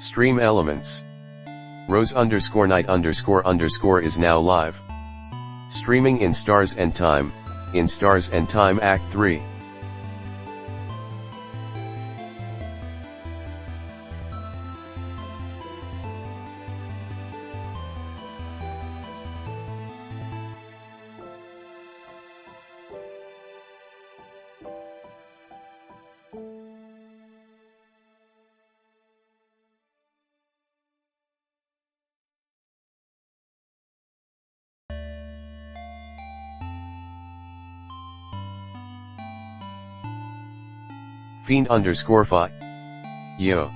Stream elements. Rose_night_ is now live. Streaming in Stars and Time, in Stars and Time Act 3. Fiend_Fi. Yo.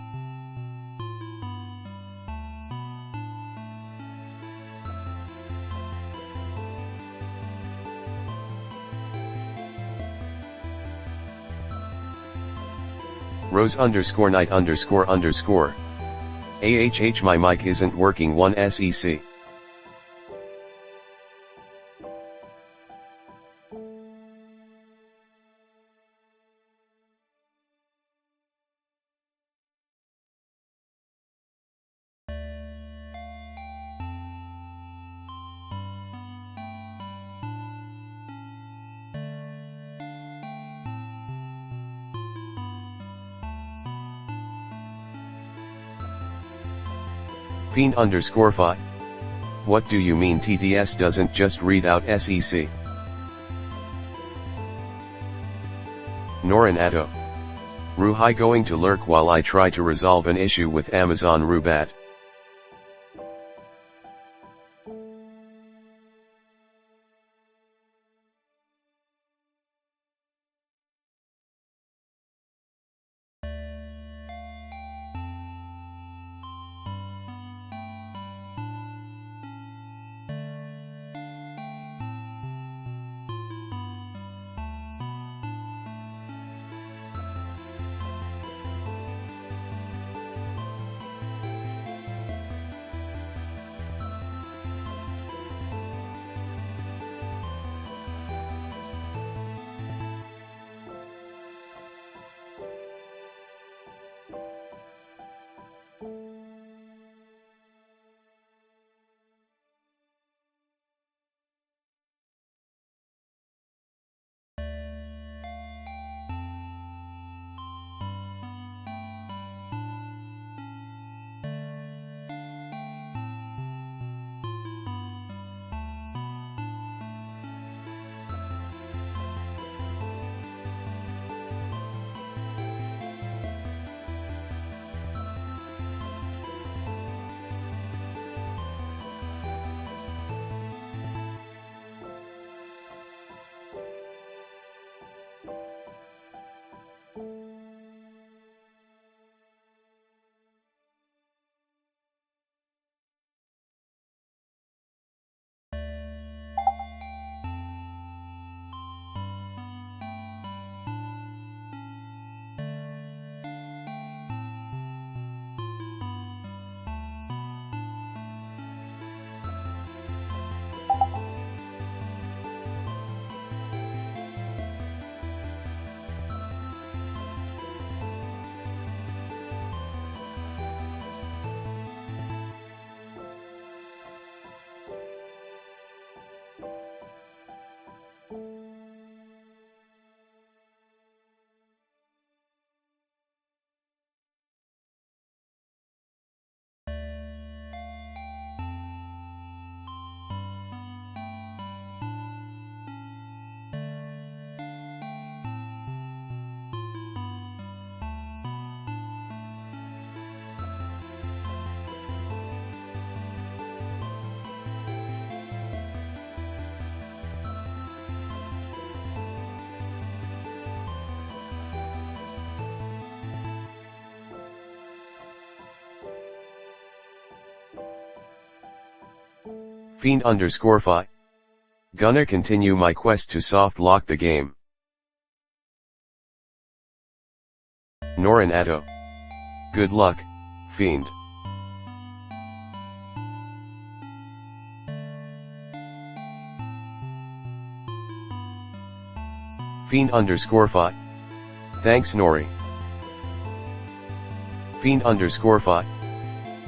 Rose_night___. AHH, my mic isn't working. 1SEC. Fiend_Fi. What do you mean TTS doesn't just read out SEC? Norin Atto. Ruhai going to lurk while I try to resolve an issue with Amazon Rubat. Fiend_Fi. Gonna continue my quest to soft lock the game. Norin Atto. Good luck, Fiend. Fiend_Fi. Thanks Nori. Fiend_Fi.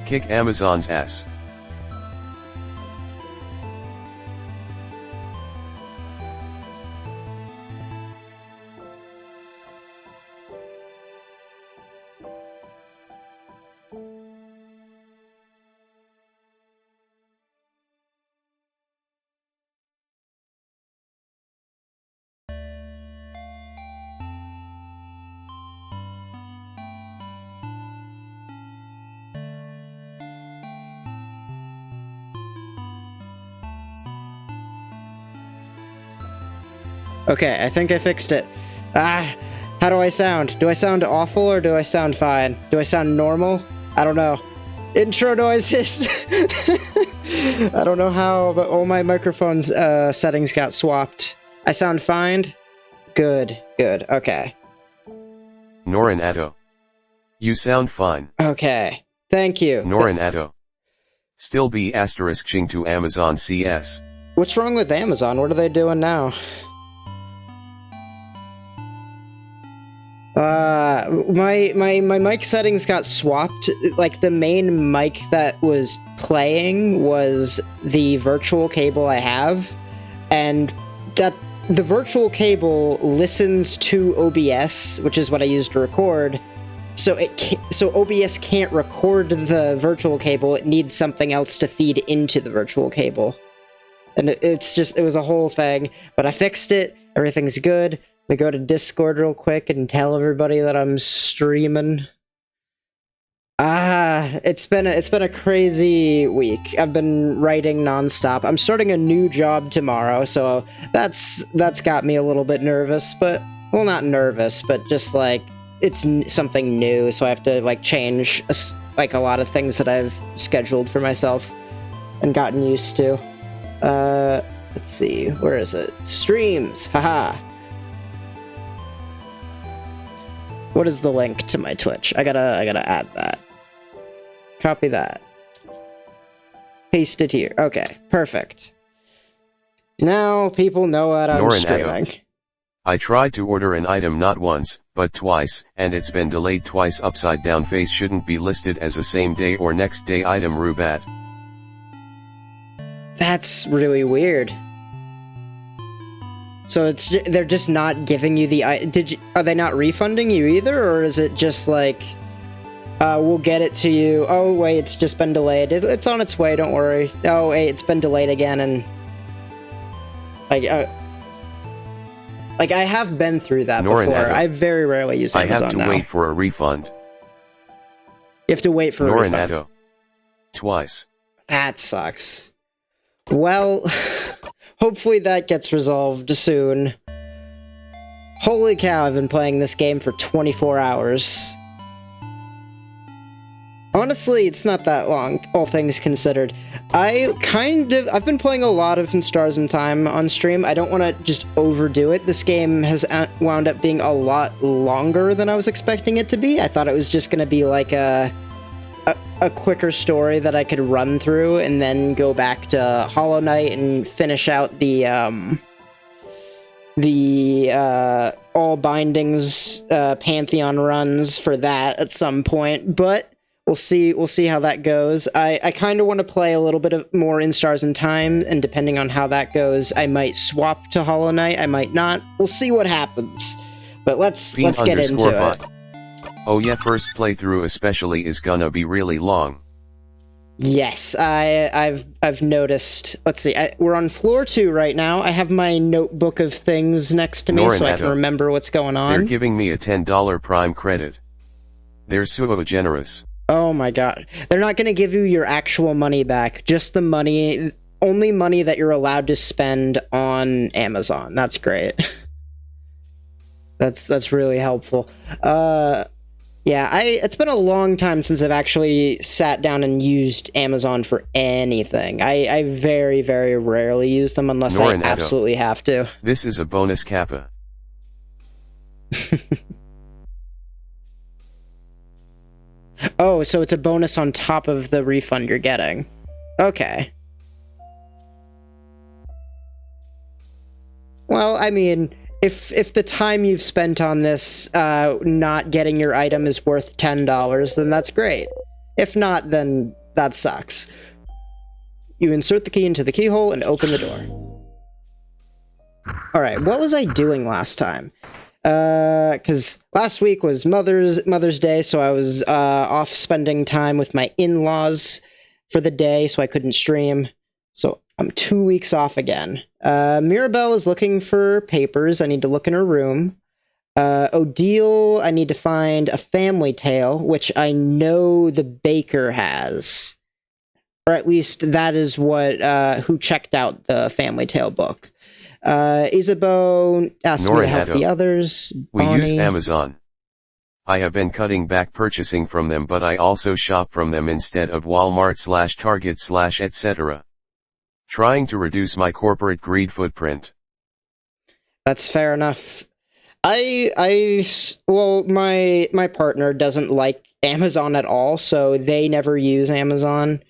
Kick Amazon's ass. Okay, I think I fixed it. How do I sound? Do I sound awful or do I sound fine? Do I sound normal? I don't know. Intro noises! I don't know how, but all my microphone's settings got swapped. I sound fine? Good, good, okay. Norin Atto. You sound fine. Okay, thank you. Norin Atto. Still be *ching to Amazon CS. What's wrong with Amazon? What are they doing now? My mic settings got swapped. Like, the main mic that was playing was the virtual cable I have, and that the virtual cable listens to OBS, which is what I use to record. So OBS can't record the virtual cable. It needs something else to feed into the virtual cable, and it was a whole thing. But I fixed it. Everything's good. Let me go to Discord real quick and tell everybody that I'm streaming. It's been a crazy week. I've been writing nonstop. I'm starting a new job tomorrow, so that's got me a little bit nervous. But, well, not nervous, but just like it's something new, so I have to like change like a lot of things that I've scheduled for myself and gotten used to. Let's see, where is it? Streams, haha. What is the link to my Twitch? I gotta add that. Copy that. Paste it here. Okay, perfect. Now people know what I'm streaming. I tried to order an item not once, but twice, and it's been delayed twice. Upside down face shouldn't be listed as a same day or next day item. Rubat. That's really weird. So they're just not giving you the... Are they not refunding you either, or is it just like, we'll get it to you, oh wait, it's just been delayed, it's on its way, don't worry, oh wait, it's been delayed again, and... Like, I have been through that before. I very rarely use Amazon now. I have to wait for a refund. You have to wait for a refund. Atto. Twice. That sucks. Well... Hopefully that gets resolved soon. Holy cow, I've been playing this game for 24 hours. Honestly, it's not that long, all things considered. I've been playing a lot of In Stars and Time on stream. I don't want to just overdo it. This game has wound up being a lot longer than I was expecting it to be. I thought it was just going to be like a quicker story that I could run through and then go back to Hollow Knight and finish out the All Bindings Pantheon runs for that at some point, but we'll see how that goes. I kind of want to play a little bit more In Stars and Time, and depending on how that goes, I might swap to Hollow Knight, I might not. We'll see what happens. But let's get into it. Oh yeah, first playthrough especially is gonna be really long. Yes, I've noticed. Let's see, we're on floor 2 right now. I have my notebook of things next to me so I can remember what's going on. They're giving me a $10 Prime credit. They're so generous. Oh my god. They're not gonna give you your actual money back, just the money, only money that you're allowed to spend on Amazon. That's great. That's really helpful. Yeah, it's been a long time since I've actually sat down and used Amazon for anything. I very, very rarely use them unless I absolutely have to. This is a bonus kappa. Oh, so it's a bonus on top of the refund you're getting. Okay. Well, I mean... If the time you've spent on this not getting your item is worth $10, then that's great. If not, then that sucks. You insert the key into the keyhole and open the door. Alright, what was I doing last time? Because last week was Mother's Day, so I was off spending time with my in-laws for the day, so I couldn't stream. So I'm 2 weeks off again. Mirabelle is looking for papers. I need to look in her room. Odile, I need to find a family tale, which I know the baker has. Or at least that is what, who checked out the family tale book. Isabeau asked me to help the others. We use Amazon. I have been cutting back purchasing from them, but I also shop from them instead of Walmart/Target/ etc. Trying to reduce my corporate greed footprint. That's fair enough. Well, my partner doesn't like Amazon at all, so they never use Amazon,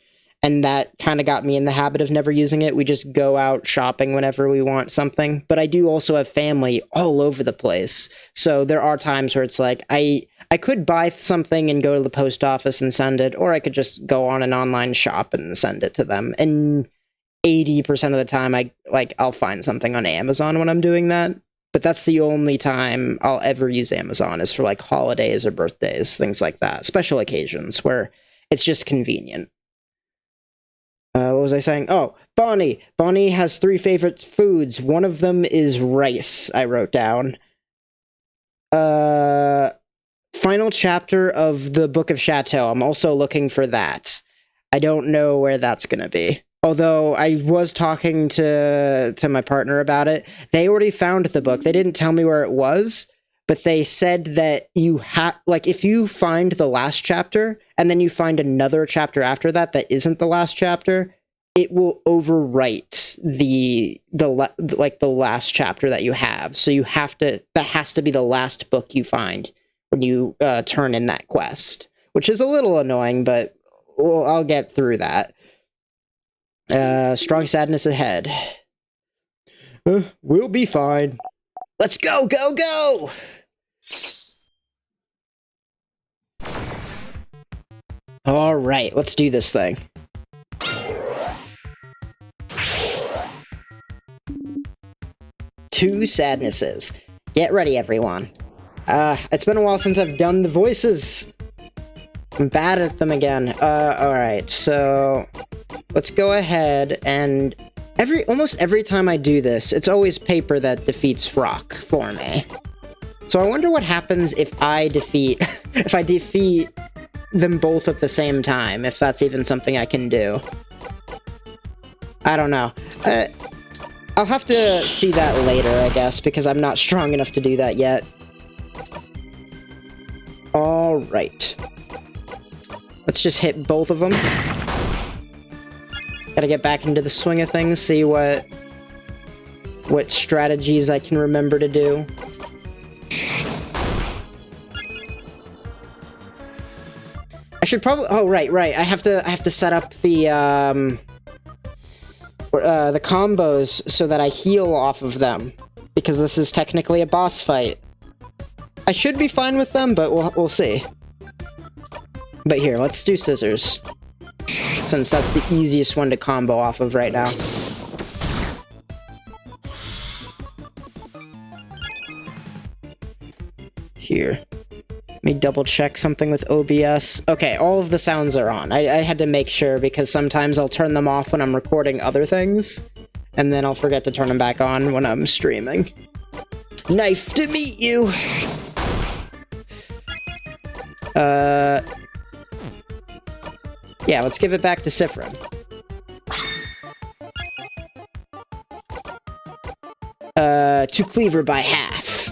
and that kind of got me in the habit of never using it. We just go out shopping whenever we want something, but I do also have family all over the place, so there are times where it's like, I could buy something and go to the post office and send it, or I could just go on an online shop and send it to them, and 80% of the time I'll find something on Amazon when I'm doing that. But that's the only time I'll ever use Amazon is for like holidays or birthdays, things like that. Special occasions where it's just convenient. What was I saying? Oh, Bonnie. Bonnie has 3 favorite foods. One of them is rice, I wrote down. Final chapter of the Book of Chateau. I'm also looking for that. I don't know where that's going to be. Although I was talking to my partner about it. They already found the book. They didn't tell me where it was, but they said that you have, like, if you find the last chapter and then you find another chapter after that that isn't the last chapter, it will overwrite the last chapter that you have. So you have to, that has to be the last book you find when you turn in that quest, which is a little annoying, but I'll get through that. Strong sadness ahead. We'll be fine. Let's go, go, go! Alright, let's do this thing. Two sadnesses. Get ready, everyone. It's been a while since I've done the voices. I'm bad at them again. Alright, so let's go ahead and almost every time I do this, it's always paper that defeats rock for me. So I wonder what happens if I defeat them both at the same time, if that's even something I can do. I don't know. I'll have to see that later, I guess, because I'm not strong enough to do that yet. Alright. Let's just hit both of them. Gotta get back into the swing of things, see what strategies I can remember to do. I should probably... Oh, right. I have to set up the combos so that I heal off of them, because this is technically a boss fight. I should be fine with them, but we'll see. But here, let's do scissors, since that's the easiest one to combo off of right now. Here. Let me double check something with OBS. Okay, all of the sounds are on. I had to make sure, because sometimes I'll turn them off when I'm recording other things, and then I'll forget to turn them back on when I'm streaming. Knife to meet you! Yeah, let's give it back to Siffrin. To Cleaver by half.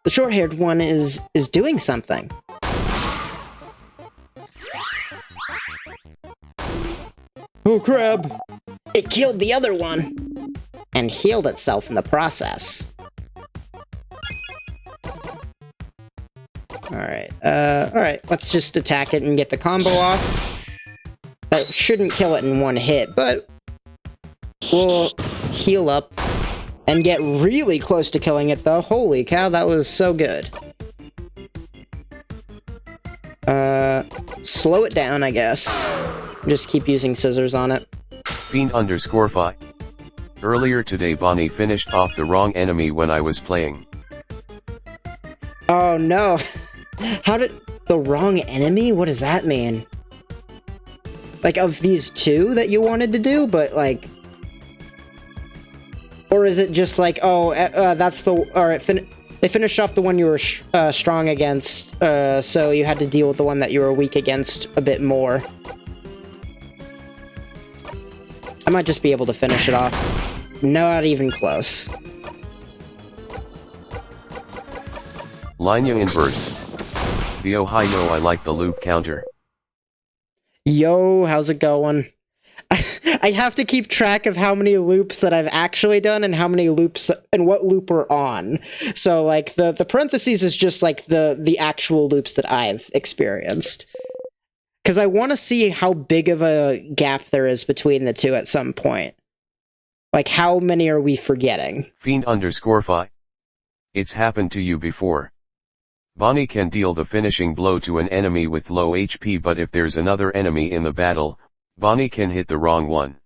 The short-haired one is doing something. Oh, crap! It killed the other one! And healed itself in the process. Alright, let's just attack it and get the combo off. That shouldn't kill it in one hit, but we'll heal up and get really close to killing it, though. Holy cow, that was so good. Slow it down, I guess. Just keep using scissors on it. Fiend_fi. Earlier today Bonnie finished off the wrong enemy when I was playing. Oh no. How did... The wrong enemy? What does that mean? Like, of these two that you wanted to do, but like... Or is it just like, oh, that's the... Alright, they finished off the one you were strong against, so you had to deal with the one that you were weak against a bit more. I might just be able to finish it off. Not even close. Linea inverse. Yo, hi, no, I like the loop counter. Yo, how's it going? I have to keep track of how many loops that I've actually done and how many loops and what loop we're on. So like the parentheses is just like the actual loops that I've experienced. Because I want to see how big of a gap there is between the two at some point. Like how many are we forgetting? Fiend_fi. It's happened to you before. Bonnie can deal the finishing blow to an enemy with low HP, but if there's another enemy in the battle, Bonnie can hit the wrong one.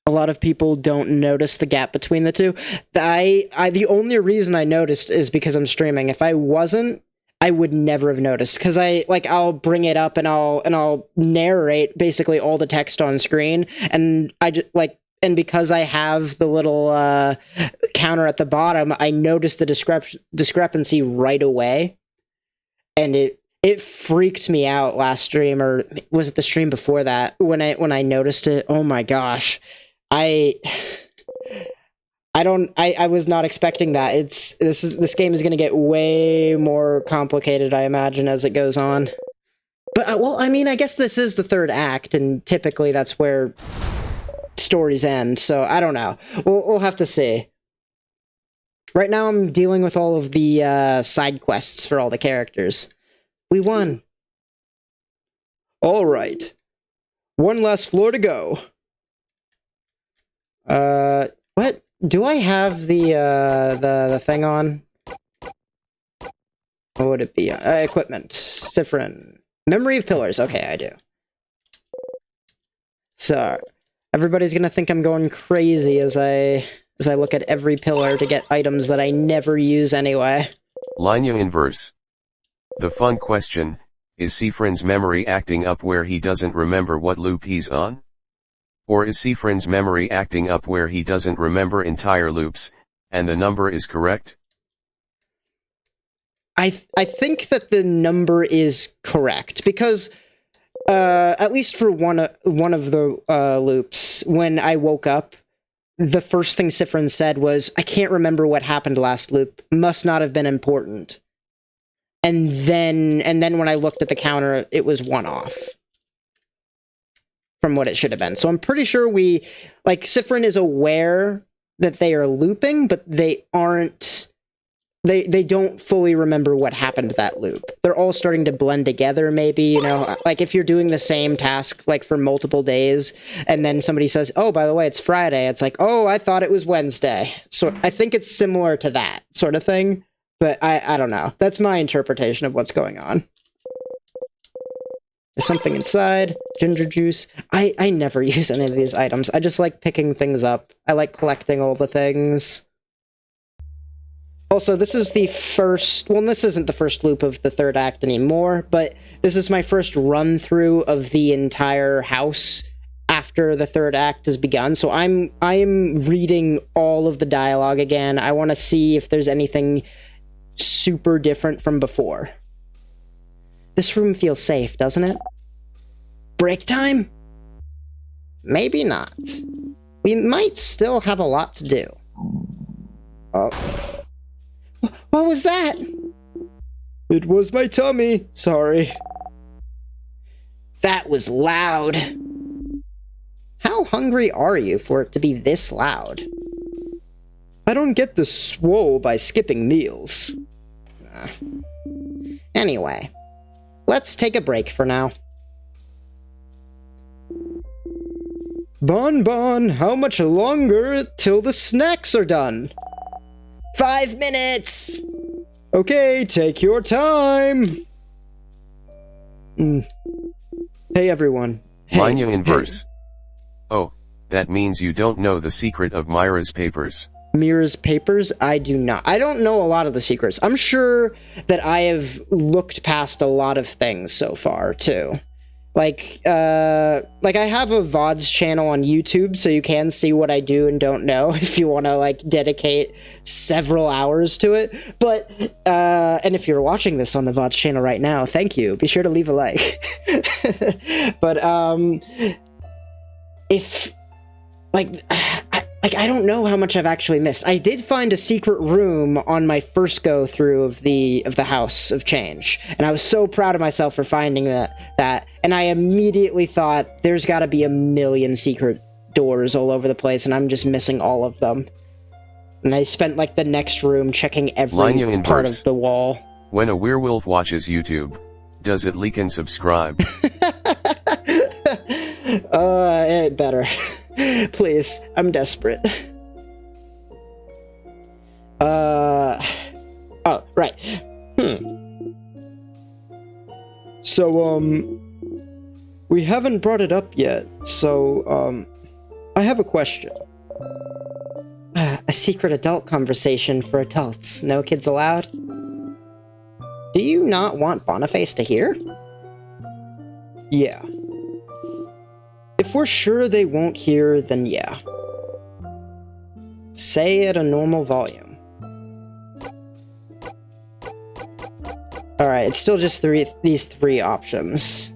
A lot of people don't notice the gap between the two. The only reason I noticed is because I'm streaming. If I wasn't, I would never have noticed. Because I'll bring it up and I'll narrate basically all the text on screen, and I just and because I have the little counter at the bottom, I noticed the discrepancy right away, and it freaked me out last stream, or was it the stream before that, when I noticed it. Oh my gosh, I was not expecting that. This game is going to get way more complicated, I imagine, as it goes on. But well, I mean, I guess this is the third act, and typically that's where stories end, so I don't know. We'll have to see. Right now I'm dealing with all of the side quests for all the characters. We won. Alright. One last floor to go. What? Do I have the thing on? What would it be? Equipment. Siffrin. Memory of pillars. Okay, I do. So... everybody's gonna think I'm going crazy as I look at every pillar to get items that I never use anyway. Linea inverse. The fun question, is Siffrin's memory acting up where he doesn't remember what loop he's on? Or is Siffrin's memory acting up where he doesn't remember entire loops, and the number is correct? I think that the number is correct, because... at least for one of the loops, when I woke up, the first thing Siffrin said was, "I can't remember what happened last loop. Must not have been important." And then when I looked at the counter, it was one off from what it should have been. So I'm pretty sure Siffrin is aware that they are looping, but they aren't. They don't fully remember what happened to that loop. They're all starting to blend together, maybe, you know, like if you're doing the same task, like for multiple days, and then somebody says, oh, by the way, it's Friday. It's like, oh, I thought it was Wednesday. So I think it's similar to that sort of thing, but I don't know. That's my interpretation of what's going on. There's something inside. Ginger juice. I never use any of these items. I just like picking things up. I like collecting all the things. Also, this is the first... well, this isn't the first loop of the third act anymore, but this is my first run-through of the entire house after the third act has begun, so I'm reading all of the dialogue again. I want to see if there's anything super different from before. This room feels safe, doesn't it? Break time? Maybe not. We might still have a lot to do. Oh... what was that? It was my tummy. Sorry. That was loud. How hungry are you for it to be this loud? I don't get the swole by skipping meals. Anyway, let's take a break for now. Bon, how much longer till the snacks are done? 5 minutes! Okay, take your time. Hey, everyone. Hey, Line in hey. verse. Oh, that means you don't know the secret of Myra's papers. Mira's papers? I do not. I don't know a lot of the secrets. I'm sure that I have looked past a lot of things so far, too. Like I have a VODs channel on YouTube, so you can see what I do and don't know if you want to, like, dedicate several hours to it. But, and if you're watching this on the VODs channel right now, thank you. Be sure to leave a like. But, if, I don't know how much I've actually missed. I did find a secret room on my first go through of the House of Change, and I was so proud of myself for finding that. And I immediately thought, there's got to be a million secret doors all over the place, and I'm just missing all of them. And I spent like the next room checking every part of the wall. When a werewolf watches YouTube, does it leak and subscribe? It better. Please, I'm desperate. Oh, right. So, we haven't brought it up yet, so, I have a question. A secret adult conversation for adults. No kids allowed? Do you not want Boniface to hear? Yeah. If we're sure they won't hear, then yeah. Say at a normal volume. Alright, it's still just these three options.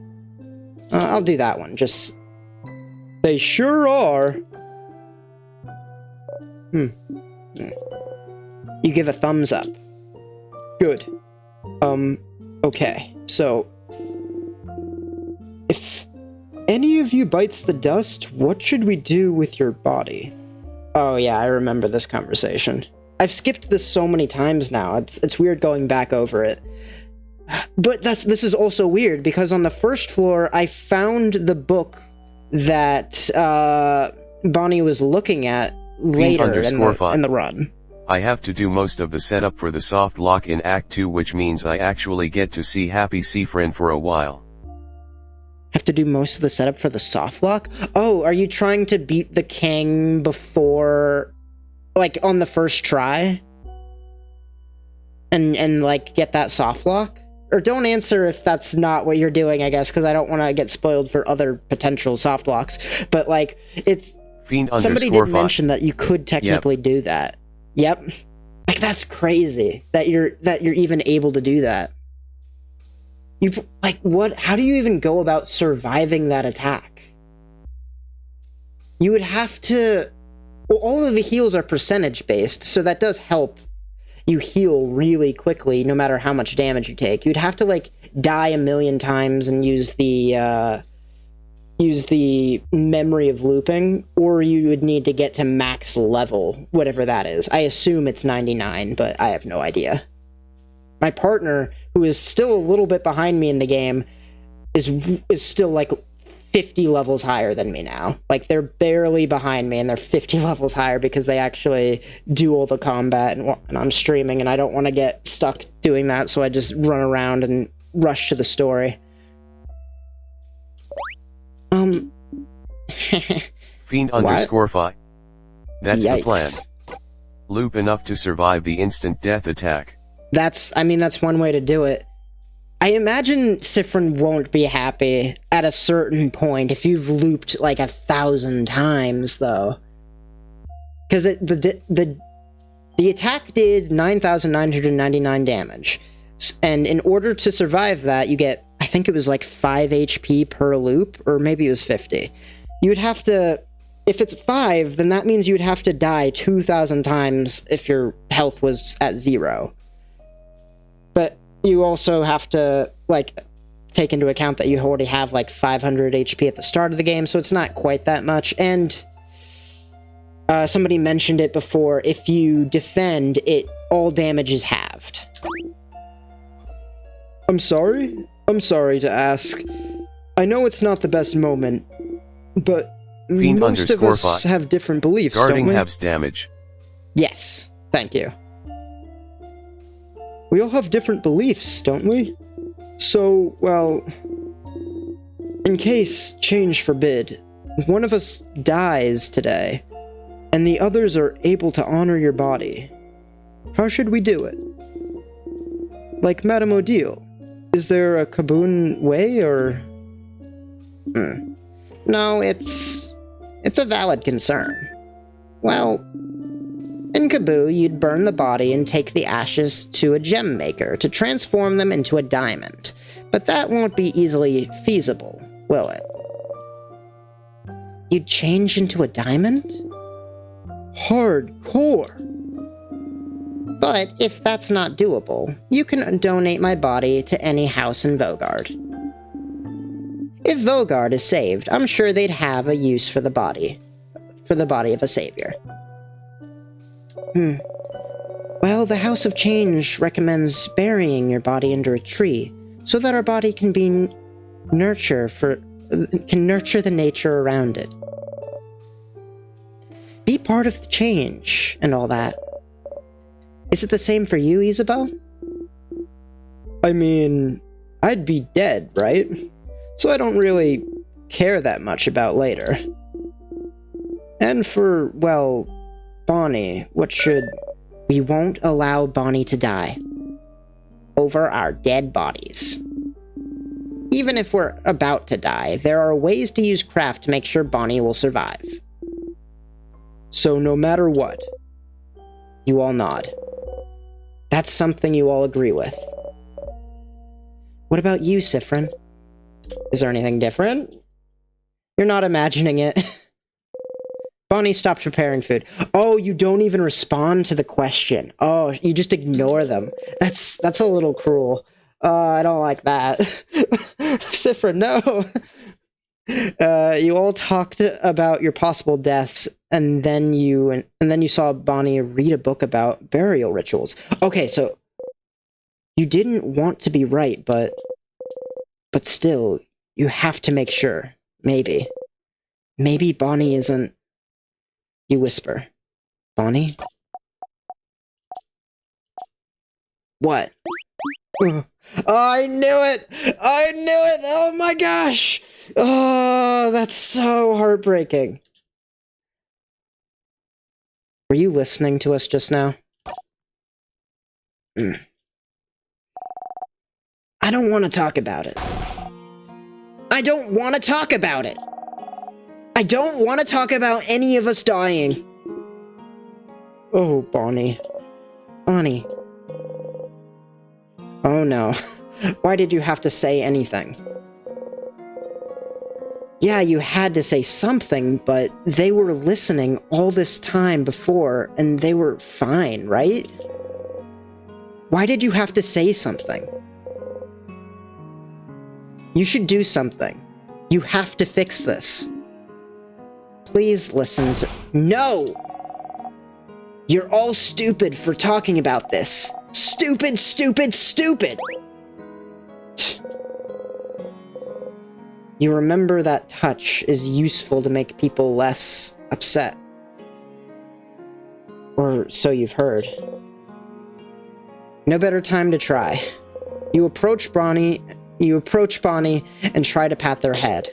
I'll do that one, just... They sure are! You give a thumbs up. Good. Okay, so... If any of you bites the dust, what should we do with your body? Oh yeah, I remember this conversation. I've skipped this so many times now, it's weird going back over it. But this is also weird, because on the first floor, I found the book that Bonnie was looking at later in the run. I have to do most of the setup for the soft lock in Act 2, which means I actually get to see Happy Seafriend for a while. Have to do most of the setup for the soft lock? Oh, are you trying to beat the king before, like, on the first try? And like, get that soft lock? Or don't answer if that's not what you're doing, I guess, because I don't want to get spoiled for other potential soft locks. But, like, it's... Somebody did mention that you could technically do that. Yep. Like, that's crazy that you're even able to do that. How do you even go about surviving that attack? You would have to... Well, all of the heals are percentage based, so that does help you heal really quickly, no matter how much damage you take. You'd have to, like, die a million times and use the memory of looping, or you would need to get to max level, whatever that is. I assume it's 99, but I have no idea. My partner, who is still a little bit behind me in the game, is still, like, 50 levels higher than me now. Like, they're barely behind me, and they're 50 levels higher because they actually do all the combat, and I'm streaming, and I don't want to get stuck doing that, so I just run around and rush to the story. Fiend_fi. That's Yikes. the plan. Loop enough to survive the instant death attack. That's one way to do it. I imagine Siffrin won't be happy at a certain point if you've looped like 1,000 times, though. Because the attack did 9,999 damage. And in order to survive that, you get, I think it was like 5 HP per loop, or maybe it was 50. You would have to, if it's 5, then that means you would have to die 2,000 times if your health was at 0. But you also have to, like, take into account that you already have, like, 500 HP at the start of the game, so it's not quite that much. And somebody mentioned it before, if you defend, all damage is halved. I'm sorry to ask. I know it's not the best moment, but most of us have different beliefs, don't we? Guarding halves damage. Yes, thank you. We all have different beliefs, don't we? So, well, in case, change forbid, one of us dies today, and the others are able to honor your body, how should we do it? Like Madame Odile, is there a Kaboon way, or... No, it's a valid concern. Well, in Kaboo, you'd burn the body and take the ashes to a gem maker to transform them into a diamond. But that won't be easily feasible, will it? You'd change into a diamond? Hardcore! But if that's not doable, you can donate my body to any house in Vogard. If Vogard is saved, I'm sure they'd have a use for the body of a savior. Well, the House of Change recommends burying your body under a tree, so that our body can nurture the nature around it. Be part of the change and all that. Is it the same for you, Isabel? I mean, I'd be dead, right? So I don't really care that much about later. And for, well, Bonnie, We won't allow Bonnie to die over our dead bodies. Even if we're about to die, there are ways to use craft to make sure Bonnie will survive. So no matter what, You all nod. That's something you all agree with. What about you, Sifrin? Is there anything different? You're not imagining it. Bonnie stopped preparing food. Oh, you don't even respond to the question. Oh, you just ignore them. That's a little cruel. I don't like that. Sifrin, no. You all talked about your possible deaths, and then you saw Bonnie read a book about burial rituals. Okay, so you didn't want to be right, but still, you have to make sure. Maybe Bonnie isn't. You whisper, Bonnie? What? Oh, I knew it! I knew it! Oh my gosh! Oh, that's so heartbreaking. Were you listening to us just now? I don't want to talk about it. I don't want to talk about it. I don't want to talk about any of us dying. Oh, Bonnie. Bonnie. Oh no. Why did you have to say anything? Yeah, you had to say something, but they were listening all this time before, and they were fine, right? Why did you have to say something? You should do something. You have to fix this. Please listen to— No! You're all stupid for talking about this. Stupid, stupid, stupid! You remember that touch is useful to make people less upset. Or so you've heard. No better time to try. You approach Bonnie and try to pat their head.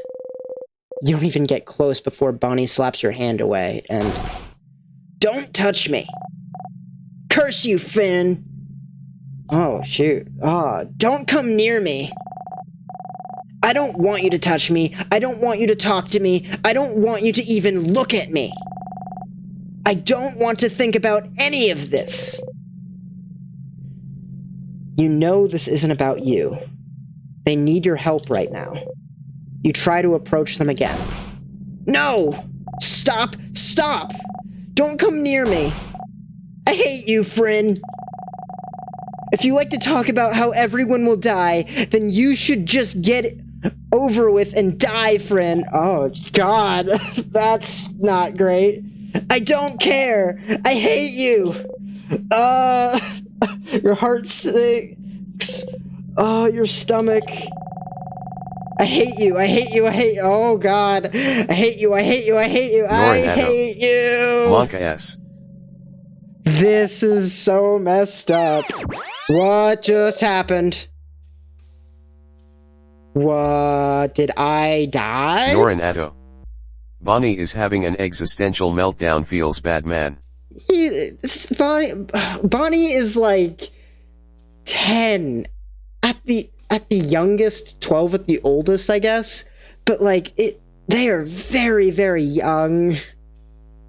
You don't even get close before Bonnie slaps your hand away and... Don't touch me! Curse you, Finn! Oh, shoot. Don't come near me! I don't want you to touch me. I don't want you to talk to me. I don't want you to even look at me. I don't want to think about any of this. You know this isn't about you. They need your help right now. You try to approach them again. No! Stop! Stop! Don't come near me! I hate you, Fryn! If you like to talk about how everyone will die, then you should just get it over with and die, Fryn. Oh, God. That's not great. I don't care! I hate you! Your heart sinks. Oh, your stomach. I hate you, I hate you, I hate you. Oh, God. I hate you, I hate you, I hate you. I hate you. Monka S. This is so messed up. What just happened? What? Did I die? Norin Atto. Bonnie is having an existential meltdown, feels bad, man. Bonnie is like 10 at the youngest, 12 at the oldest, I guess. But like they are very, very young.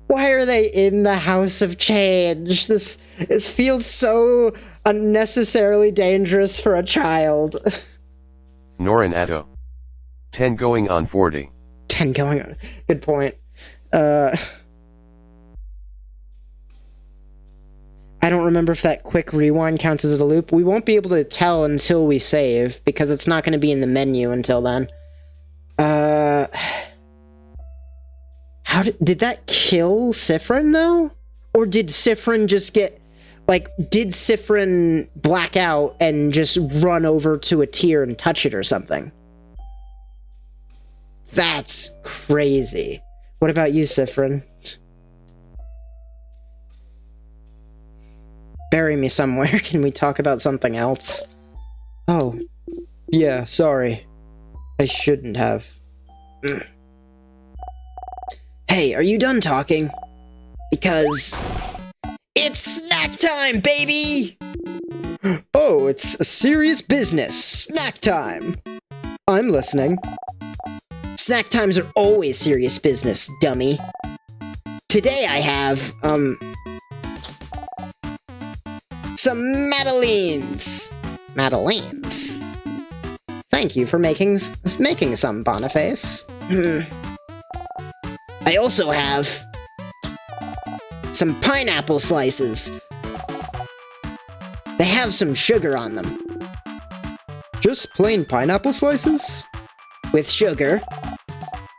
Why are they in the House of Change? This feels so unnecessarily dangerous for a child. Norin Atto. 10 going on 40. 10 going on. Good point. I don't remember if that quick rewind counts as a loop. We won't be able to tell until we save, because it's not going to be in the menu until then. How did that kill Siffrin, though? Or did Siffrin just get, like, did Siffrin black out and just run over to a tier and touch it or something? That's crazy. What about you, Siffrin? Bury me somewhere. Can we talk about something else? Oh. Yeah, sorry. I shouldn't have. Hey, are you done talking? Because it's snack time, baby! Oh, it's a serious business. Snack time. I'm listening. Snack times are always serious business, dummy. Today I have, some Madeleines. Madeleines? Thank you for making some, Boniface. I also have some pineapple slices. They have some sugar on them. Just plain pineapple slices? With sugar.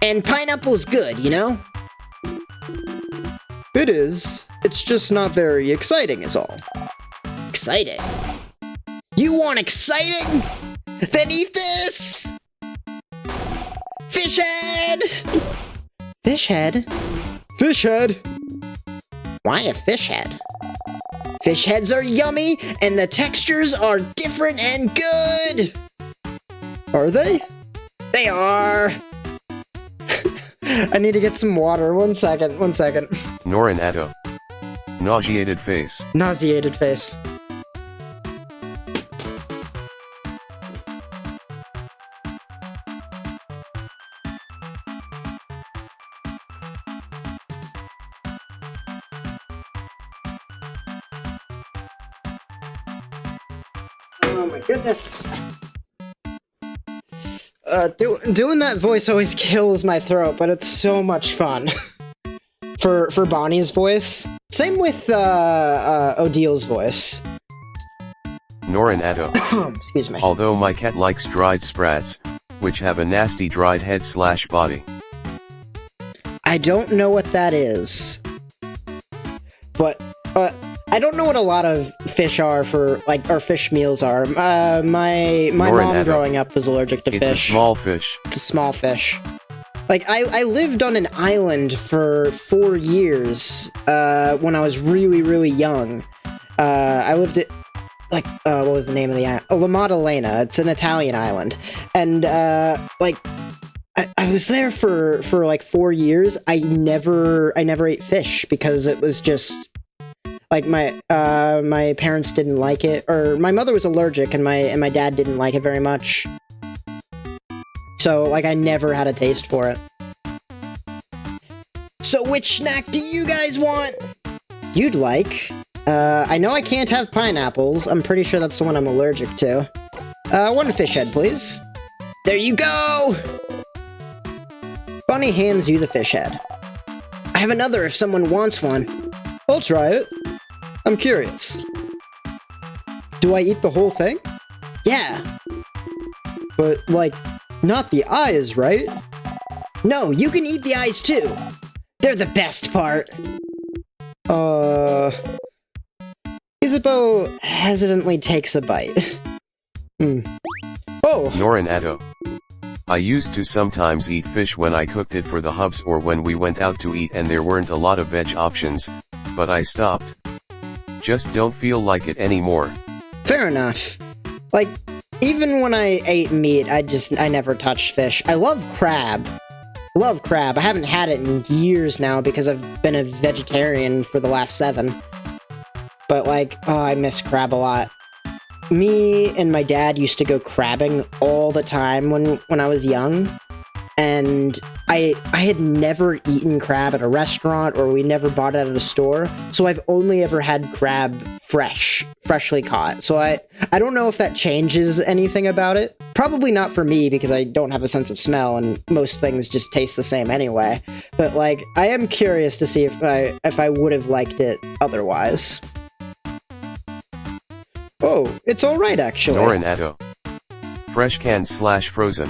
And pineapple's good, you know? It is. It's just not very exciting is all. Exciting? You want exciting? Then eat this! Fish head! Fish head? Fish head! Why a fish head? Fish heads are yummy, and the textures are different and good! Are they? They are! I need to get some water. One second. Norin Atto. Nauseated face. Nauseated face. Oh my goodness. Doing that voice always kills my throat, but it's so much fun. for Bonnie's voice. Same with Odile's voice. Norin Atto. Excuse me. Although my cat likes dried sprats, which have a nasty dried head/body. I don't know what that is. But I don't know what a lot of fish are for, like, or fish meals are. My mom growing up was allergic to fish. It's a small fish. It's a small fish. Like, I lived on an island for 4 years, when I was really, really young. I lived at, like, what was the name of the island? La Maddalena. It's an Italian island. And, like, I was there for like 4 years. I never ate fish because it was just, like, my parents didn't like it, or my mother was allergic and my dad didn't like it very much. So, like, I never had a taste for it. So which snack do you guys want? You'd like? I know I can't have pineapples. I'm pretty sure that's the one I'm allergic to. One fish head, please. There you go! Bonnie hands you the fish head. I have another if someone wants one. I'll try it. I'm curious. Do I eat the whole thing? Yeah. But, like, not the eyes, right? No, you can eat the eyes too. They're the best part. Isabeau hesitantly takes a bite. Oh! Norin Atto. I used to sometimes eat fish when I cooked it for the hubs or when we went out to eat and there weren't a lot of veg options, but I stopped. just don't feel like it anymore. Fair enough. Like, even when I ate meat, I never touched fish. I love crab. Love crab. I haven't had it in years now because I've been a vegetarian for the last 7. But, like, oh, I miss crab a lot. Me and my dad used to go crabbing all the time when I was young. And I had never eaten crab at a restaurant, or we never bought it at a store, so I've only ever had crab freshly caught. So I don't know if that changes anything about it. Probably not for me, because I don't have a sense of smell, and most things just taste the same anyway. But, like, I am curious to see if I would have liked it otherwise. Oh, it's alright, actually. Norin Atto. Fresh canned / frozen.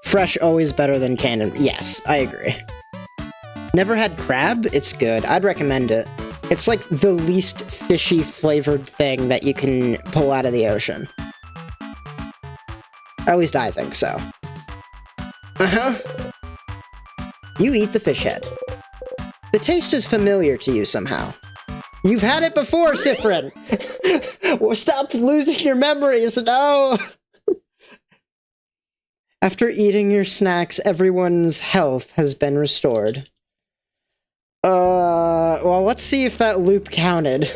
Fresh always better than canned. Yes, I agree. Never had crab? It's good. I'd recommend it. It's like the least fishy flavored thing that you can pull out of the ocean. At least I think so. Uh-huh. You eat the fish head. The taste is familiar to you somehow. You've had it before, Siffrin! Well, stop losing your memories, no! After eating your snacks, everyone's health has been restored. Well, let's see if that loop counted.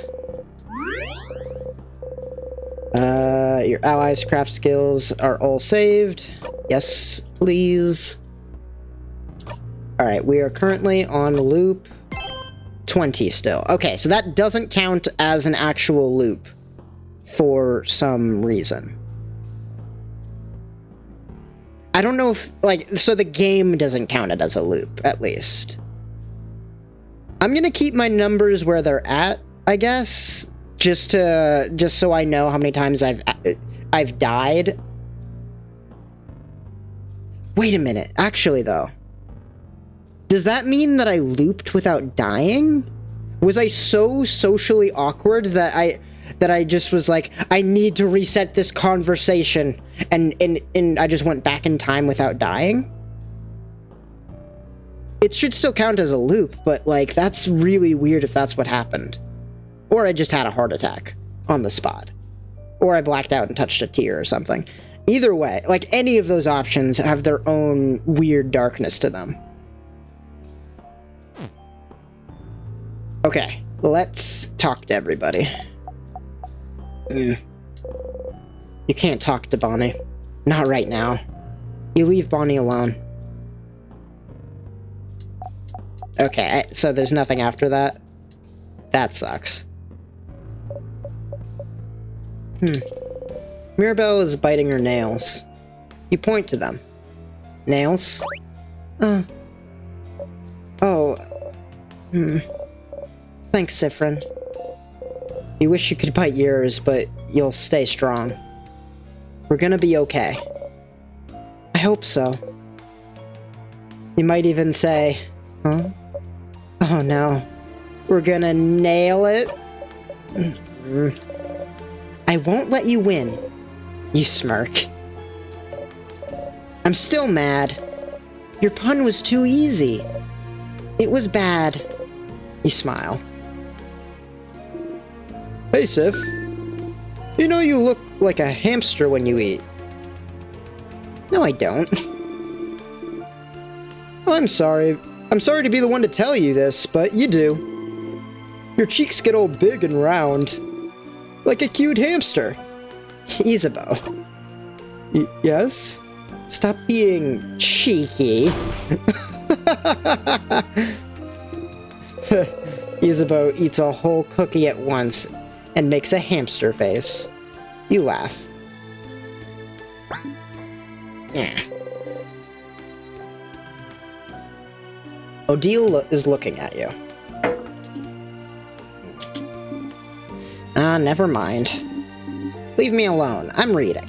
Your allies' craft skills are all saved. Yes, please. Alright, we are currently on loop 20 still. Okay, so that doesn't count as an actual loop for some reason. I don't know if, like, so the game doesn't count it as a loop, at least. I'm gonna keep my numbers where they're at, I guess, just so I know how many times I've died. Wait a minute, actually, though. Does that mean that I looped without dying? Was I so socially awkward that I just was like, I need to reset this conversation, and I just went back in time without dying? It should still count as a loop, but, like, that's really weird if that's what happened. Or I just had a heart attack on the spot. Or I blacked out and touched a tear or something. Either way, like, any of those options have their own weird darkness to them. Okay, let's talk to everybody. You can't talk to Bonnie. Not right now. You leave Bonnie alone. Okay, so there's nothing after that? That sucks. Mirabelle is biting her nails. You point to them. Nails? Thanks, Siffrin. You wish you could bite yours, but you'll stay strong. We're gonna be okay. I hope so. You might even say, huh? Oh no. We're gonna nail it? I won't let you win. You smirk. I'm still mad. Your pun was too easy. It was bad. You smile. Hey, Sif. You know you look like a hamster when you eat. No, I don't. I'm sorry. I'm sorry to be the one to tell you this, but you do. Your cheeks get all big and round. Like a cute hamster. Isabeau. Yes? Stop being cheeky. Isabeau eats a whole cookie at once and makes a hamster face. You laugh. Yeah. Odile is looking at you. Never mind. Leave me alone. I'm reading.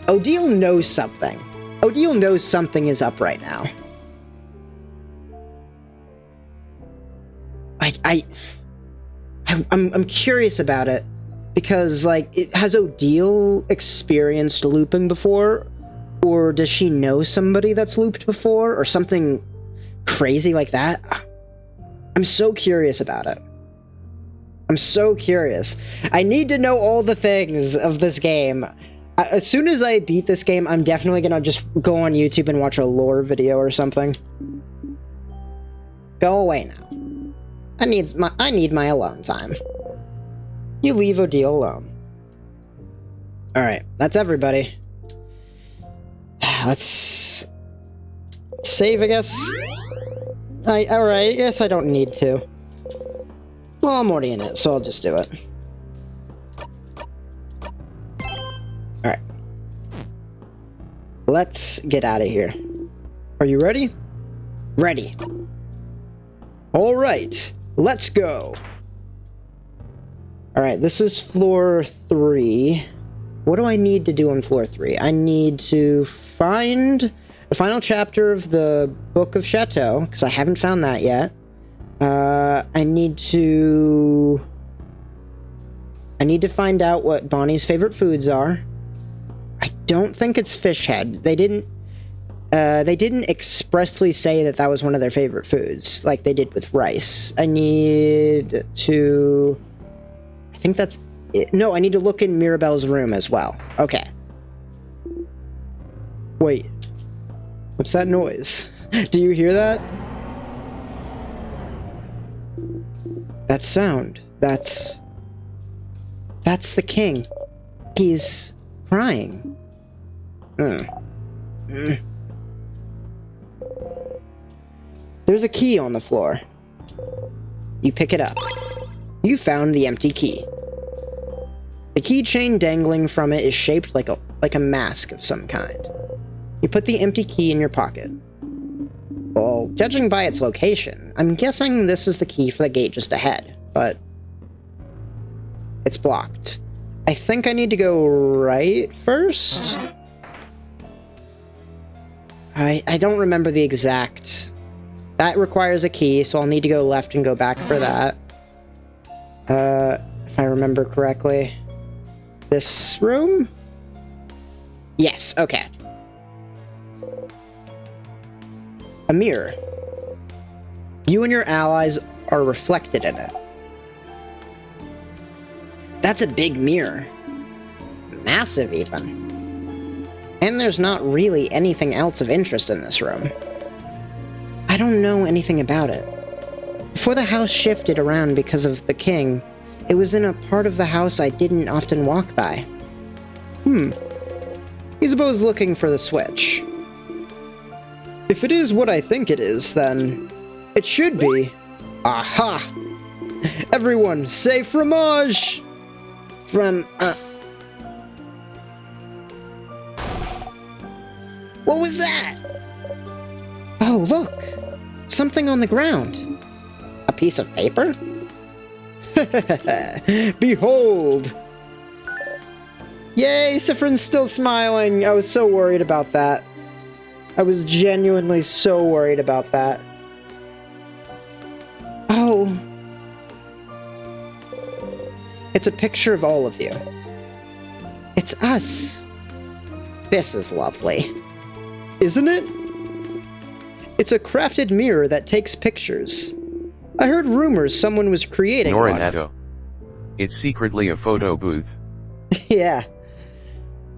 Odile knows something. Odile knows something is up right now. I'm curious about it because, like, has Odile experienced looping before, or does she know somebody that's looped before, or something crazy like that? I'm so curious about it. I'm so curious. I need to know all the things of this game. As soon as I beat this game, I'm definitely gonna just go on YouTube and watch a lore video or something. Go away now. I need my alone time. You leave Odile alone. Alright, that's everybody. Let's save, I guess. Alright, I guess I don't need to. Well, I'm already in it, so I'll just do it. Alright. Let's get out of here. Are you ready? Ready. Alright, let's go. Alright, this is floor 3. What do I need to do on floor 3? I need to find the final chapter of the Book of Chateau, because I haven't found that yet. I need to find out what Bonnie's favorite foods are. I don't think it's fish head. They didn't expressly say that that was one of their favorite foods, like they did with rice. I need to... I think that's it. No, I need to look in Mirabelle's room as well. Okay. Wait. What's that noise? Do you hear that? That sound. That's the king. He's crying. There's a key on the floor. You pick it up. You found the empty key. The keychain dangling from it is shaped like a mask of some kind. You put the empty key in your pocket. Well, judging by its location, I'm guessing this is the key for the gate just ahead, but it's blocked. I think I need to go right first? I don't remember the exact... That requires a key, so I'll need to go left and go back for that. If I remember correctly. This room? Yes, okay. A mirror. You and your allies are reflected in it. That's a big mirror. Massive, even. And there's not really anything else of interest in this room. I don't know anything about it. Before the house shifted around because of the king, it was in a part of the house I didn't often walk by. Isabeau's looking for the switch. If it is what I think it is, then it should be. Aha! Everyone, say fromage! What was that? Oh, look! Something on the ground. A piece of paper? Behold! Yay, Siffrin's still smiling. I was so worried about that. I was genuinely so worried about that. Oh. It's a picture of all of you. It's us. This is lovely. Isn't it? It's a crafted mirror that takes pictures. I heard rumors someone was creating one. Norinato. It's secretly a photo booth. Yeah.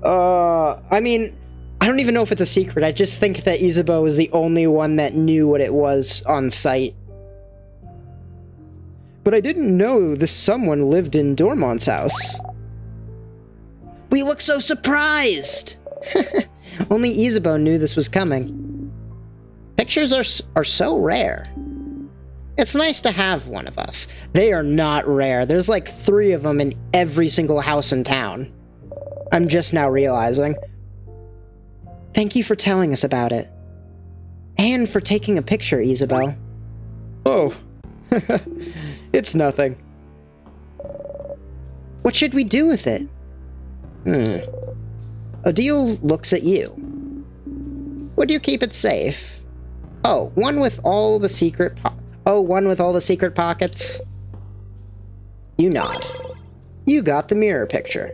I mean, I don't even know if it's a secret. I just think that Isabeau was the only one that knew what it was on site. But I didn't know this someone lived in Dormont's house. We look so surprised! Only Isabeau knew this was coming. Pictures are so rare. It's nice to have one of us. They are not rare. There's like 3 of them in every single house in town. I'm just now realizing. Thank you for telling us about it. And for taking a picture, Isabeau. Oh. It's nothing. What should we do with it? Odile looks at you. Would you keep it safe? Oh, one with all the secret pockets? You nod. You got the mirror picture.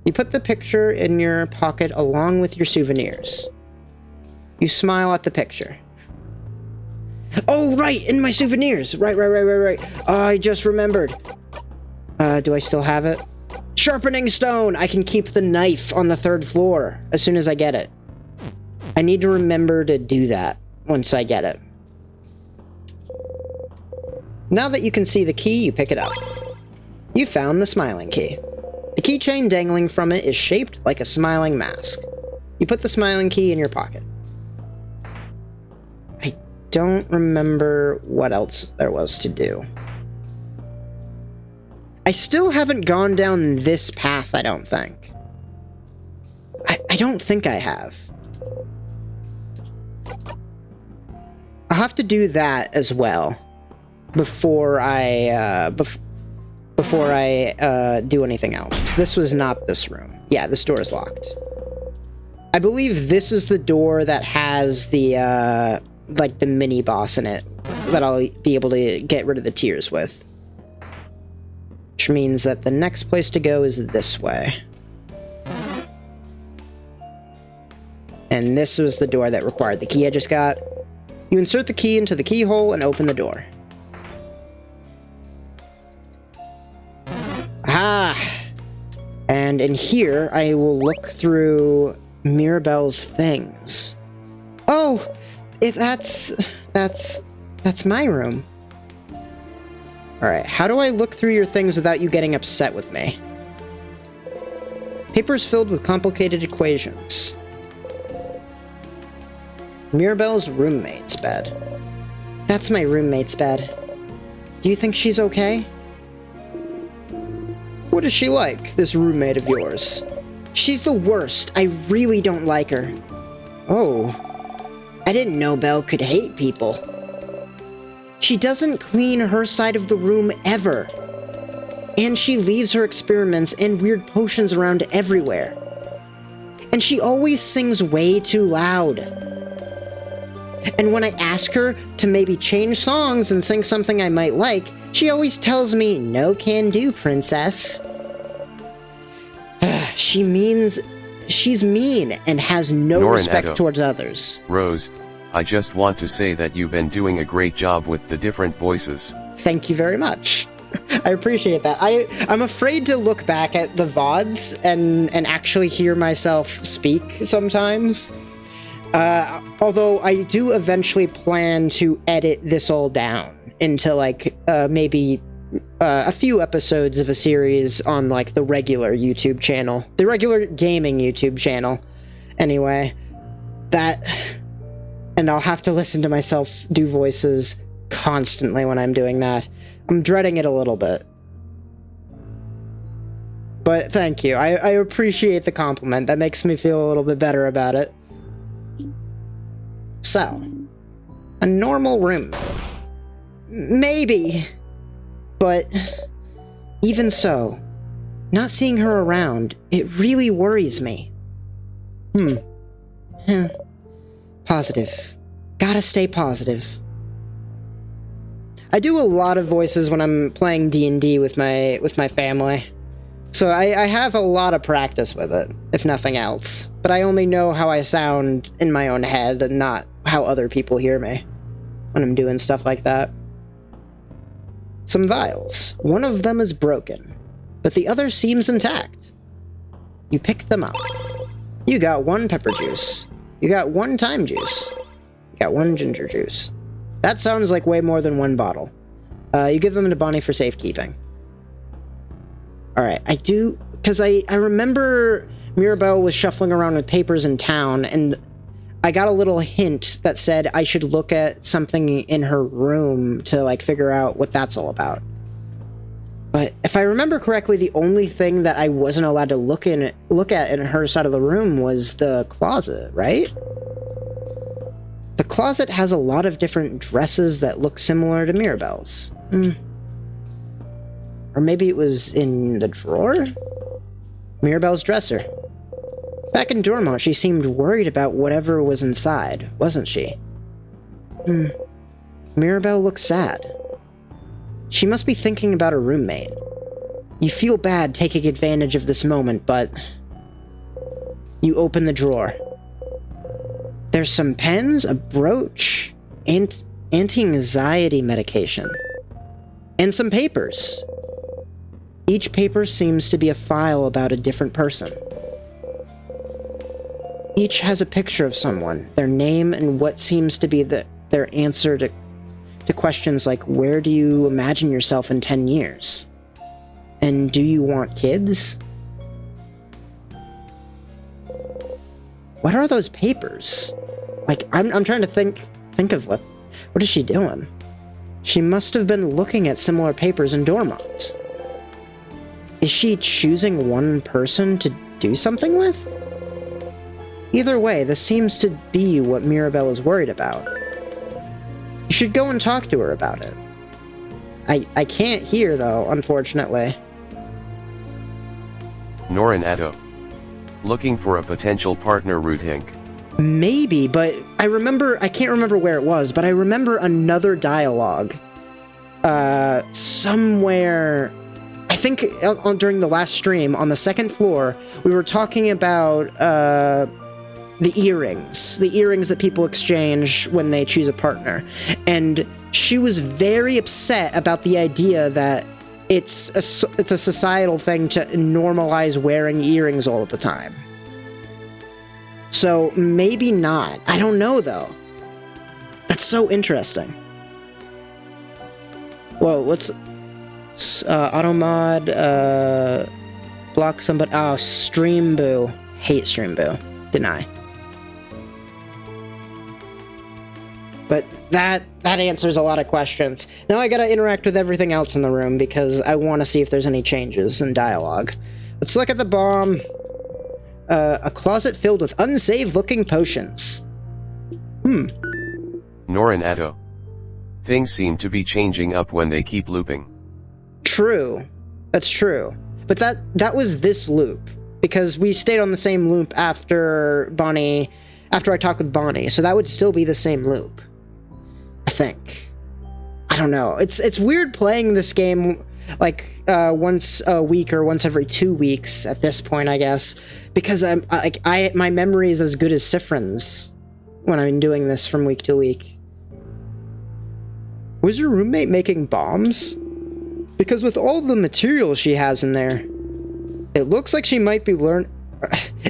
You put the picture in your pocket along with your souvenirs. You smile at the picture. Oh, right, in my souvenirs. Right. I just remembered. Do I still have it? Sharpening stone! I can keep the knife on the 3rd floor as soon as I get it. I need to remember to do that once I get it. Now that you can see the key, you pick it up. You found the smiling key. The keychain dangling from it is shaped like a smiling mask. You put the smiling key in your pocket. I don't remember what else there was to do. I still haven't gone down this path, I don't think. I don't think I have. I'll have to do that as well before I do anything else. This was not this room. Yeah, this door is locked. I believe this is the door that has the like the mini boss in it that I'll be able to get rid of the tears with. Which means that the next place to go is this way. And this was the door that required the key I just got. You insert the key into the keyhole and open the door. Ah! And in here, I will look through Mirabelle's things. Oh! That's my room. Alright, how do I look through your things without you getting upset with me? Papers filled with complicated equations. Mirabelle's roommate's bed. That's my roommate's bed. Do you think she's okay? What is she like, this roommate of yours? She's the worst. I really don't like her. Oh. I didn't know Belle could hate people. She doesn't clean her side of the room ever. And she leaves her experiments and weird potions around everywhere. And she always sings way too loud. And when I ask her to maybe change songs and sing something I might like, she always tells me, "No can do, princess." She's mean and has no respect towards others. Rose, I just want to say that you've been doing a great job with the different voices. Thank you very much. I appreciate that. I'm afraid to look back at the VODs and actually hear myself speak sometimes. Although I do eventually plan to edit this all down into like maybe a few episodes of a series on like the regular YouTube channel, the regular gaming YouTube channel. Anyway, and I'll have to listen to myself do voices constantly when I'm doing that. I'm dreading it a little bit. But thank you. I appreciate the compliment. That makes me feel a little bit better about it. So, a normal room. Maybe. But even so, not seeing her around, it really worries me. Positive. Gotta stay positive. I do a lot of voices when I'm playing D&D with my family. So I have a lot of practice with it, if nothing else. But I only know how I sound in my own head and not how other people hear me when I'm doing stuff like that. Some vials. One of them is broken, but the other seems intact. You pick them up. You got 1 pepper juice. You got 1 thyme juice. You got 1 ginger juice. That sounds like way more than 1 bottle. You give them to Bonnie for safekeeping. Alright, I do... Because I remember Mirabelle was shuffling around with papers in town, and I got a little hint that said I should look at something in her room to, like, figure out what that's all about. But if I remember correctly, the only thing that I wasn't allowed to look at in her side of the room was the closet, right? The closet has a lot of different dresses that look similar to Mirabelle's. Or maybe it was in the drawer? Mirabelle's dresser. Back in Dormont, she seemed worried about whatever was inside, wasn't she? Mirabelle looks sad. She must be thinking about her roommate. You feel bad taking advantage of this moment, but... You open the drawer. There's some pens, a brooch, anti-anxiety medication, and some papers. Each paper seems to be a file about a different person. Each has a picture of someone, their name, and what seems to be their answer to questions like, where do you imagine yourself in 10 years? And do you want kids? What are those papers? Like, I'm trying to think of what is she doing? She must have been looking at similar papers in Dormont. Is she choosing one person to do something with? Either way, this seems to be what Mirabelle is worried about. You should go and talk to her about it. I can't hear, though, unfortunately. Norin Atto. Looking for a potential partner, Rudhink. Maybe, but I can't remember where it was, but I remember another dialogue. Somewhere, I think during the last stream, on the second floor, we were talking about, the earrings that people exchange when they choose a partner. And she was very upset about the idea that it's a societal thing to normalize wearing earrings all the time. So maybe not. I don't know, though. That's so interesting. Whoa, what's automod block somebody? Oh, Streamboo. Hate Streamboo. Deny. But that answers a lot of questions. Now I gotta interact with everything else in the room because I want to see if there's any changes in dialogue. Let's look at the bomb. A closet filled with unsaved-looking potions. Norin Atto. Things seem to be changing up when they keep looping. True. That's true. But that was this loop. Because we stayed on the same loop after I talked with Bonnie, so that would still be the same loop. I think. I don't know. It's weird playing this game like once a week or once every 2 weeks at this point, I guess, because my memory is as good as Sifrin's when I'm doing this from week to week. Was your roommate making bombs? Because with all the materials she has in there, it looks like she might be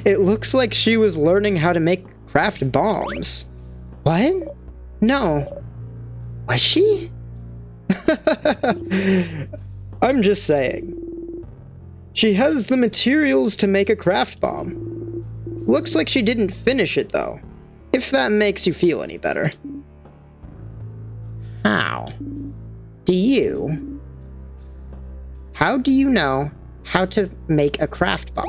it looks like she was learning how to craft bombs. What? No. Was she? I'm just saying. She has the materials to make a craft bomb. Looks like she didn't finish it, though. If that makes you feel any better. How do you know how to make a craft bomb?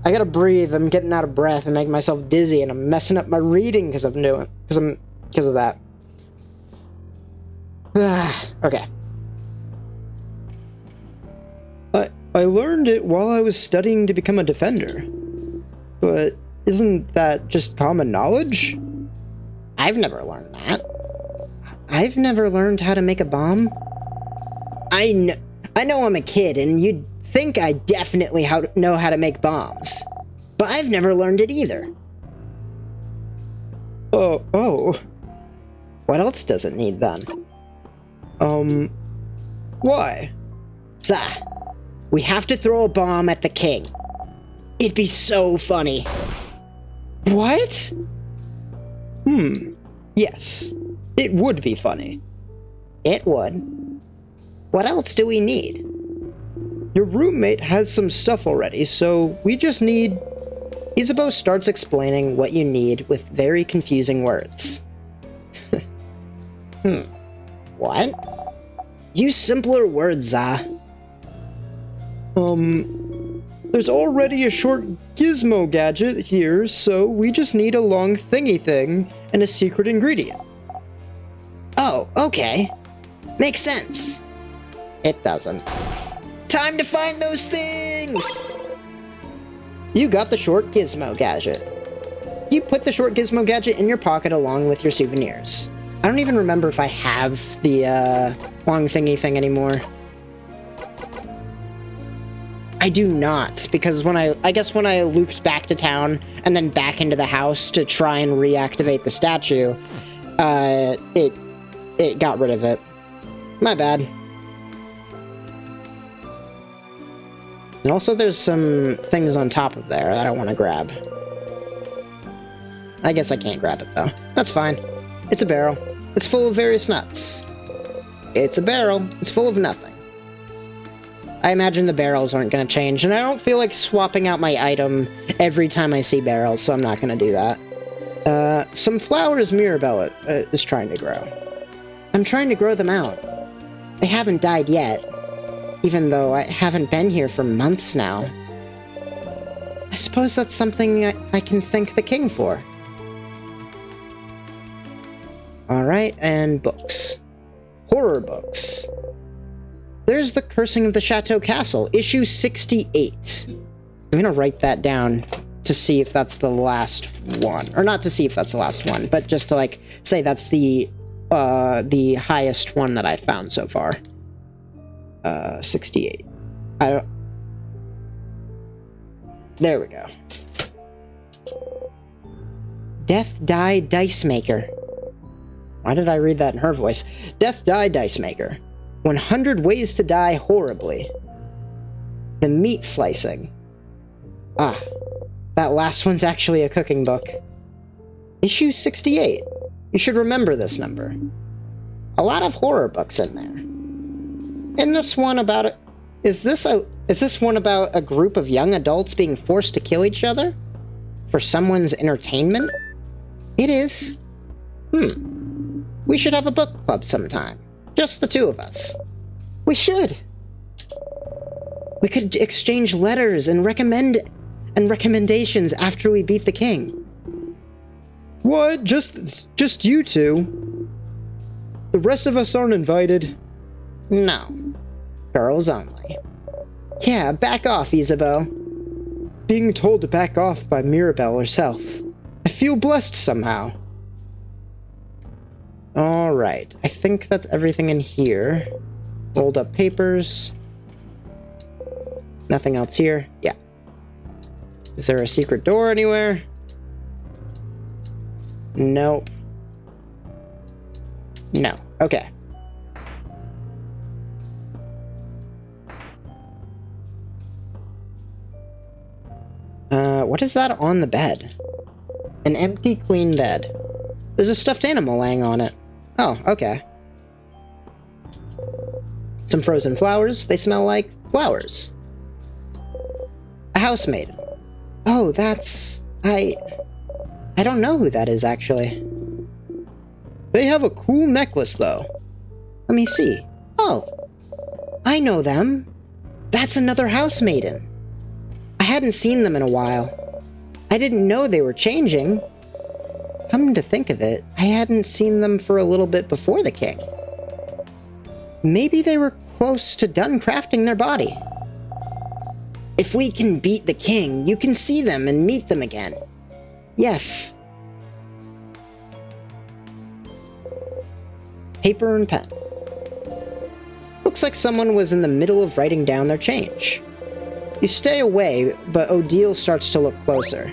I gotta breathe. I'm getting out of breath and making myself dizzy, and I'm messing up my reading because of that. Okay. I learned it while I was studying to become a defender. But isn't that just common knowledge? I've never learned that. I've never learned how to make a bomb. I know I'm a kid, and you'd think I definitely know how to make bombs. But I've never learned it either. Oh. What else does it need, then? Why? We have to throw a bomb at the king. It'd be so funny. What? Yes. It would be funny. It would. What else do we need? Your roommate has some stuff already, so we just need... Isabeau starts explaining what you need with very confusing words. What? Use simpler words, There's already a short gizmo gadget here, so we just need a long thingy thing and a secret ingredient. Oh, okay. Makes sense. It doesn't. Time to find those things! You got the short gizmo gadget. You put the short gizmo gadget in your pocket along with your souvenirs. I don't even remember if I have the long thingy thing anymore. I do not, because I guess when I looped back to town and then back into the house to try and reactivate the statue, it got rid of it. My bad. And also there's some things on top of there that I want to grab. I guess I can't grab it, though. That's fine. It's a barrel. It's full of various nuts. It's a barrel. It's full of nothing. I imagine the barrels aren't going to change, and I don't feel like swapping out my item every time I see barrels, so I'm not going to do that. Some flowers Mirabelle is trying to grow. I'm trying to grow them out. They haven't died yet, even though I haven't been here for months now. I suppose that's something I can thank the king for. Alright, and books. Horror books. There's The Cursing of the Chateau Castle, issue 68. I'm gonna write that down to see if that's the last one. Or not to see if that's the last one, but just to, like, say that's the highest one that I found so far. 68. I don't... There we go. Death Die Dice Maker. Why did I read that in her voice? Death Die Dice Maker. 100 Ways to Die Horribly. The Meat Slicing. Ah, that last one's actually a cooking book. Issue 68. You should remember this number. A lot of horror books in there. And this one about it. Is this one about a group of young adults being forced to kill each other? For someone's entertainment? It is. We should have a book club sometime. Just the two of us. We should. We could exchange letters and recommendations after we beat the king. What? Just you two? The rest of us aren't invited. No. Girls only. Yeah, back off, Isabeau. Being told to back off by Mirabelle herself. I feel blessed somehow. Alright, I think that's everything in here. Rolled up papers. Nothing else here? Yeah. Is there a secret door anywhere? Nope. No. Okay. What is that on the bed? An empty, clean bed. There's a stuffed animal laying on it. Oh, okay. Some frozen flowers. They smell like flowers. A housemaid. Oh, that's... I don't know who that is, actually. They have a cool necklace, though. Let me see. Oh, I know them. That's another housemaiden. I hadn't seen them in a while. I didn't know they were changing. Come to think of it, I hadn't seen them for a little bit before the king. Maybe they were close to done crafting their body. If we can beat the king, you can see them and meet them again. Yes. Paper and pen. Looks like someone was in the middle of writing down their change. You stay away, but Odile starts to look closer.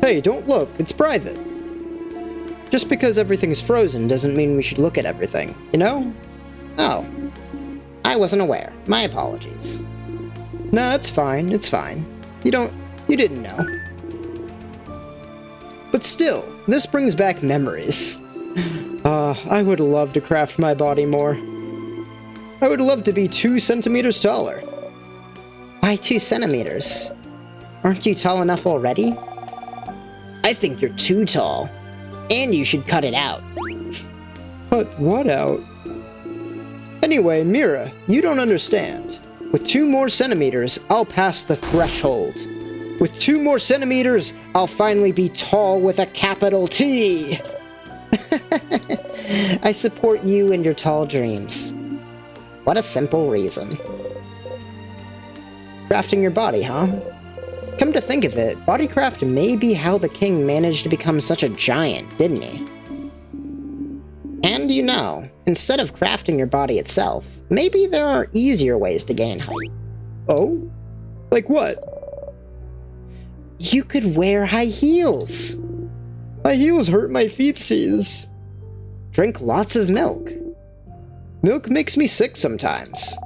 Hey, don't look, it's private. Just because everything's frozen doesn't mean we should look at everything, you know? Oh. I wasn't aware. My apologies. Nah, it's fine, it's fine. You didn't know. But still, this brings back memories. I would love to craft my body more. I would love to be 2 centimeters taller. Why 2 centimeters? Aren't you tall enough already? I think you're too tall. And you should cut it out. Cut what out? Anyway, Mira, you don't understand. With 2 more centimeters, I'll pass the threshold. With 2 more centimeters, I'll finally be tall with a capital T. I support you and your tall dreams. What a simple reason. Crafting your body, huh? Come to think of it, bodycraft may be how the king managed to become such a giant, didn't he? And you know, instead of crafting your body itself, maybe there are easier ways to gain height. Oh? Like what? You could wear high heels! My heels hurt my feetsies. Drink lots of milk. Milk makes me sick sometimes.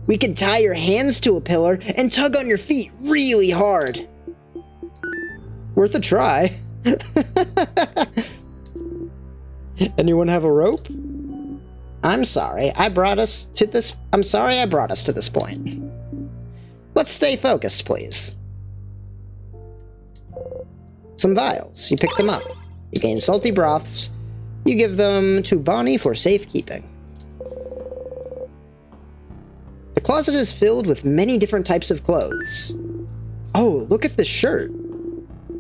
We could tie your hands to a pillar and tug on your feet really hard. Worth a try. Anyone have a rope? I'm sorry I brought us to this point. Let's stay focused, please. Some vials. You pick them up. You gain salty broths. You give them to Bonnie for safekeeping. The closet is filled with many different types of clothes. Oh, look at this shirt.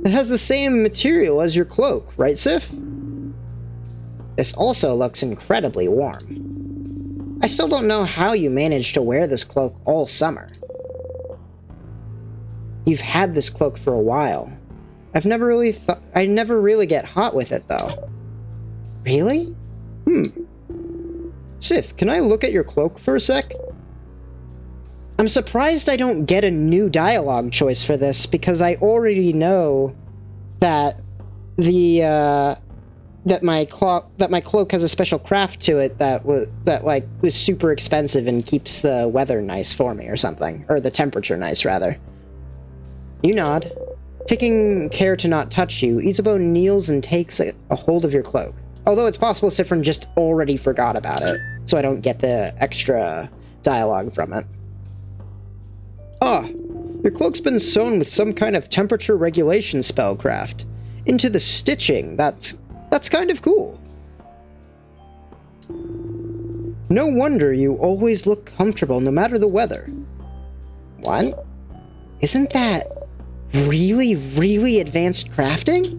It has the same material as your cloak, right, Sif? This also looks incredibly warm. I still don't know how you managed to wear this cloak all summer. You've had this cloak for a while. I never really get hot with it, though. Really? Sif, can I look at your cloak for a sec? I'm surprised I don't get a new dialogue choice for this, because I already know that that my cloak has a special craft to it that was super expensive and keeps the weather nice for me or something, or the temperature nice rather. You nod. Taking care to not touch you, Isabeau kneels and takes a hold of your cloak. Although it's possible Siffrin just already forgot about it, so I don't get the extra dialogue from it. Ah, your cloak's been sewn with some kind of temperature regulation spellcraft. Into the stitching, that's kind of cool. No wonder you always look comfortable no matter the weather. What? Isn't that really, really advanced crafting?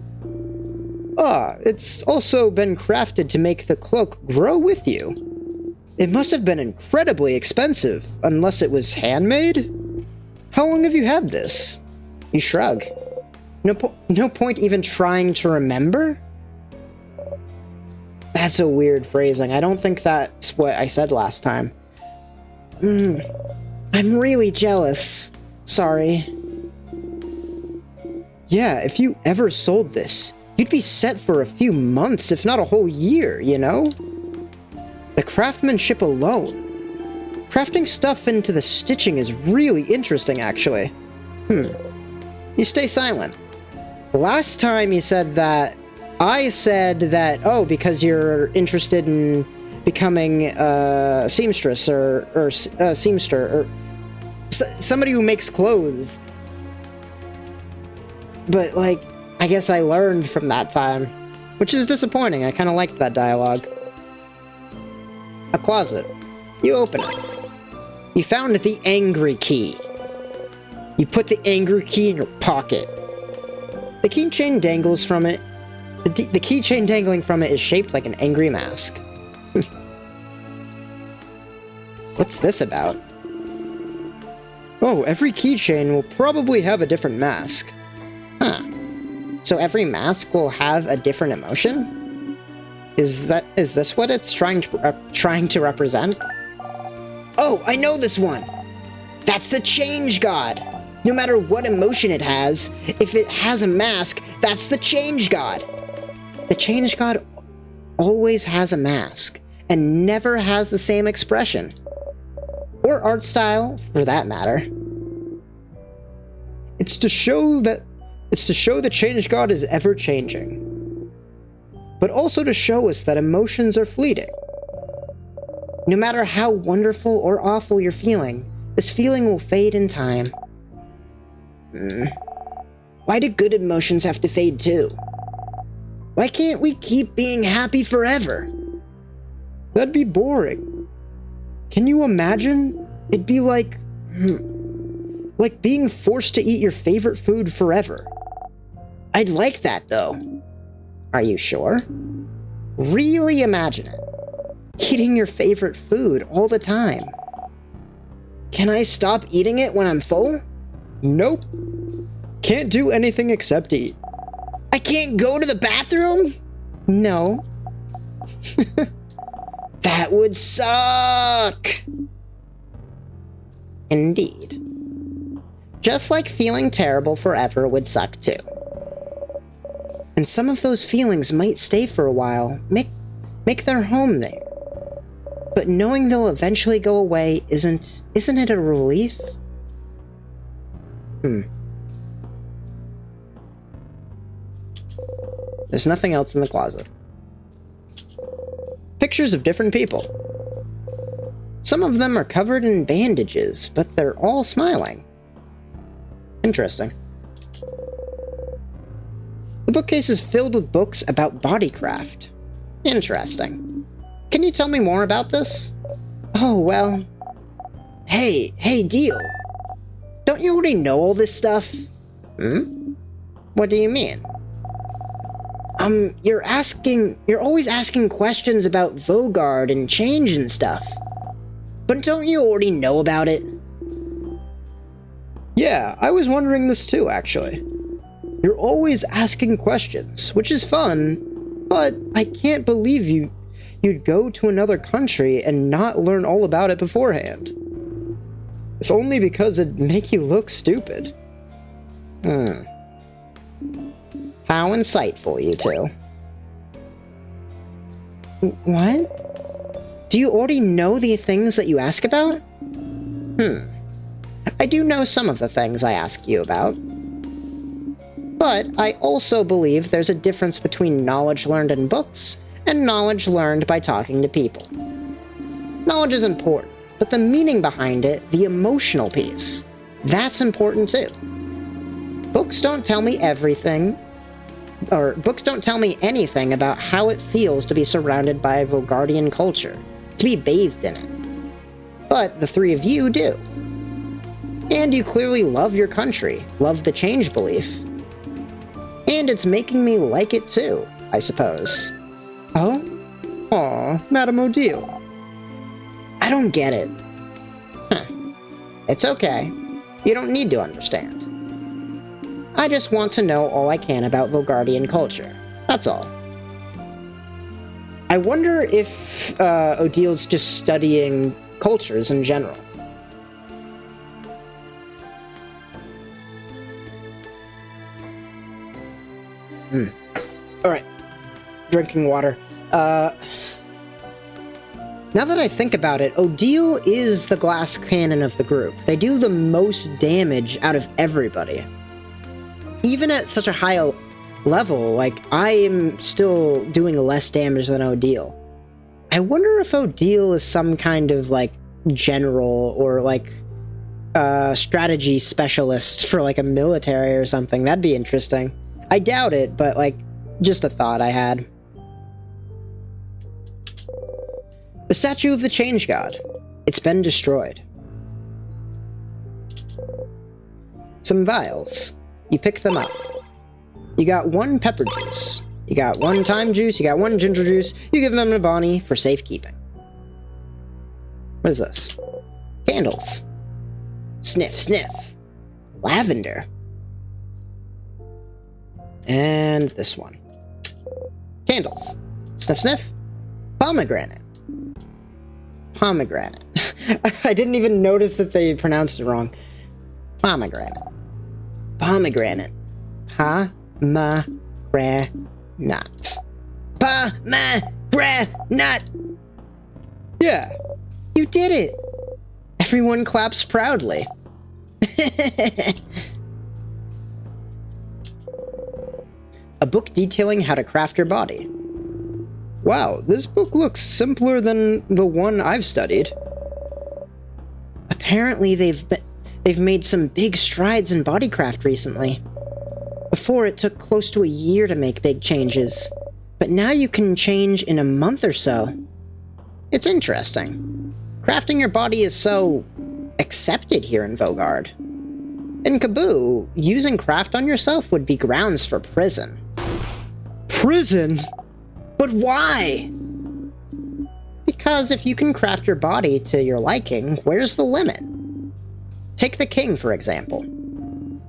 Ah, it's also been crafted to make the cloak grow with you. It must have been incredibly expensive, unless it was handmade? How long have you had this? You shrug. No point even trying to remember? That's a weird phrasing. I don't think that's what I said last time. I'm really jealous. Sorry. Yeah, if you ever sold this, you'd be set for a few months, if not a whole year, you know? The craftsmanship alone. Crafting stuff into the stitching is really interesting, actually. You stay silent. Last time you said that, I said that, oh, because you're interested in becoming a seamstress or a seamster or somebody who makes clothes. But, like, I guess I learned from that time, which is disappointing. I kind of liked that dialogue. A closet. You open it. You found the angry key. You put the angry key in your pocket. The keychain dangles from it. The keychain dangling from it is shaped like an angry mask. What's this about? Oh, every keychain will probably have a different mask. Huh. So every mask will have a different emotion? Is this what it's trying to represent? Oh, I know this one! That's the Change God! No matter what emotion it has, if it has a mask, that's the Change God! The Change God always has a mask, and never has the same expression. Or art style, for that matter. It's to show the Change God is ever-changing. But also to show us that emotions are fleeting. No matter how wonderful or awful you're feeling, this feeling will fade in time. Why do good emotions have to fade too? Why can't we keep being happy forever? That'd be boring. Can you imagine? It'd be like being forced to eat your favorite food forever. I'd like that, though. Are you sure? Really imagine it. Eating your favorite food all the time. Can I stop eating it when I'm full? Nope. Can't do anything except eat. I can't go to the bathroom? No. That would suck! Indeed. Just like feeling terrible forever would suck too. And some of those feelings might stay for a while, make their home there. But knowing they'll eventually go away isn't it a relief? There's nothing else in the closet. Pictures of different people. Some of them are covered in bandages, but they're all smiling. Interesting. The bookcase is filled with books about bodycraft. Interesting. Can you tell me more about this? Oh, well... Hey, Deal. Don't you already know all this stuff? What do you mean? You're always asking questions about Vogard and change and stuff. But don't you already know about it? Yeah, I was wondering this too, actually. You're always asking questions, which is fun, but I can't believe you'd go to another country and not learn all about it beforehand. If only because it'd make you look stupid. How insightful, you two. What? Do you already know the things that you ask about? I do know some of the things I ask you about. But I also believe there's a difference between knowledge learned in books and knowledge learned by talking to people. Knowledge is important, but the meaning behind it, the emotional piece, that's important too. Books don't tell me everything, or books don't tell me anything about how it feels to be surrounded by a Vogardian culture, to be bathed in it. But the three of you do. And you clearly love your country, love the change belief. And it's making me like it too, I suppose. Oh? Aw, Madame Odile. I don't get it. It's okay. You don't need to understand. I just want to know all I can about Vogardian culture. That's all. I wonder if Odile's just studying cultures in general. Alright. Drinking water. Now that I think about it, Odile is the glass cannon of the group. They do the most damage out of everybody. Even at such a high level, like, I am still doing less damage than Odile. I wonder if Odile is some kind of, like, general or, like, strategy specialist for, like, a military or something. That'd be interesting. I doubt it, but, like, just a thought I had. The statue of the Change God. It's been destroyed. Some vials. You pick them up. You got 1 pepper juice. You got 1 thyme juice. You got 1 ginger juice. You give them to Bonnie for safekeeping. What is this? Candles. Sniff, sniff. Lavender. And this one. Candles. Sniff, sniff. Pomegranate. Pomegranate. I didn't even notice that they pronounced it wrong. Pomegranate. Pomegranate. Pa-ma-gra-nut. Pa-ma-gra-nut! Yeah, you did it! Everyone claps proudly. A book detailing how to craft your body. Wow, this book looks simpler than the one I've studied. Apparently they've made some big strides in bodycraft recently. Before, it took close to a year to make big changes, but now you can change in a month or so. It's interesting. Crafting your body is so accepted here in Vogard. In Kaboo, using craft on yourself would be grounds for prison. Prison? But why? Because if you can craft your body to your liking, where's the limit? Take the king, for example.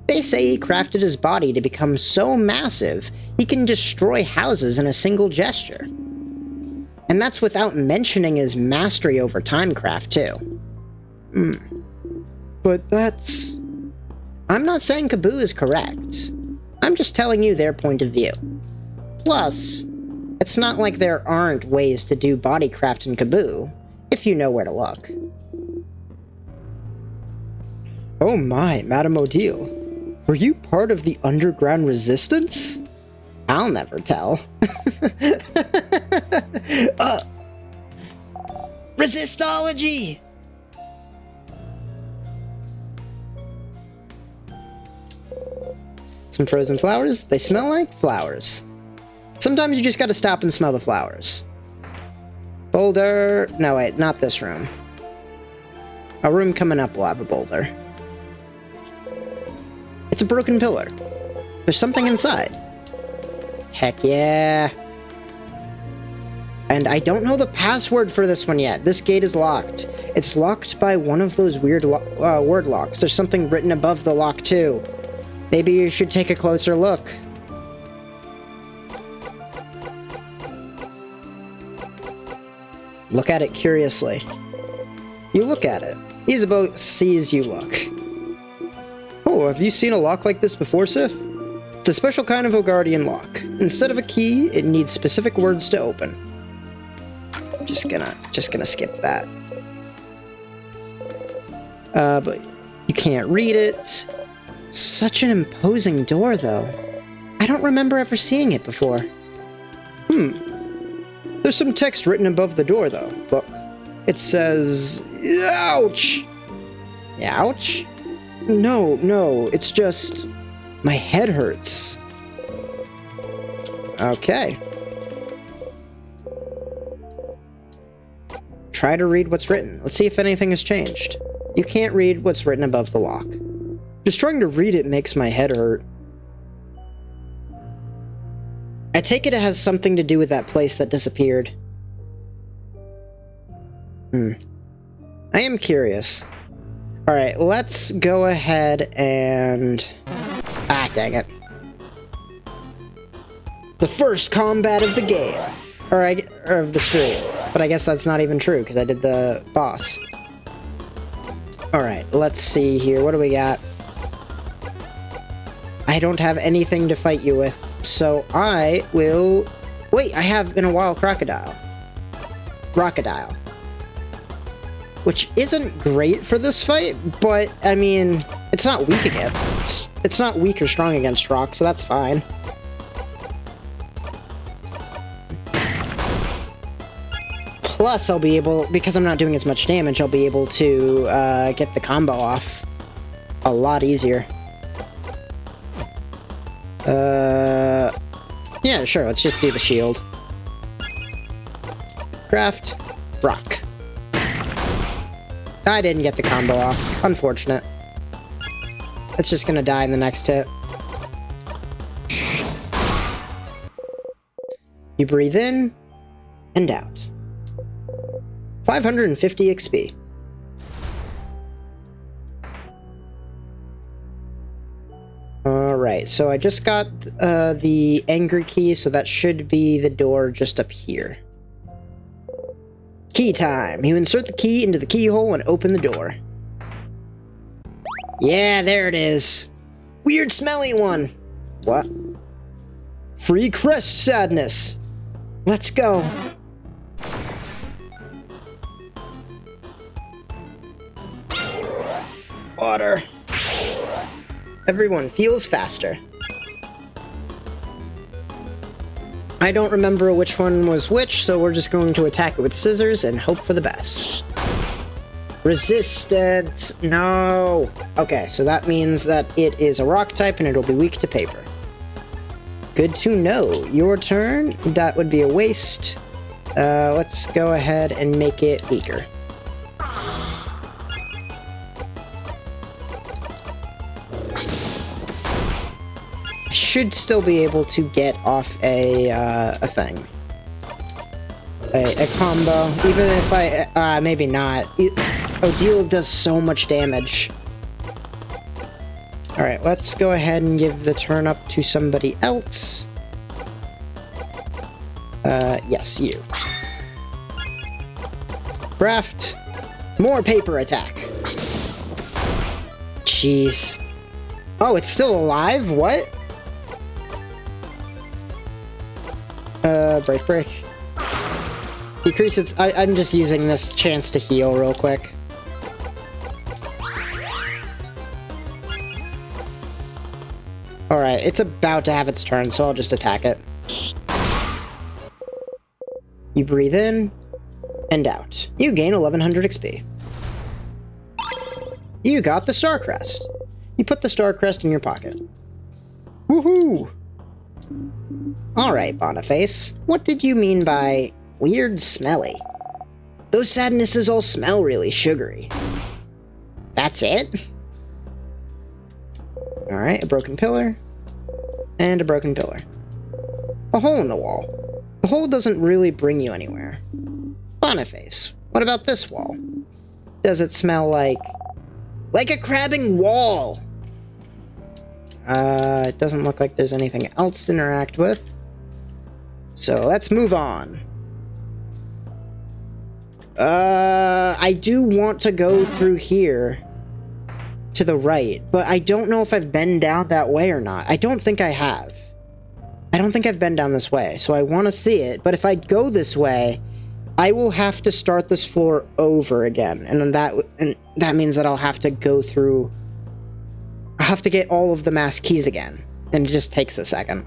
They say he crafted his body to become so massive, he can destroy houses in a single gesture. And that's without mentioning his mastery over timecraft, too. But that's... I'm not saying Kaboo is correct. I'm just telling you their point of view. Plus, it's not like there aren't ways to do bodycraft in Kaboo, if you know where to look. Oh my, Madame Odile. Were you part of the underground resistance? I'll never tell. Resistology! Some frozen flowers. They smell like flowers. Sometimes you just gotta stop and smell the flowers. Boulder. No, wait, not this room. A room coming up will have a boulder. It's a broken pillar. There's something inside. Heck yeah. And I don't know the password for this one yet. This gate is locked. It's locked by one of those weird word locks. There's something written above the lock, too. Maybe you should take a closer look. Look at it curiously. You look at it. Isabeau sees you look. Oh, have you seen a lock like this before, Sif? It's a special kind of Ogardian lock. Instead of a key, it needs specific words to open. Just gonna skip that. But you can't read it. Such an imposing door, though. I don't remember ever seeing it before. There's some text written above the door, though. Look. It says... Ouch! Ouch? No, it's just... My head hurts. Okay. Try to read what's written. Let's see if anything has changed. You can't read what's written above the lock. Just trying to read it makes my head hurt. I take it has something to do with that place that disappeared. I am curious. Alright, let's go ahead and... Ah, dang it. The first combat of the game. Or of the stream. But I guess that's not even true, because I did the boss. Alright, let's see here. What do we got? I don't have anything to fight you with, so I will... Wait, I have been a wild crocodile. Crocodile. Which isn't great for this fight, but, I mean, it's not weak against... It's not weak or strong against rock, so that's fine. Plus, I'll be able... Because I'm not doing as much damage, I'll be able to get the combo off a lot easier. Yeah, sure, let's just do the shield. Craft. Rock. I didn't get the combo off. Unfortunate. It's just gonna die in the next hit. You breathe in and out. 550 XP. Alright, so I just got the angry key, so that should be the door just up here. Key time! You insert the key into the keyhole and open the door. Yeah, there it is. Weird smelly one. What? Free crest sadness. Let's go. Water. Everyone feels faster. I don't remember which one was which, so we're just going to attack it with scissors and hope for the best. Resistant! No! Okay, so that means that it is a rock type and it'll be weak to paper. Good to know. Your turn. That would be a waste. Let's go ahead and make it weaker. Should still be able to get off a thing. A combo. Even if I... maybe not. Odile does so much damage. Alright, let's go ahead and give the turn up to somebody else. Yes, you. Craft. More paper attack. Jeez. Oh, it's still alive? What? break. Decrease its... I'm just using this chance to heal real quick. Alright, it's about to have its turn, so I'll just attack it. You breathe in and out. You gain 1100 XP. You got the Star Crest. You put the Star Crest in your pocket. Woohoo! Alright, Boniface. What did you mean by weird smelly? Those sadnesses all smell really sugary. That's it? Alright, a broken pillar. And a broken pillar. A hole in the wall. The hole doesn't really bring you anywhere. Boniface, what about this wall? Does it smell like a crabbing wall? It doesn't look like there's anything else to interact with. So let's move on. I do want to go through here to the right, but I don't know if I've been down that way or not. I don't think I have. I don't think I've been down this way, so I want to see it, but if I go this way, I will have to start this floor over again, and that means that I'll have to go through... I'll have to get all of the mask keys again, and it just takes a second.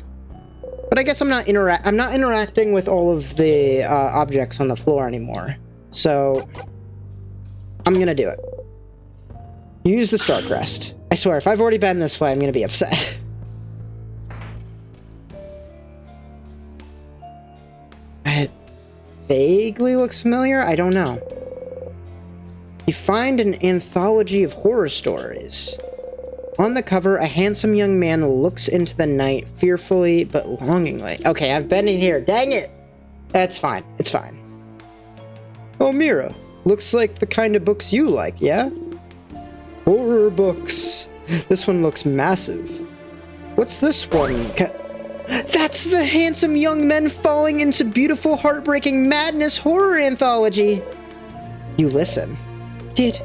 But I guess I'm not interacting with all of the objects on the floor anymore, so I'm gonna do it. Use the Star Crest. I swear, if I've already been this way, I'm gonna be upset. It vaguely looks familiar? I don't know. You find an anthology of horror stories. On the cover, a handsome young man looks into the night, fearfully but longingly. Okay, I've been in here. Dang it! That's fine. It's fine. Oh, Mira. Looks like the kind of books you like, yeah? Horror books. This one looks massive. What's this one? That's the handsome young men falling into beautiful, heartbreaking madness horror anthology. You listen. Did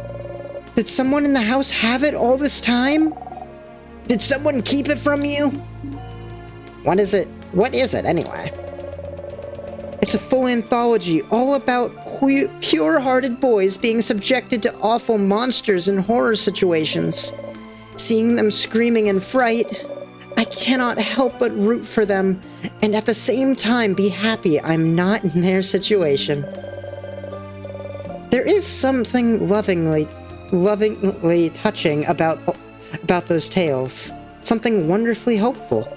someone in the house have it all this time? Did someone keep it from you? What is it? What is it, anyway? It's a full anthology all about pure-hearted boys being subjected to awful monsters and horror situations. Seeing them screaming in fright, I cannot help but root for them, and at the same time be happy I'm not in their situation. There is something lovingly touching about those tales. Something wonderfully hopeful.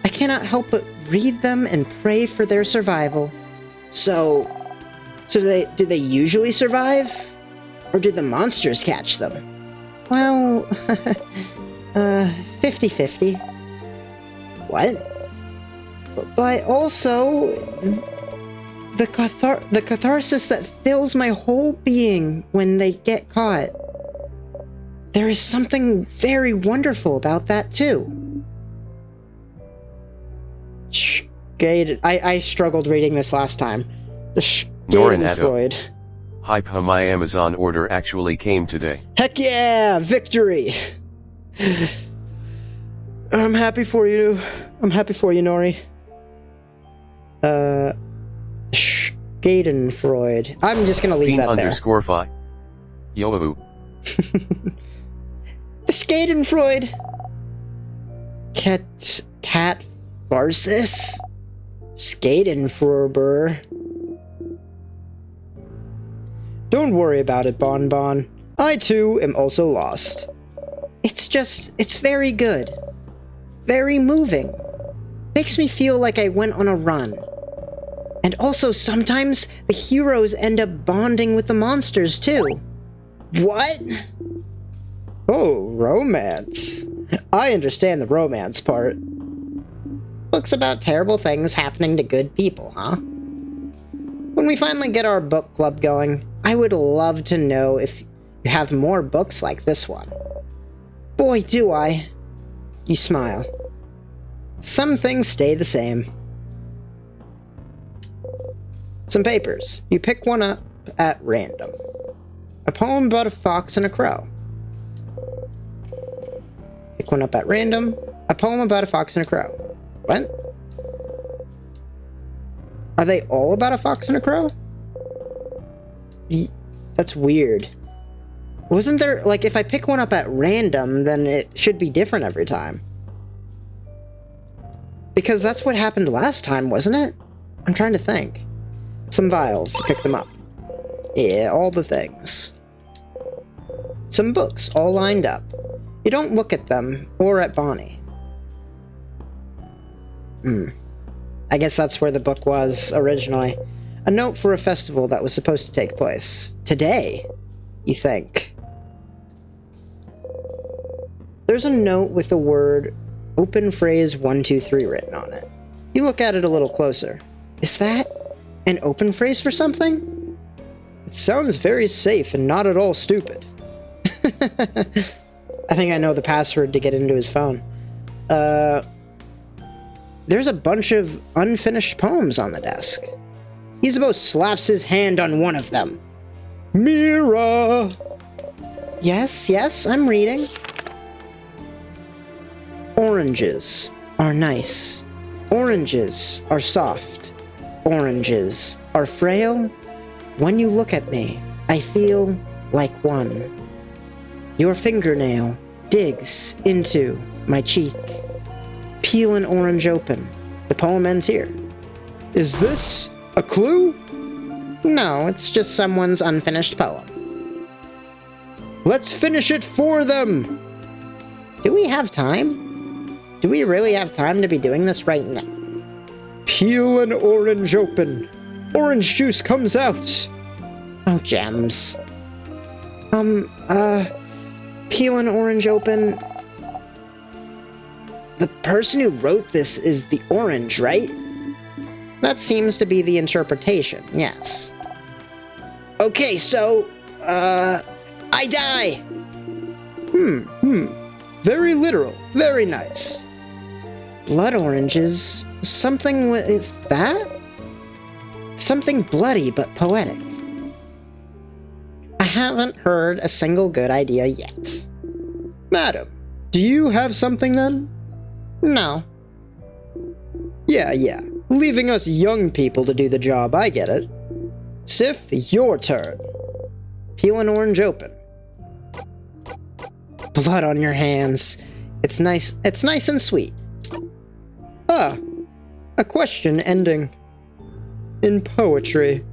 I cannot help but read them and pray for their survival. So do they usually survive? Or do the monsters catch them? Well, 50-50. What? But also, the catharsis that fills my whole being when they get caught. There is something very wonderful about that, too. I struggled reading this last time. The Schadenfreude. Hype, my Amazon order actually came today. Heck yeah! Victory! I'm happy for you. I'm happy for you, Nori. Schadenfreude. I'm just gonna leave that there. _fi. Yoahu. The Schadenfreude. Cat Farsis. Schadenfreude. Don't worry about it, Bon Bon. I too am also lost. It's very good. Very moving. Makes me feel like I went on a run. And also sometimes the heroes end up bonding with the monsters too. What? Oh, romance. I understand the romance part. Books about terrible things happening to good people, huh? When we finally get our book club going, I would love to know if you have more books like this one. Boy, do I. You smile. Some things stay the same. Some papers. You pick one up at random. A poem about a fox and a crow. Pick one up at random. A poem about a fox and a crow. What? Are they all about a fox and a crow? That's weird. Wasn't there, like, if I pick one up at random, then it should be different every time. Because that's what happened last time, wasn't it? I'm trying to think. Some vials, pick them up. Yeah, all the things. Some books, all lined up. You don't look at them, or at Bonnie. I guess that's where the book was, originally. A note for a festival that was supposed to take place. Today, you think? There's a note with the word Open Phrase 123 written on it. You look at it a little closer. Is that an open phrase for something? It sounds very safe and not at all stupid. I think I know the password to get into his phone. There's a bunch of unfinished poems on the desk. Isabeau slaps his hand on one of them. Mira! Yes, I'm reading. Oranges are nice. Oranges are soft. Oranges are frail. When you look at me, I feel like one. Your fingernail digs into my cheek. Peel an orange open. The poem ends here. Is this a clue? No, it's just someone's unfinished poem. Let's finish it for them! Do we have time? Do we really have time to be doing this right now? Peel an orange open. Orange juice comes out. Oh, gems. Peel an orange open. The person who wrote this is the orange, right? That seems to be the interpretation, yes. Okay, so, I die! Very literal. Very nice. Blood oranges. Something with that? Something bloody but poetic. I haven't heard a single good idea yet. Madam, do you have something then? No. Yeah. Leaving us young people to do the job, I get it. Sif, your turn. Peel an orange open. Blood on your hands. It's nice and sweet. Ah, a question ending in poetry.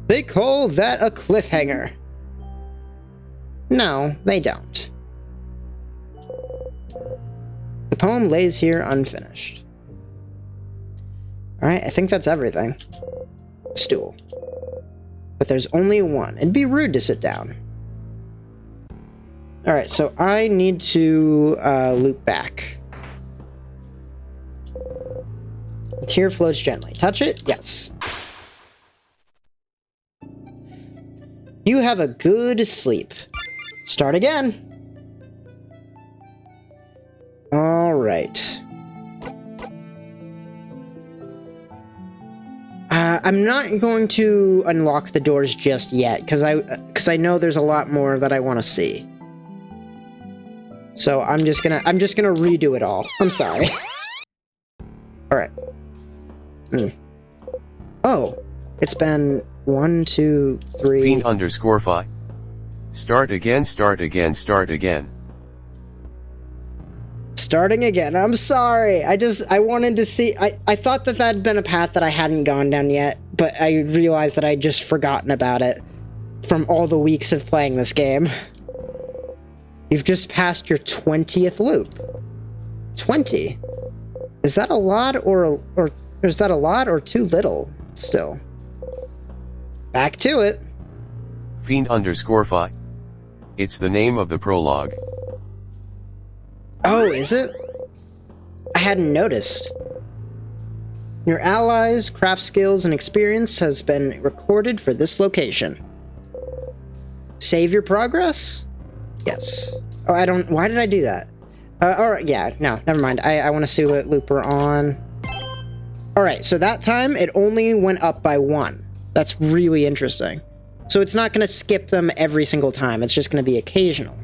They call that a cliffhanger. No, they don't. The poem lays here unfinished. Alright, I think that's everything. Stool. But there's only one. It'd be rude to sit down. Alright, so I need to loop back. A tear floats gently. Touch it? Yes. You have a good sleep. Start again. Alright. I'm not going to unlock the doors just yet, because I know there's a lot more that I want to see. So I'm just gonna redo it all. I'm sorry. Alright. Oh, it's been 1, 2, 3. Fiend_fi. Start again. Starting again. I'm sorry. I wanted to see. I thought that had been a path that I hadn't gone down yet, but I realized that I'd just forgotten about it from all the weeks of playing this game. You've just passed your 20th loop. 20? Is that a lot or is that a lot or too little still? Back to it. Fiend_fi. It's the name of the prologue. Oh, is it? I hadn't noticed. Your allies, craft skills, and experience has been recorded for this location. Save your progress? Yes. Oh, I don't... Why did I do that? Alright, yeah, no, never mind. I want to see what loop we're on. Alright, so that time, it only went up by 1. That's really interesting. So it's not going to skip them every single time. It's just going to be occasional.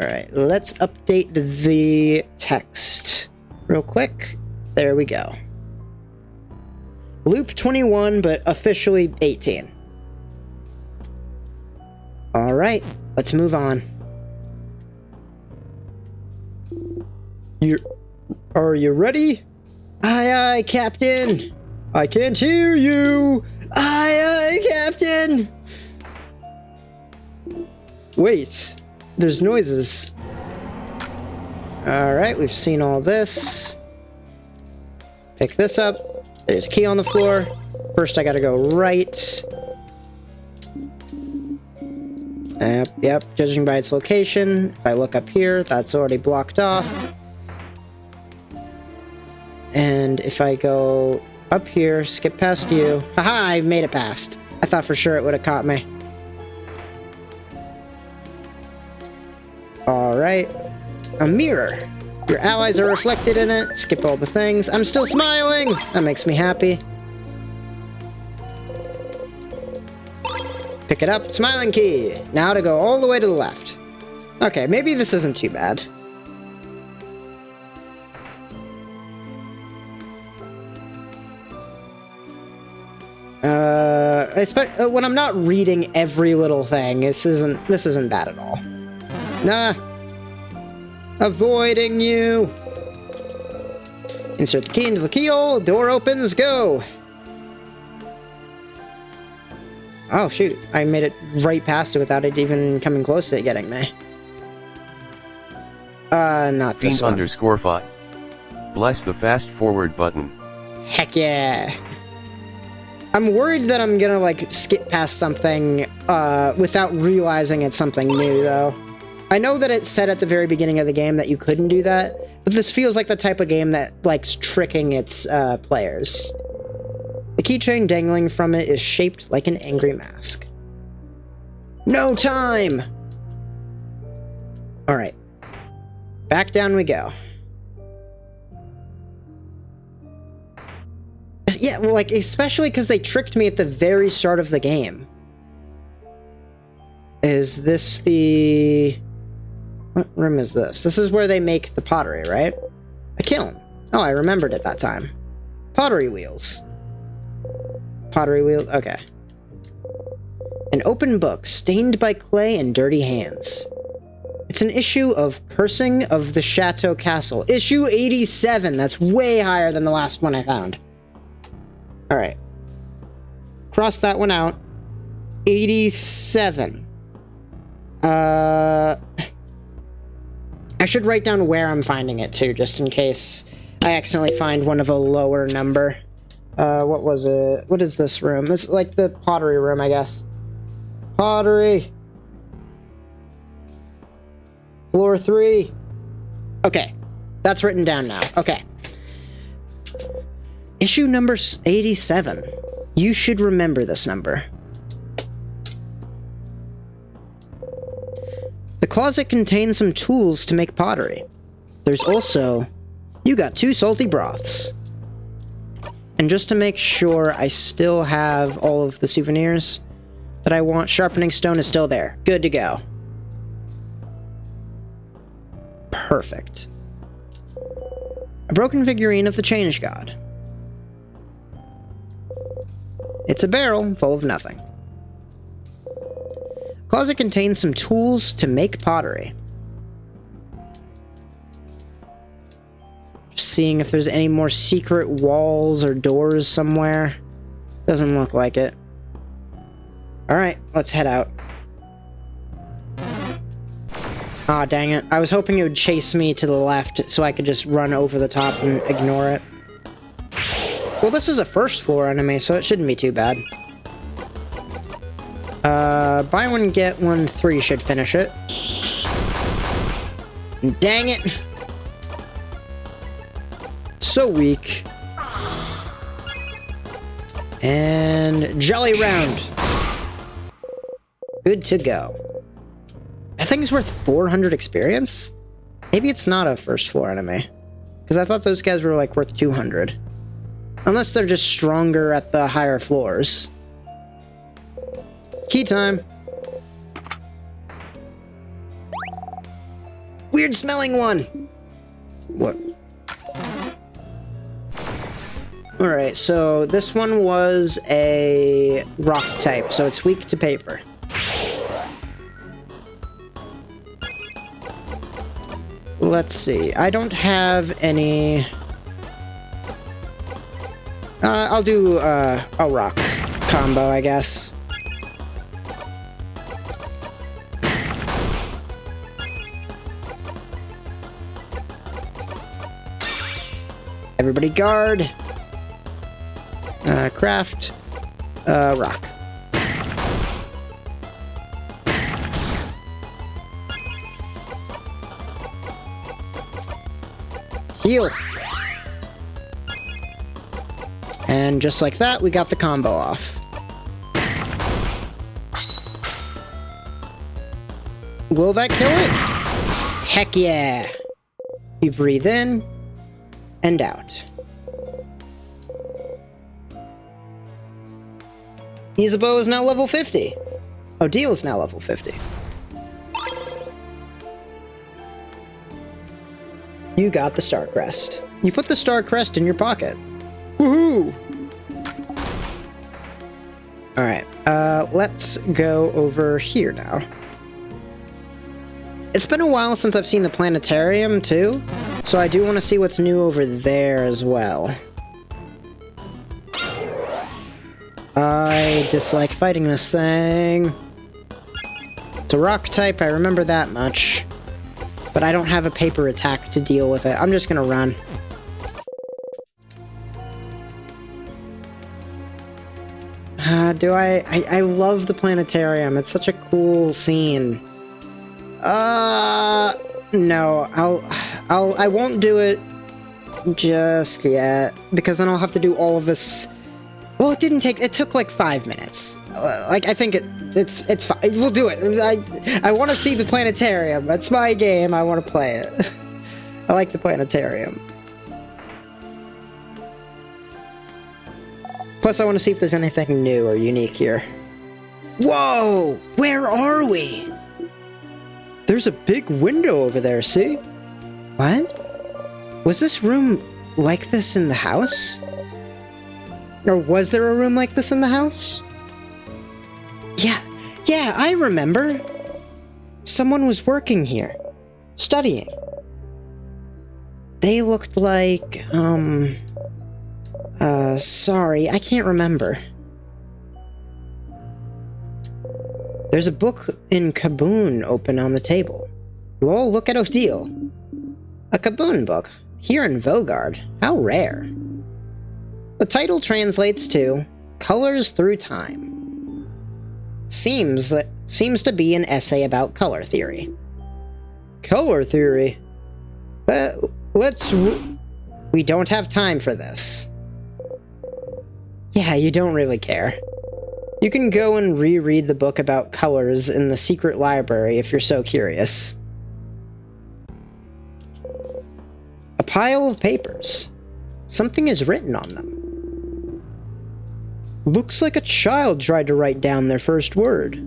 Alright, let's update the text real quick. There we go. Loop 21, but officially 18. Alright, let's move on. Are you ready? Aye, aye, Captain! I can't hear you! Aye, aye, Captain! Wait, there's noises. Alright, we've seen all this. Pick this up. There's a key on the floor. First, I gotta go right. Yep, judging by its location. If I look up here, that's already blocked off. And if I go up here, skip past you. Haha, I made it past. I thought for sure it would have caught me. Alright. A mirror. Your allies are reflected in it. Skip all the things. I'm still smiling! That makes me happy. Pick it up. Smiling key. Now to go all the way to the left. Okay, maybe this isn't too bad. When I'm not reading every little thing, this isn't bad at all. Nah. Avoiding you. Insert the key into the keyhole. Door opens. Go. Oh shoot! I made it right past it without it even coming close to it getting me. Not this one. _5. Bless the fast forward button. Heck yeah. I'm worried that I'm gonna, like, skip past something, without realizing it's something new, though. I know that it said at the very beginning of the game that you couldn't do that, but this feels like the type of game that likes tricking its, players. The keychain dangling from it is shaped like an angry mask. No time! Alright. Back down we go. Yeah, well, like, especially because they tricked me at the very start of the game. Is this the... What room is this? This is where they make the pottery, right? A kiln. Oh, I remembered it that time. Pottery wheels. Pottery wheel... Okay. An open book, stained by clay and dirty hands. It's an issue of Cursing of the Chateau Castle. Issue 87! That's way higher than the last one I found. Alright. Cross that one out. 87. I should write down where I'm finding it, too, just in case I accidentally find one of a lower number. What was it? What is this room? This is like the pottery room, I guess. Pottery. Floor 3. Okay. That's written down now. Okay. Issue number 87. You should remember this number. The closet contains some tools to make pottery. There's also... You got 2 salty broths. And just to make sure I still have all of the souvenirs that I want, sharpening stone is still there. Good to go. Perfect. A broken figurine of the Change God. It's a barrel full of nothing. Closet contains some tools to make pottery. Just seeing if there's any more secret walls or doors somewhere. Doesn't look like it. Alright, let's head out. Aw, dang it. I was hoping it would chase me to the left so I could just run over the top and ignore it. Well, this is a first floor enemy, so it shouldn't be too bad. Buy one, get one, 3 should finish it. Dang it! So weak. And jolly round. Good to go. That thing's worth 400 experience? Maybe it's not a first floor enemy. Because I thought those guys were like worth 200. Unless they're just stronger at the higher floors. Key time. Weird smelling one. What? Alright, so this one was a rock type, so it's weak to paper. Let's see, I don't have any... I'll do a rock combo, I guess. Everybody guard. Craft. Rock. Heal. And just like that, we got the combo off. Will that kill it? Heck yeah! You breathe in and out. Isabeau is now level 50. Odile is now level 50. You got the Star Crest. You put the Star Crest in your pocket. Woohoo! Alright, let's go over here now. It's been a while since I've seen the planetarium, too, so I do want to see what's new over there as well. I dislike fighting this thing. It's a rock type, I remember that much. But I don't have a paper attack to deal with it. I'm just gonna run. I love the planetarium. It's such a cool scene. No, I won't do it just yet, because then I'll have to do all of this. Well, it took like 5 minutes. Like, I think it's fine. We'll do it. I want to see the planetarium. That's my game. I want to play it. I like the planetarium. Plus, I want to see if there's anything new or unique here. Whoa! Where are we? There's a big window over there, see? What? Was this room like this in the house? Or was there a room like this in the house? Yeah, I remember. Someone was working here. Studying. They looked like, sorry, I can't remember. There's a book in Kaboon open on the table. Whoa, look at Odile. A Kaboon book. Here in Vaugarde. How rare. The title translates to Colors Through Time. Seems to be an essay about color theory. Color theory? We don't have time for this. Yeah, you don't really care. You can go and reread the book about colors in the secret library if you're so curious. A pile of papers. Something is written on them. Looks like a child tried to write down their first word.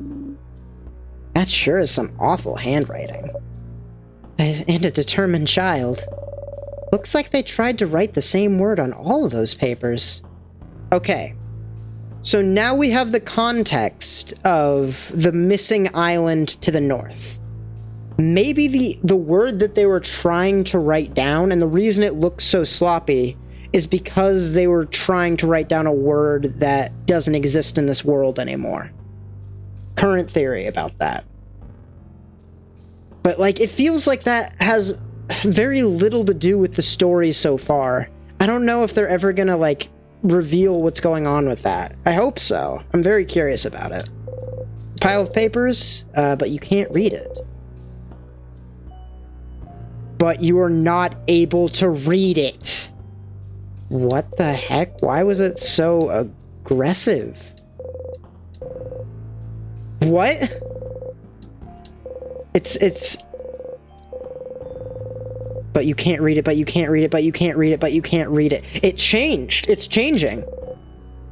That sure is some awful handwriting. And a determined child. Looks like they tried to write the same word on all of those papers. Okay. So now we have the context of the missing island to the north. Maybe the word that they were trying to write down, and the reason it looks so sloppy, is because they were trying to write down a word that doesn't exist in this world anymore. Current theory about that. But, like, it feels like that has very little to do with the story so far. I don't know if they're ever gonna, like, reveal what's going on with that. I hope so. I'm very curious about it. Pile of papers, but you can't read it. But you are not able to read it. What the heck? Why was it so aggressive? What? It's... But you can't read it, but you can't read it, but you can't read it, but you can't read it. It changed. It's changing.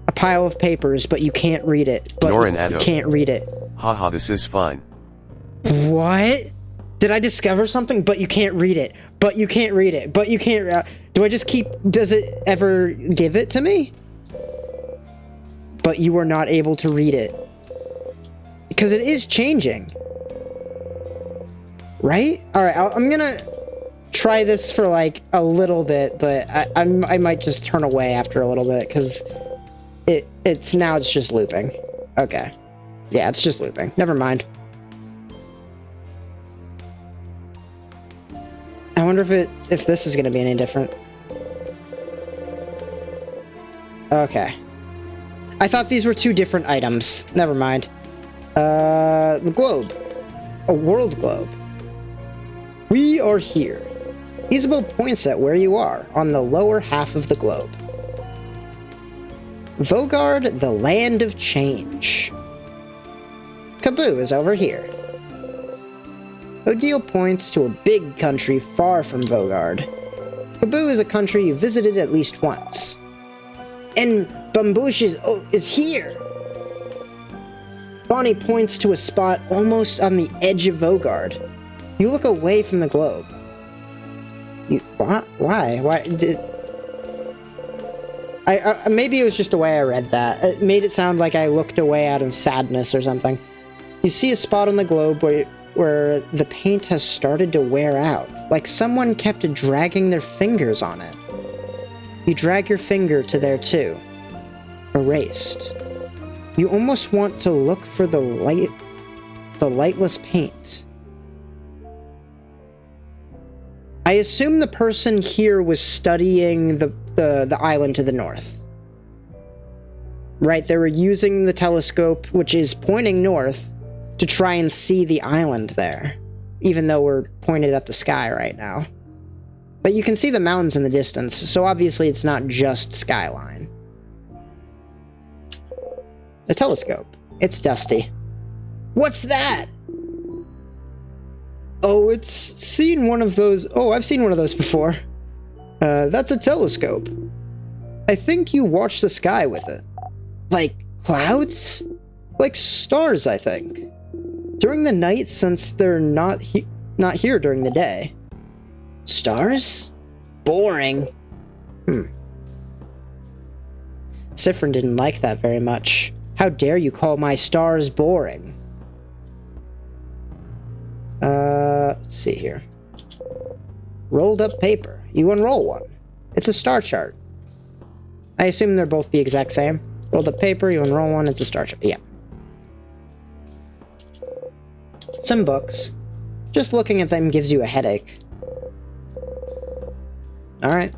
A pile of papers, but you can't read it. But you can't read it. Haha, this is fine. What? Did I discover something? But you can't read it. But you can't read it. But you can't... Do I just keep... Does it ever give it to me? But you are not able to read it. Because it is changing. Right? Alright, I'm gonna try this for like a little bit, but I might just turn away after a little bit, because it's just looping. Okay. Yeah, it's just looping. Never mind. I wonder if this is gonna be any different. Okay. I thought these were two different items. Never mind. The globe. A world globe. We are here. Isabel points at where you are, on the lower half of the globe. Vogard, the land of change. Kaboo is over here. Odile points to a big country far from Vogard. Kaboo is a country you visited at least once. And Bambush is here! Bonnie points to a spot almost on the edge of Vogard. You look away from the globe. Why? Maybe it was just the way I read that. It made it sound like I looked away out of sadness or something. You see a spot on the globe where the paint has started to wear out, like someone kept dragging their fingers on it. You drag your finger to there too. Erased. You almost want to look for the lightless paint. I assume the person here was studying the island to the north. Right, they were using the telescope, which is pointing north, to try and see the island there, even though we're pointed at the sky right now. But you can see the mountains in the distance, so obviously it's not just skyline. A telescope. It's dusty. What's that? Oh, it's seen one of those. Oh, I've seen one of those before. That's a telescope. I think you watch the sky with it. Like clouds? Like stars, I think. During the night, since they're not here during the day. Stars? Boring. Siffrin didn't like that very much. How dare you call my stars boring? Let's see here. Rolled up paper. You unroll one. It's a star chart. I assume they're both the exact same. Rolled up paper, you unroll one, it's a star chart. Yeah. Some books. Just looking at them gives you a headache. Alright.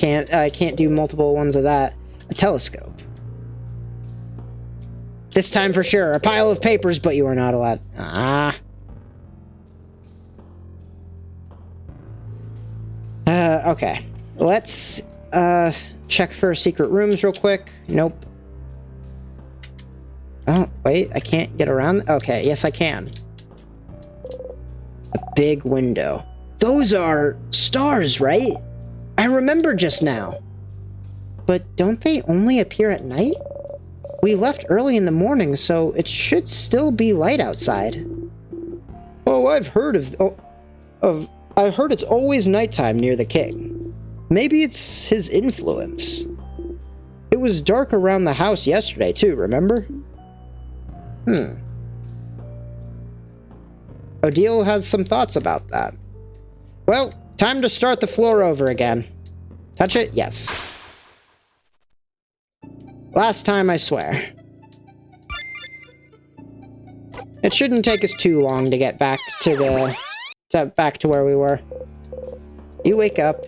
I can't do multiple ones of that. A telescope. This time for sure. A pile of papers, but you are not allowed. Okay. Let's, check for secret rooms real quick. Nope. Oh, wait. I can't get around. Okay, yes I can. A big window. Those are stars, right? I remember just now. But don't they only appear at night? We left early in the morning, so it should still be light outside. Oh, I've heard I heard it's always nighttime near the king. Maybe it's his influence. It was dark around the house yesterday, too, remember? Odile has some thoughts about that. Well, time to start the floor over again. Touch it? Yes. Last time, I swear. It shouldn't take us too long to get back to back to where we were. You wake up.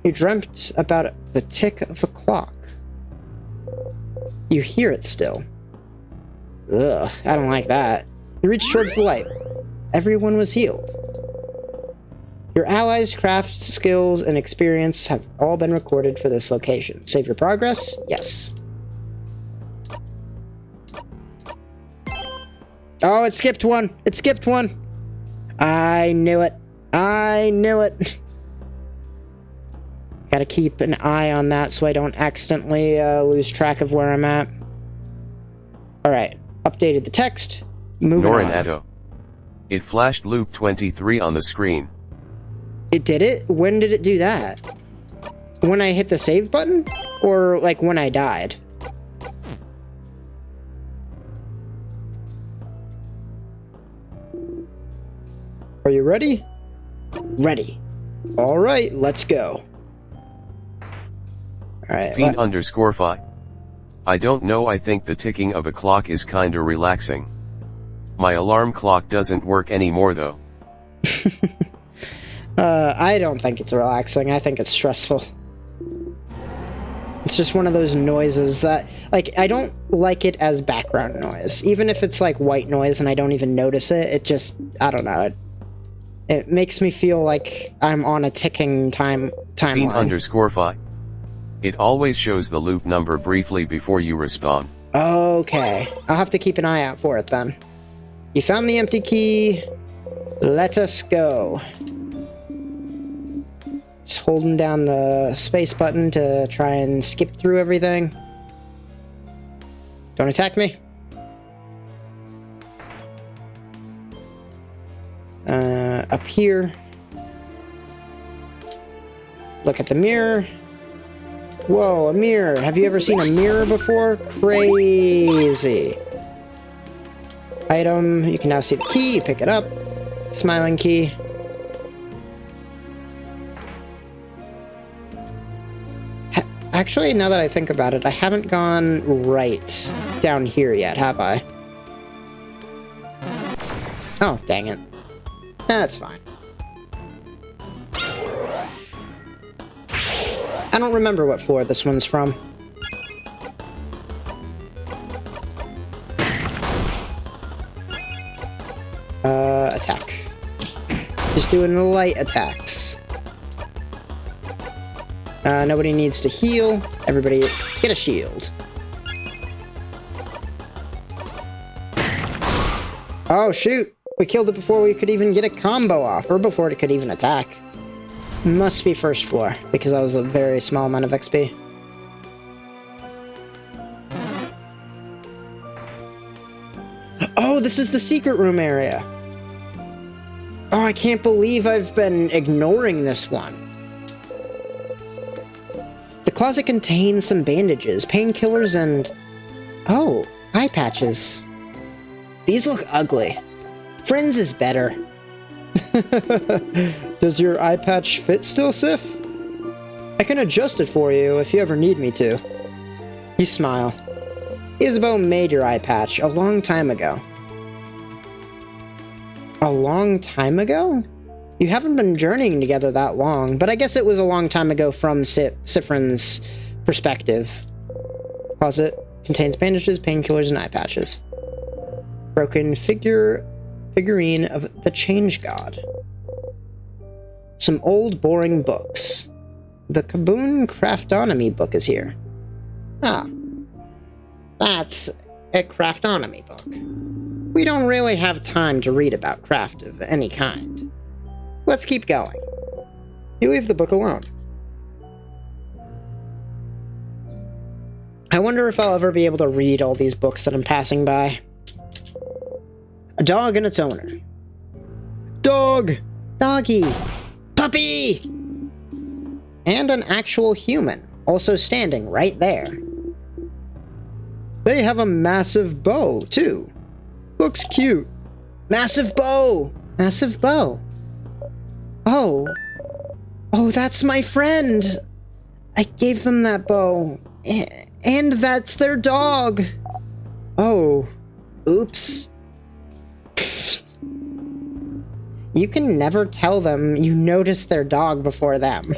You dreamt about the tick of a clock. You hear it still. Ugh, I don't like that. You reach towards the light. Everyone was healed. Your allies' craft skills and experience have all been recorded for this location. Save your progress? Yes. Oh, it skipped one. It skipped one. I knew it. I knew it. Gotta keep an eye on that so I don't accidentally lose track of where I'm at. Alright. Updated the text. Moving on. Norinato. It flashed loop 23 on the screen. It did it? When did it do that? When I hit the save button? Or, like, when I died? Are you ready? Ready. Alright, let's go. Alright. Fiend_fi. I don't know, I think the ticking of a clock is kinda relaxing. My alarm clock doesn't work anymore though. I don't think it's relaxing. I think it's stressful. It's just one of those noises that, like, I don't like it as background noise. Even if it's, like, white noise and I don't even notice it, it just, I don't know. It makes me feel like I'm on a ticking timeline. Fiend_fi. It always shows the loop number briefly before you respawn. Okay. I'll have to keep an eye out for it then. You found the empty key. Let us go. Just holding down the space button to try and skip through everything. Don't attack me. Up here. Look at the mirror. Whoa, a mirror. Have you ever seen a mirror before? Crazy. Item. You can now see the key. You pick it up. Smiling key. Actually, now that I think about it, I haven't gone right down here yet, have I? Oh, dang it. That's fine. I don't remember what floor this one's from. Attack. Just doing the light attacks. Nobody needs to heal. Everybody get a shield. Oh, shoot. We killed it before we could even get a combo off, or before it could even attack. Must be first floor, because that was a very small amount of XP. Oh, this is the secret room area. Oh, I can't believe I've been ignoring this one. The closet contains some bandages, painkillers, and... oh, eye patches. These look ugly. Friends is better. Does your eye patch fit still, Sif? I can adjust it for you if you ever need me to. You smile. Isabeau made your eye patch a long time ago. A long time ago? You haven't been journeying together that long, but I guess it was a long time ago from Siffrin's perspective. Closet contains bandages, painkillers, and eye patches. Broken figurine of the Change God. Some old boring books. The Kaboom Craftonomy book is here. Ah. That's a craftonomy book. We don't really have time to read about craft of any kind. Let's keep going. You leave the book alone. I wonder if I'll ever be able to read all these books that I'm passing by. A dog and its owner. Dog! Doggy! Puppy! And an actual human, also standing right there. They have a massive bow, too. Looks cute. Massive bow! Massive bow. Oh. Oh, that's my friend! I gave them that bow. And that's their dog! Oh. Oops. You can never tell them you noticed their dog before them.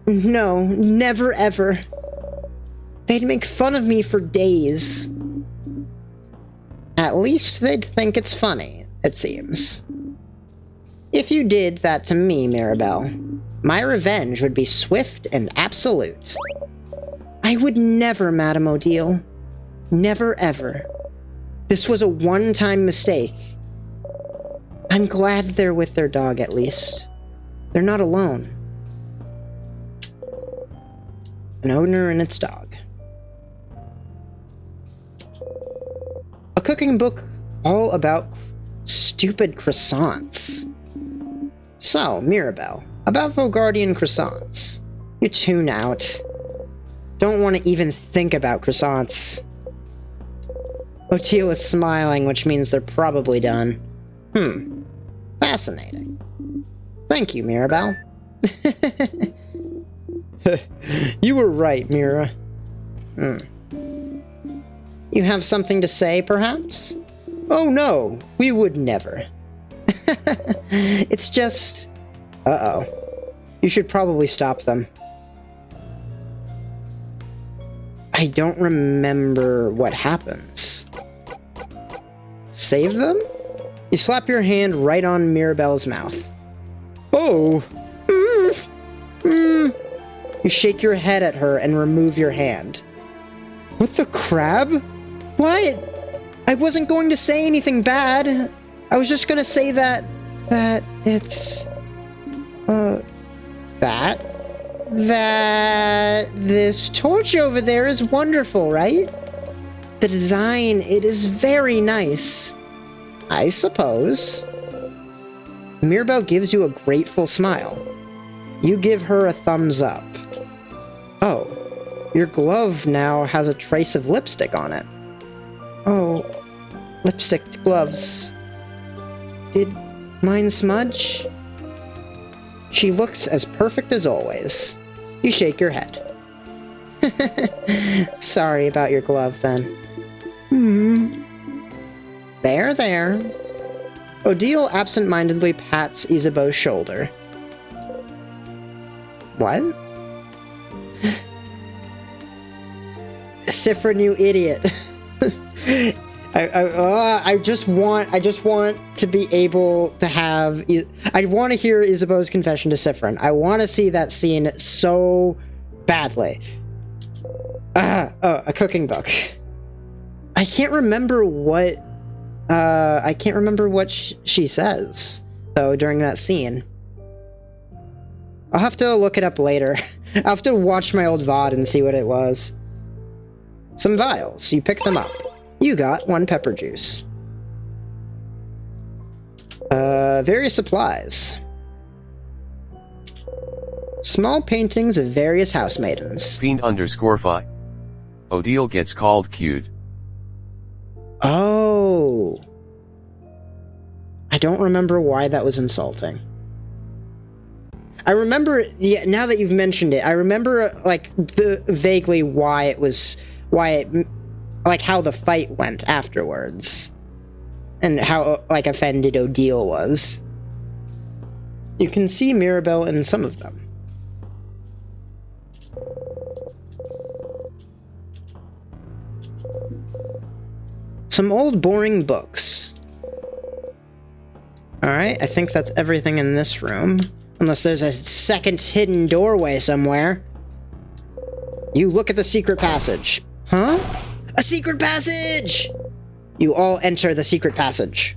No, never ever. They'd make fun of me for days. At least they'd think it's funny, it seems. If you did that to me, Mirabelle, my revenge would be swift and absolute. I would never, Madame Odile. Never ever. This was a one-time mistake. I'm glad they're with their dog, at least. They're not alone. An owner and its dog. A cooking book all about stupid croissants. So, Mirabelle, about Volgardian croissants. You tune out. Don't want to even think about croissants. Oteal is smiling, which means they're probably done. Fascinating. Thank you, Mirabelle. You were right, Mira. You have something to say, perhaps? Oh no, we would never. It's just... Uh-oh. You should probably stop them. I don't remember what happens. Save them? You slap your hand right on Mirabelle's mouth. Oh! You shake your head at her and remove your hand. What the crab? What? I wasn't going to say anything bad. I was just gonna say that it's... that this torch over there is wonderful, right? The design, it is very nice. I suppose. Mirabelle gives you a grateful smile. You give her a thumbs up. Oh, your glove now has a trace of lipstick on it. Oh, lipstick gloves. Did mine smudge? She looks as perfect as always. You shake your head. Sorry about your glove, then. There, there. Odile absent-mindedly pats Isabeau's shoulder. What? Siffrin, you idiot. I just want to be able to have... I want to hear Isabeau's confession to Siffrin. I want to see that scene so badly. A cooking book. I can't remember what... she says, though, during that scene. I'll have to look it up later. I'll have to watch my old VOD and see what it was. Some vials. You pick them up. You got 1 pepper juice. Various supplies. Small paintings of various housemaidens. Fiend_fi. Odile gets called cute. Oh. I don't remember why that was insulting. I remember, yeah, now that you've mentioned it, I remember, like, vaguely why it, like, how the fight went afterwards. And how, like, offended Odile was. You can see Mirabelle in some of them. Some old boring books. Alright, I think that's everything in this room. Unless there's a second hidden doorway somewhere. You look at the secret passage. Huh? A secret passage! You all enter the secret passage.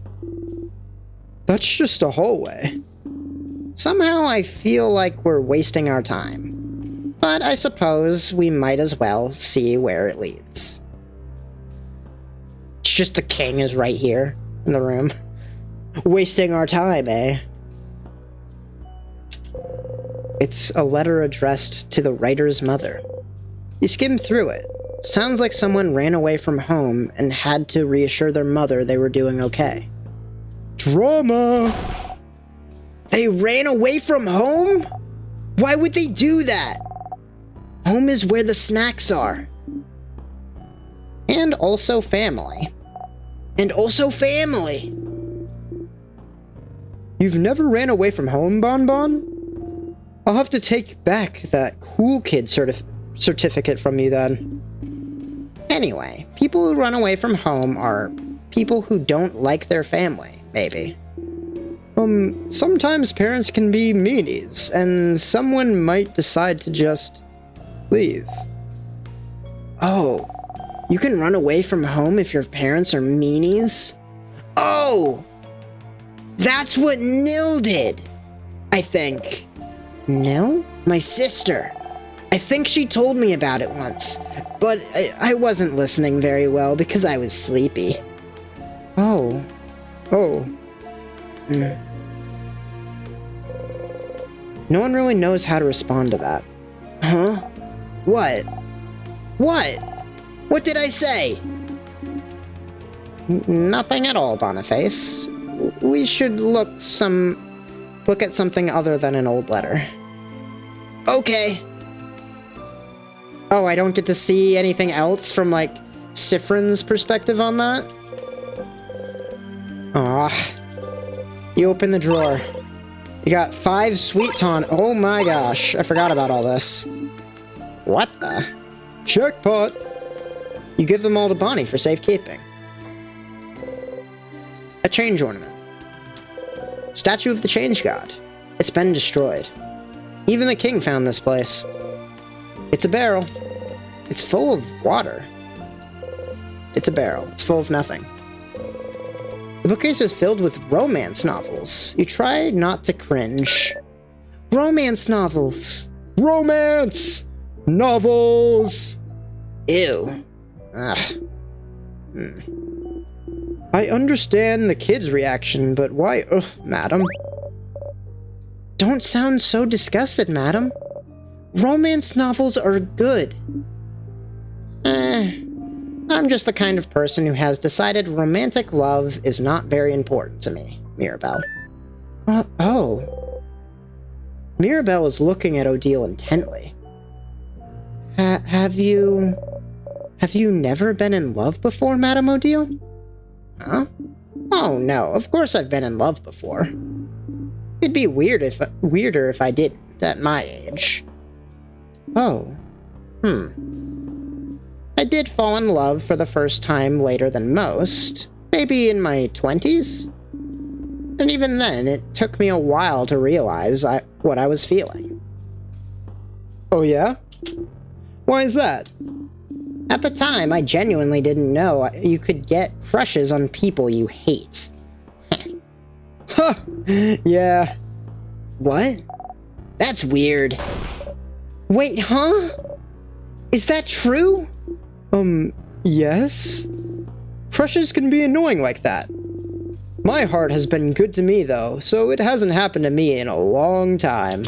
That's just a hallway. Somehow I feel like we're wasting our time. But I suppose we might as well see where it leads. It's just the king is right here in the room. Wasting our time, eh? It's a letter addressed to the writer's mother. You skim through it. Sounds like someone ran away from home and had to reassure their mother they were doing okay. Drama! They ran away from home? Why would they do that? Home is where the snacks are. And also family. And also family! You've never ran away from home, Bonbon? I'll have to take back that cool kid certificate from you then. Anyway, people who run away from home are people who don't like their family, maybe. Sometimes parents can be meanies, and someone might decide to just leave. Oh, you can run away from home if your parents are meanies? Oh! That's what Nil did! I think. Nil? My sister. I think she told me about it once, but I wasn't listening very well because I was sleepy. Oh. Oh. No one really knows how to respond to that. Huh? What? What? What did I say? Nothing at all, Boniface. We should look at something other than an old letter. Okay. Oh, I don't get to see anything else from, like, Siffrin's perspective on that? Aw. You open the drawer. You got 5 sweet tonic. Oh my gosh, I forgot about all this. What the? Jackpot! You give them all to Bonnie for safekeeping. A change ornament. Statue of the Change God. It's been destroyed. Even the king found this place. It's a barrel. It's full of water. It's a barrel. It's full of nothing. The bookcase is filled with romance novels. You try not to cringe. Romance novels! Romance! Novels! Ew. Ugh. I understand the kids' reaction, but why? Ugh, madam. Don't sound so disgusted, madam. Romance novels are good. I'm just the kind of person who has decided romantic love is not very important to me, Mirabelle. Oh. Mirabelle is looking at Odile intently. Have you never been in love before, Madame Odile? Huh? Oh no, of course I've been in love before. It'd be weirder if I didn't, at my age. Oh. I did fall in love for the first time later than most. Maybe in my 20s? And even then, it took me a while to realize what I was feeling. Oh yeah? Why is that? At the time, I genuinely didn't know you could get crushes on people you hate. Huh. Yeah. What? That's weird. Wait, huh? Is that true? Yes? Crushes can be annoying like that. My heart has been good to me, though, so it hasn't happened to me in a long time.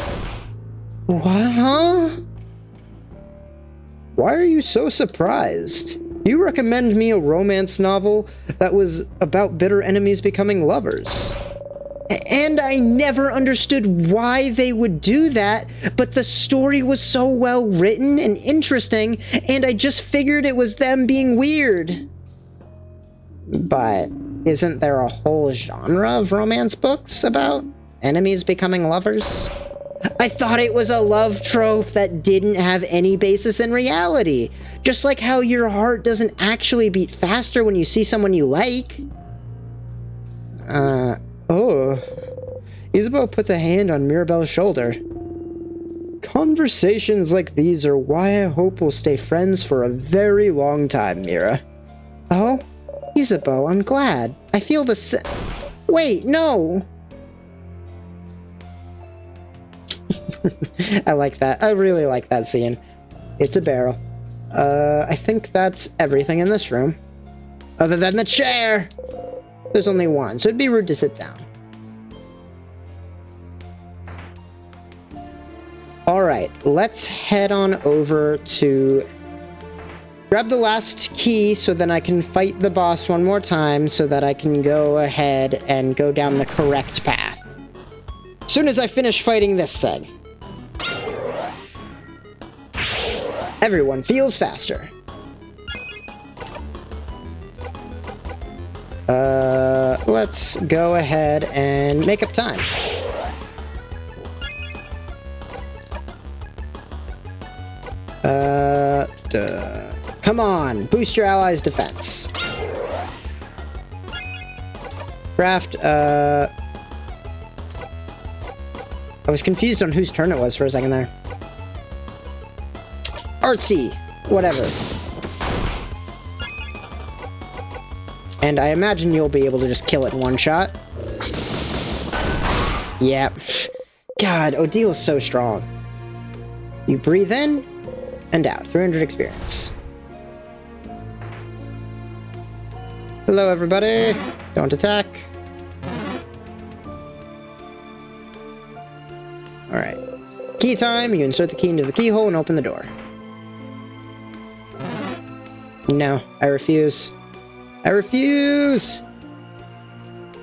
What, huh? Why are you so surprised? You recommend me a romance novel that was about bitter enemies becoming lovers. And I never understood why they would do that, but the story was so well written and interesting, and I just figured it was them being weird. But isn't there a whole genre of romance books about enemies becoming lovers? I thought it was a love trope that didn't have any basis in reality. Just like how your heart doesn't actually beat faster when you see someone you like. Oh. Isabeau puts a hand on Mirabelle's shoulder. Conversations like these are why I hope we'll stay friends for a very long time, Mira. Oh? Isabeau, I'm glad. I feel the Wait, no! I like that. I really like that scene. It's a barrel. I think that's everything in this room. Other than the chair! There's only one, so it'd be rude to sit down. Alright, let's head on over to grab the last key so then I can fight the boss one more time so that I can go ahead and go down the correct path. As soon as I finish fighting this thing. Everyone feels faster. Let's go ahead and make up time. Come on, boost your allies' defense. Craft, I was confused on whose turn it was for a second there. Artsy! Whatever. And I imagine you'll be able to just kill it in one shot. Yep. God, Odile's so strong. You breathe in and out. 300 experience. Hello, everybody. Don't attack. Alright. Key time, you insert the key into the keyhole and open the door. No, I refuse. I refuse!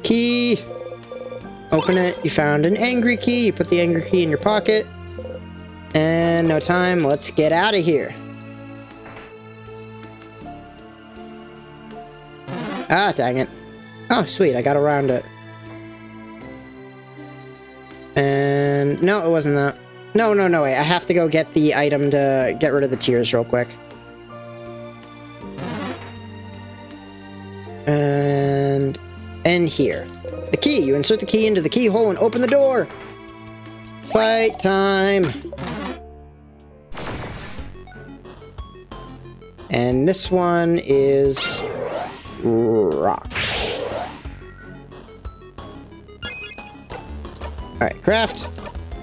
Key. Open it. You found an angry key. You put the angry key in your pocket. And no time. Let's get out of here. Ah, dang it. Oh, sweet. I got around it. And no, it wasn't that. No, wait. I have to go get the item to get rid of the tears real quick. And here. The key. You insert the key into the keyhole and open the door. Fight time. And this one is rock. Alright, craft.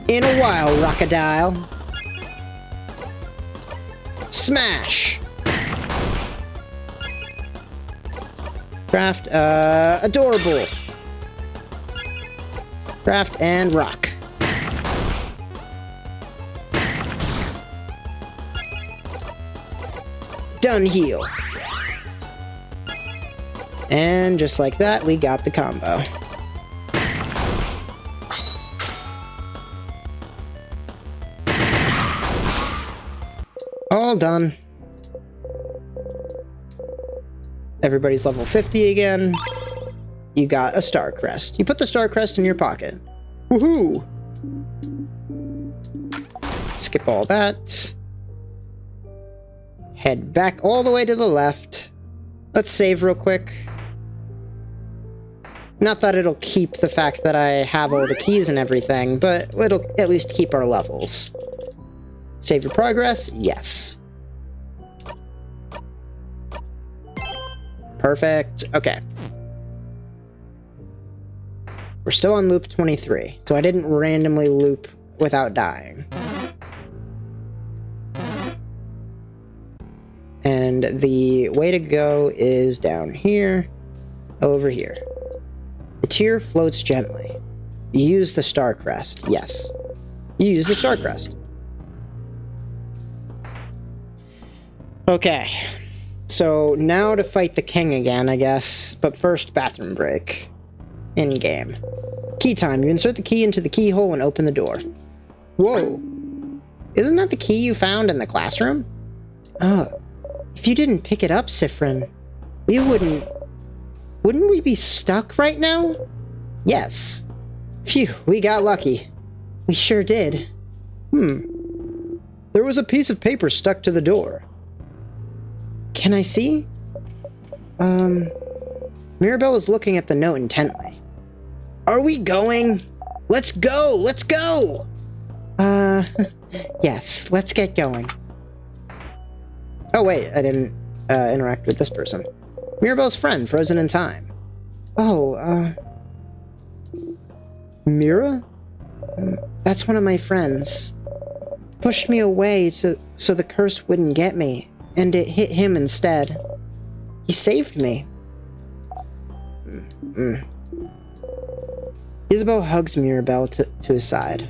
In a while, Rockadile. Smash! Craft, adorable. Craft and rock. Done heal. And just like that, we got the combo. All done. Everybody's level 50 again. You got a star crest. You put the star crest in your pocket. Woohoo! Skip all that. Head back all the way to the left. Let's save real quick. Not that it'll keep the fact that I have all the keys and everything, but it'll at least keep our levels. Save your progress? Yes. Perfect. Okay. We're still on loop 23, so I didn't randomly loop without dying. And the way to go is down here, over here. The tear floats gently. You use the star crest. Yes. You use the star crest. Okay. So now to fight the king again, I guess. But first, bathroom break. In-game. Key time. You insert the key into the keyhole and open the door. Whoa. Isn't that the key you found in the classroom? Oh. If you didn't pick it up, Siffrin, we wouldn't... Wouldn't we be stuck right now? Yes. Phew, we got lucky. We sure did. There was a piece of paper stuck to the door. Can I see? Mirabelle is looking at the note intently. Are we going? Let's go! Let's go! Yes, let's get going. Oh wait, I didn't interact with this person. Mirabelle's friend, frozen in time. Oh, Mira? That's one of my friends. Pushed me away so the curse wouldn't get me, and it hit him instead. He saved me. Isabelle hugs Mirabelle to his side.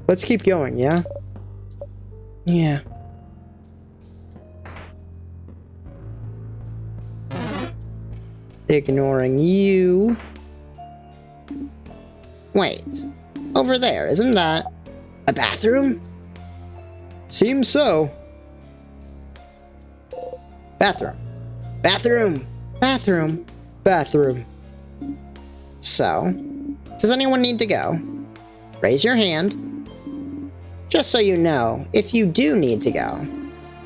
Let's keep going, yeah? Yeah. Ignoring you. Wait. Over there, isn't that a bathroom? Seems so. Bathroom. Bathroom. Bathroom. Bathroom. So, does anyone need to go? Raise your hand. Just so you know, if you do need to go,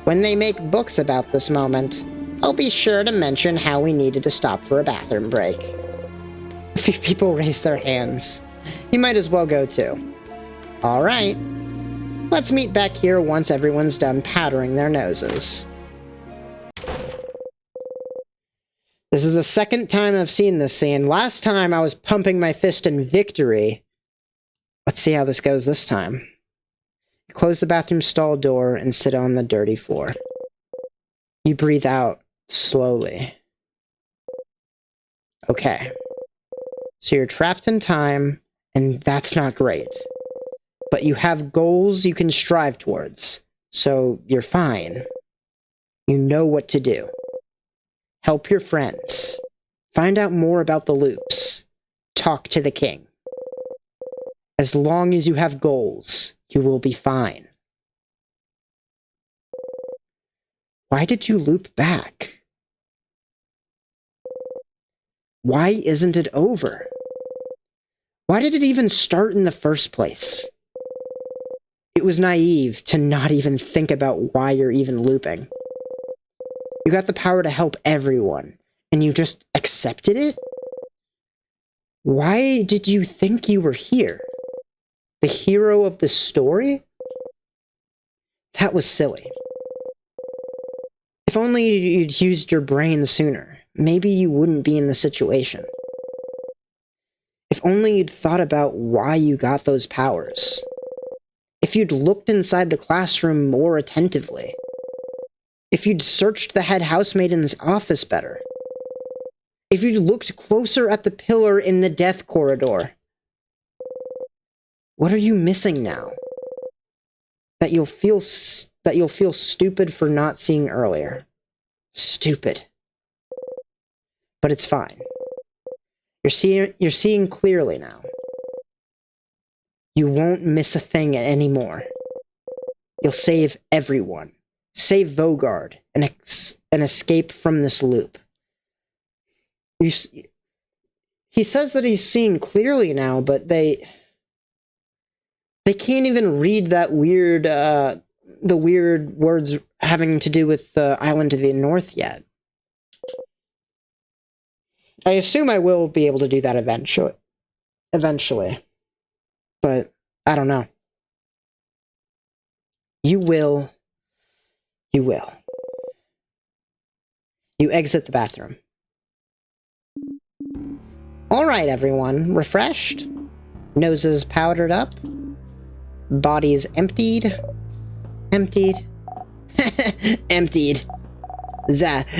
when they make books about this moment, I'll be sure to mention how we needed to stop for a bathroom break. A few people raised their hands. You might as well go too. Alright. Let's meet back here once everyone's done powdering their noses. This is the second time I've seen this scene. Last time I was pumping my fist in victory. Let's see how this goes this time. You close the bathroom stall door and sit on the dirty floor. You breathe out slowly. Okay. So you're trapped in time, and that's not great. but you have goals you can strive towards, so you're fine. You know what to do. Help your friends. Find out more about the loops. Talk to the king. As long as you have goals, you will be fine. Why did you loop back? Why isn't it over? Why did it even start in the first place? It was naive to not even think about why you're even looping. You got the power to help everyone, and you just accepted it? Why did you think you were here? The hero of the story? That was silly. If only you'd used your brain sooner, maybe you wouldn't be in the situation. If only you'd thought about why you got those powers. If you'd looked inside the classroom more attentively. If you'd searched the head housemaiden's office better. If you'd looked closer at the pillar in the death corridor. What are you missing now? That you'll feel stupid for not seeing earlier. Stupid. But it's fine. You're seeing clearly now. You won't miss a thing anymore. You'll save everyone. Save Vaugarde and escape from this loop. He says that he's seeing clearly now, but they can't even read that weird, the weird words having to do with the island to the north yet. I assume I will be able to do that eventually. But I don't know. You will. You will. You exit the bathroom. Alright, everyone. Refreshed? Noses powdered up? Bodies emptied? Emptied? Emptied.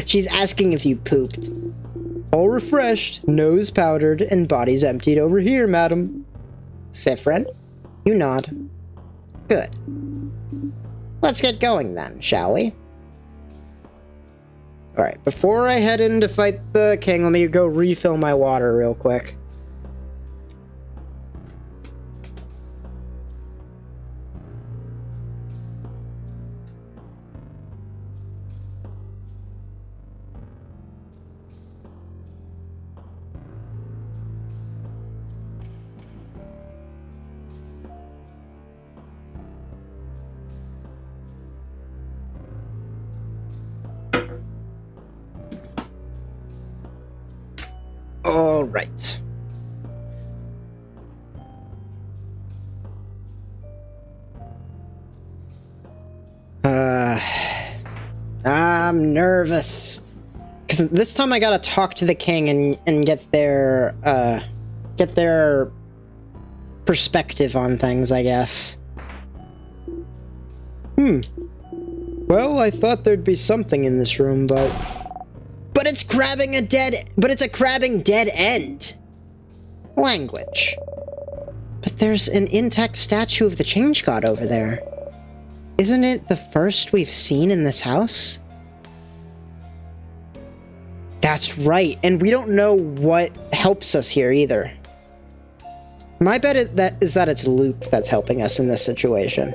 She's asking if you pooped. All refreshed, nose powdered, and bodies emptied over here, madam. Siffrin, you nod. Good. Let's get going then, shall we? Alright, before I head in to fight the king, let me go refill my water real quick. All right. I'm nervous. Because this time I gotta talk to the king and get their perspective on things, I guess. Well, I thought there'd be something in this room, but it's a crabbing dead end. Language. But there's an intact statue of the Change God over there. Isn't it the first we've seen in this house? That's right, and we don't know what helps us here either. My bet is that it's Loop that's helping us in this situation.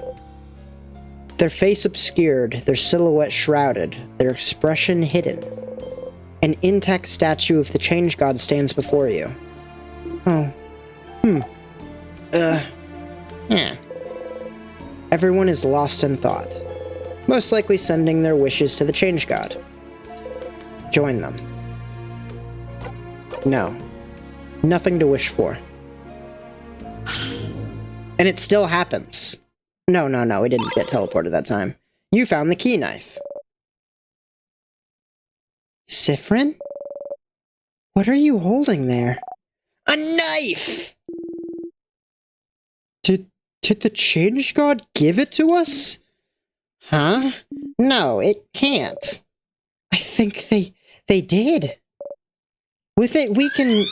Their face obscured, their silhouette shrouded, their expression hidden. An intact statue of the Change God stands before you. Oh. Yeah. Everyone is lost in thought, most likely sending their wishes to the Change God. Join them. No. Nothing to wish for. And it still happens. No, we didn't get teleported that time. You found the key knife. Siffrin? What are you holding there? A knife! Did the Change God give it to us? Huh? No, it can't. I think they did. With it, we can...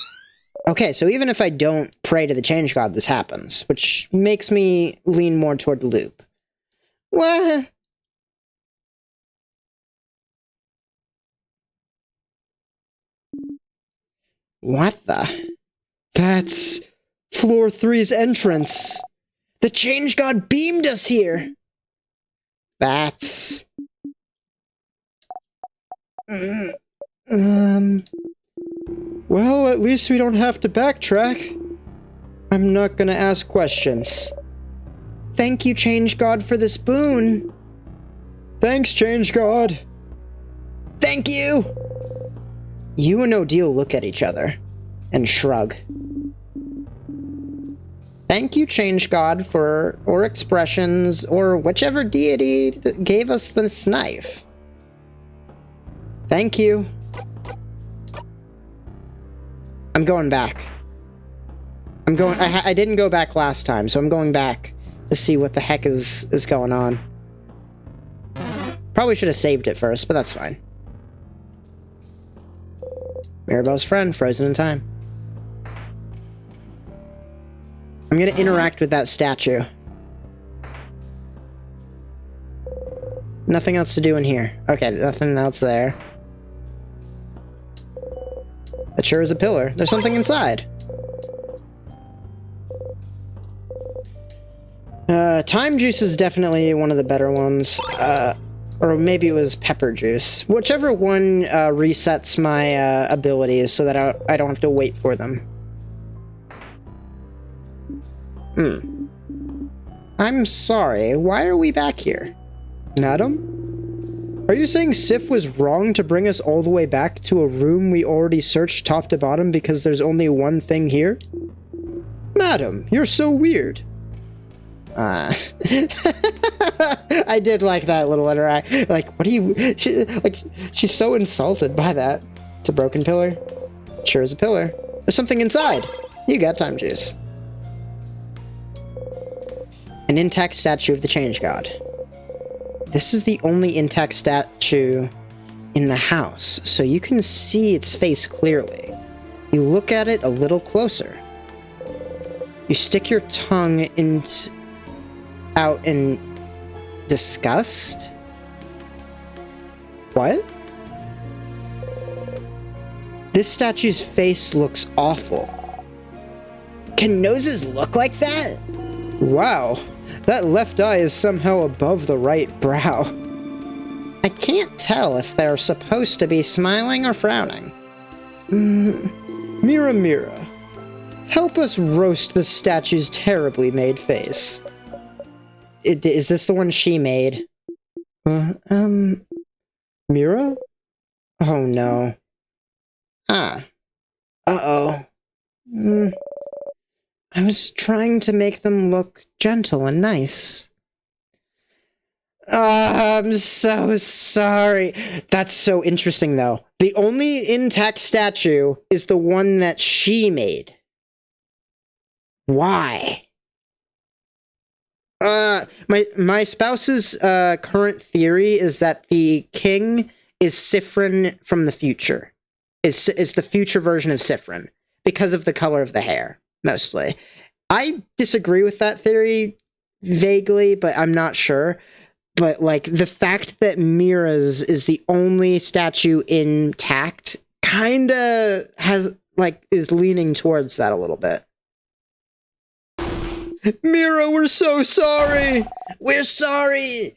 Okay, so even if I don't pray to the Change God, this happens, which makes me lean more toward the loop. What? What the? That's floor 3's entrance. The Change God beamed us here. That's... Well, at least we don't have to backtrack. I'm not gonna ask questions. Thank you, Change God, for this boon. Thanks, Change God. Thank you! You and Odile look at each other and shrug. Thank you, Change God, or expressions, or whichever deity that gave us this knife. Thank you. I'm going back. I didn't go back last time, so I'm going back to see what the heck is going on. Probably should have saved it first, but that's fine. Mirabelle's friend, frozen in time. I'm gonna interact with that statue. Nothing else to do in here. Okay, nothing else there. That sure is a pillar. There's something inside. Thyme juice is definitely one of the better ones. Or maybe it was pepper juice. Whichever one resets my abilities so that I don't have to wait for them. I'm sorry, why are we back here? Madam? Are you saying Sif was wrong to bring us all the way back to a room we already searched top to bottom because there's only one thing here? Madam, you're so weird. I did like that little interact. Like, what do you... she's so insulted by that. It's a broken pillar. Sure is a pillar. There's something inside. You got Thyme juice. An intact statue of the Change God. This is the only intact statue in the house, so you can see its face clearly. You look at it a little closer. You stick your tongue out in disgust? What? This statue's face looks awful. Can noses look like that? Wow, that left eye is somehow above the right brow. I can't tell if they're supposed to be smiling or frowning. Mira, help us roast the statue's terribly made face. Is this the one she made? Mira? Oh no. Uh-oh. I was trying to make them look gentle and nice. I'm so sorry. That's so interesting, though. The only intact statue is the one that she made. Why? My spouse's current theory is that the king is Siffrin from the future. Is the future version of Siffrin because of the color of the hair, mostly. I disagree with that theory vaguely, but I'm not sure. But like the fact that Mira's is the only statue intact kinda is leaning towards that a little bit. Mira, we're so sorry! We're sorry!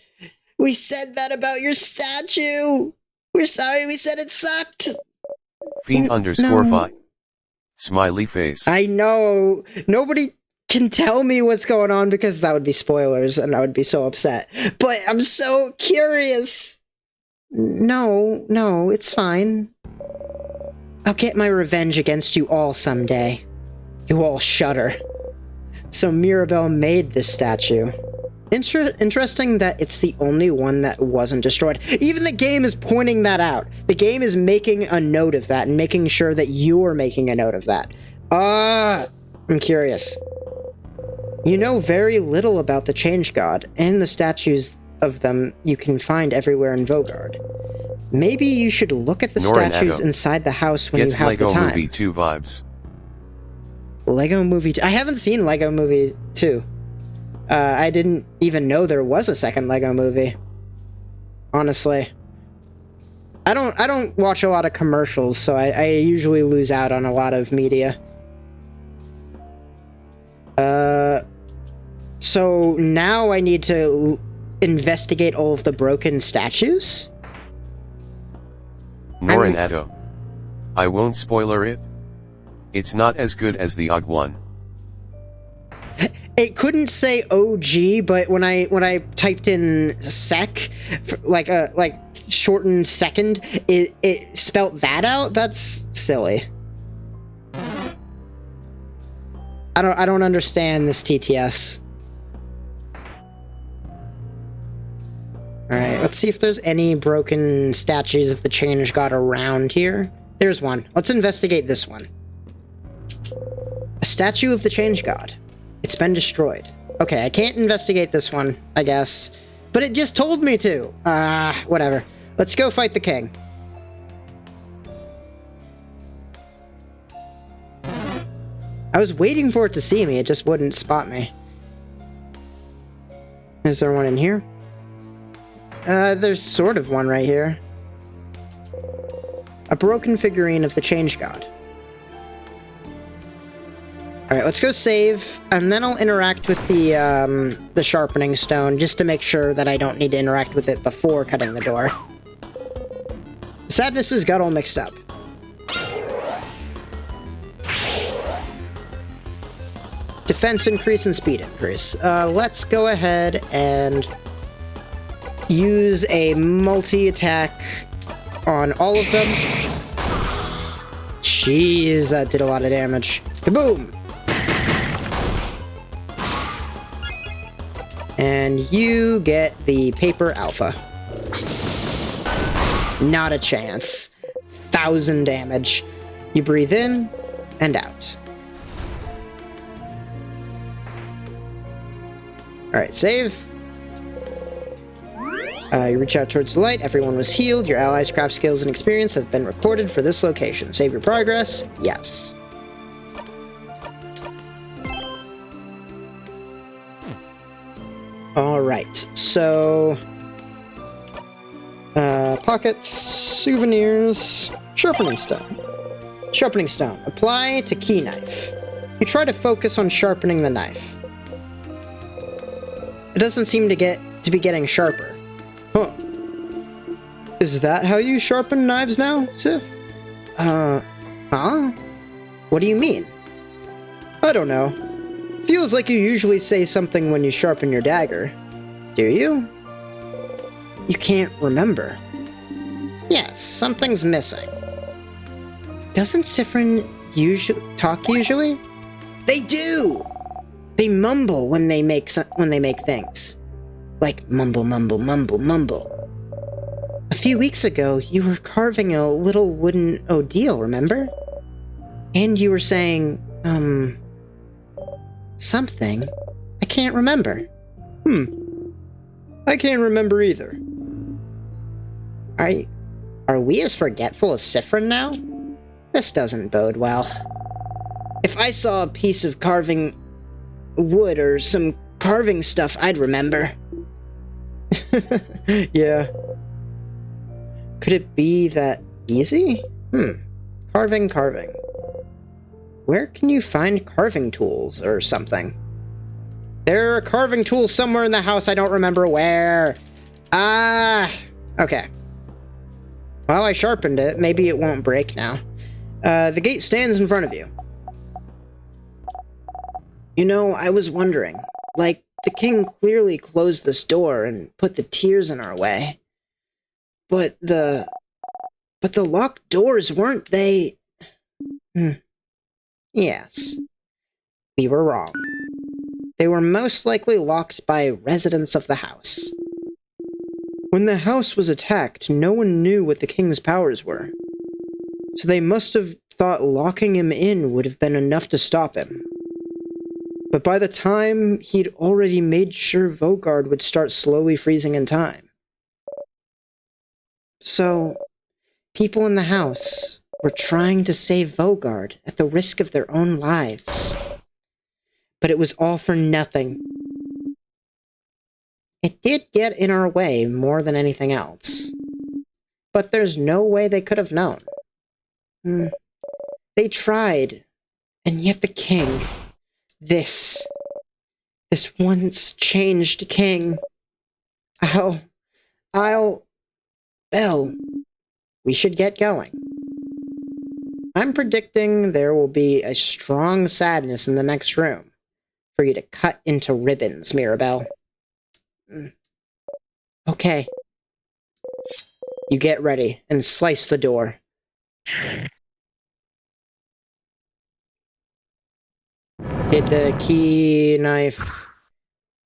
We said that about your statue! We're sorry we said it sucked! Fiend _ fi. Smiley face. I know! Nobody can tell me what's going on because that would be spoilers and I would be so upset. But I'm so curious! No, it's fine. I'll get my revenge against you all someday. You all shudder. So Mirabelle made this statue. Interesting that it's the only one that wasn't destroyed. Even the game is pointing that out. The game is making a note of that and making sure that you're making a note of that. I'm curious. You know very little about the Change God, and the statues of them you can find everywhere in Vaugarde. Maybe you should look at the statues inside the house when you have Lego the time. Movie 2 vibes. Lego Movie 2. I haven't seen Lego Movie 2. I didn't even know there was a second Lego Movie. Honestly. I don't watch a lot of commercials, so I usually lose out on a lot of media. So now I need to investigate all of the broken statues? Norinado. I won't spoiler it. It's not as good as the OG one. It couldn't say OG, but when I typed in sec, like shortened second, it spelt that out. That's silly. I don't understand this TTS. All right, let's see if there's any broken statues of the Change God around here. There's one. Let's investigate this one. A statue of the Change God. It's been destroyed. Okay, I can't investigate this one, I guess. But it just told me to. Whatever. Let's go fight the king. I was waiting for it to see me, it just wouldn't spot me. Is there one in here? There's sort of one right here. A broken figurine of the Change God. Alright, let's go save, and then I'll interact with the sharpening stone, just to make sure that I don't need to interact with it before cutting the door. Sadness has got all mixed up. Defense increase and speed increase. Let's go ahead and use a multi-attack on all of them. Jeez, that did a lot of damage. Kaboom! And you get the paper alpha. Not a chance. 1,000 damage. You breathe in and out. Alright, save. You reach out towards the light. Everyone was healed. Your allies' craft skills and experience have been recorded for this location. Save your progress? Yes. Alright, so... pockets, souvenirs, sharpening stone. Sharpening stone. Apply to key knife. You try to focus on sharpening the knife. It doesn't seem to be getting sharper. Huh. Is that how you sharpen knives now, Sif? Huh? What do you mean? I don't know. Feels like you usually say something when you sharpen your dagger. Do you? You can't remember. Yes, something's missing. Doesn't Siffrin talk usually? They do! They mumble when they make things. Like mumble, mumble, mumble, mumble. A few weeks ago, you were carving a little wooden Odile, remember? And you were saying, something. I can't remember. I can't remember either. Are we as forgetful as Siffrin now? This doesn't bode well. If I saw a piece of carving wood or some carving stuff, I'd remember. Yeah. Could it be that easy? Carving. Where can you find carving tools or something? There are carving tools somewhere in the house, I don't remember where. Okay. Well, I sharpened it. Maybe it won't break now. The gate stands in front of you. You know, I was wondering, like, the king clearly closed this door and put the tears in our way. But the locked doors, weren't they? Yes. We were wrong. They were most likely locked by residents of the house. When the house was attacked, no one knew what the king's powers were. So they must have thought locking him in would have been enough to stop him. But by the time, he'd already made sure Vogard would start slowly freezing in time. So, people in the house, were trying to save Vogard at the risk of their own lives. But it was all for nothing. It did get in our way more than anything else. But there's no way they could have known. They tried, and yet the king, this once changed king, Belle, we should get going. I'm predicting there will be a strong sadness in the next room for you to cut into ribbons, Mirabelle. Okay. You get ready and slice the door. Did the key knife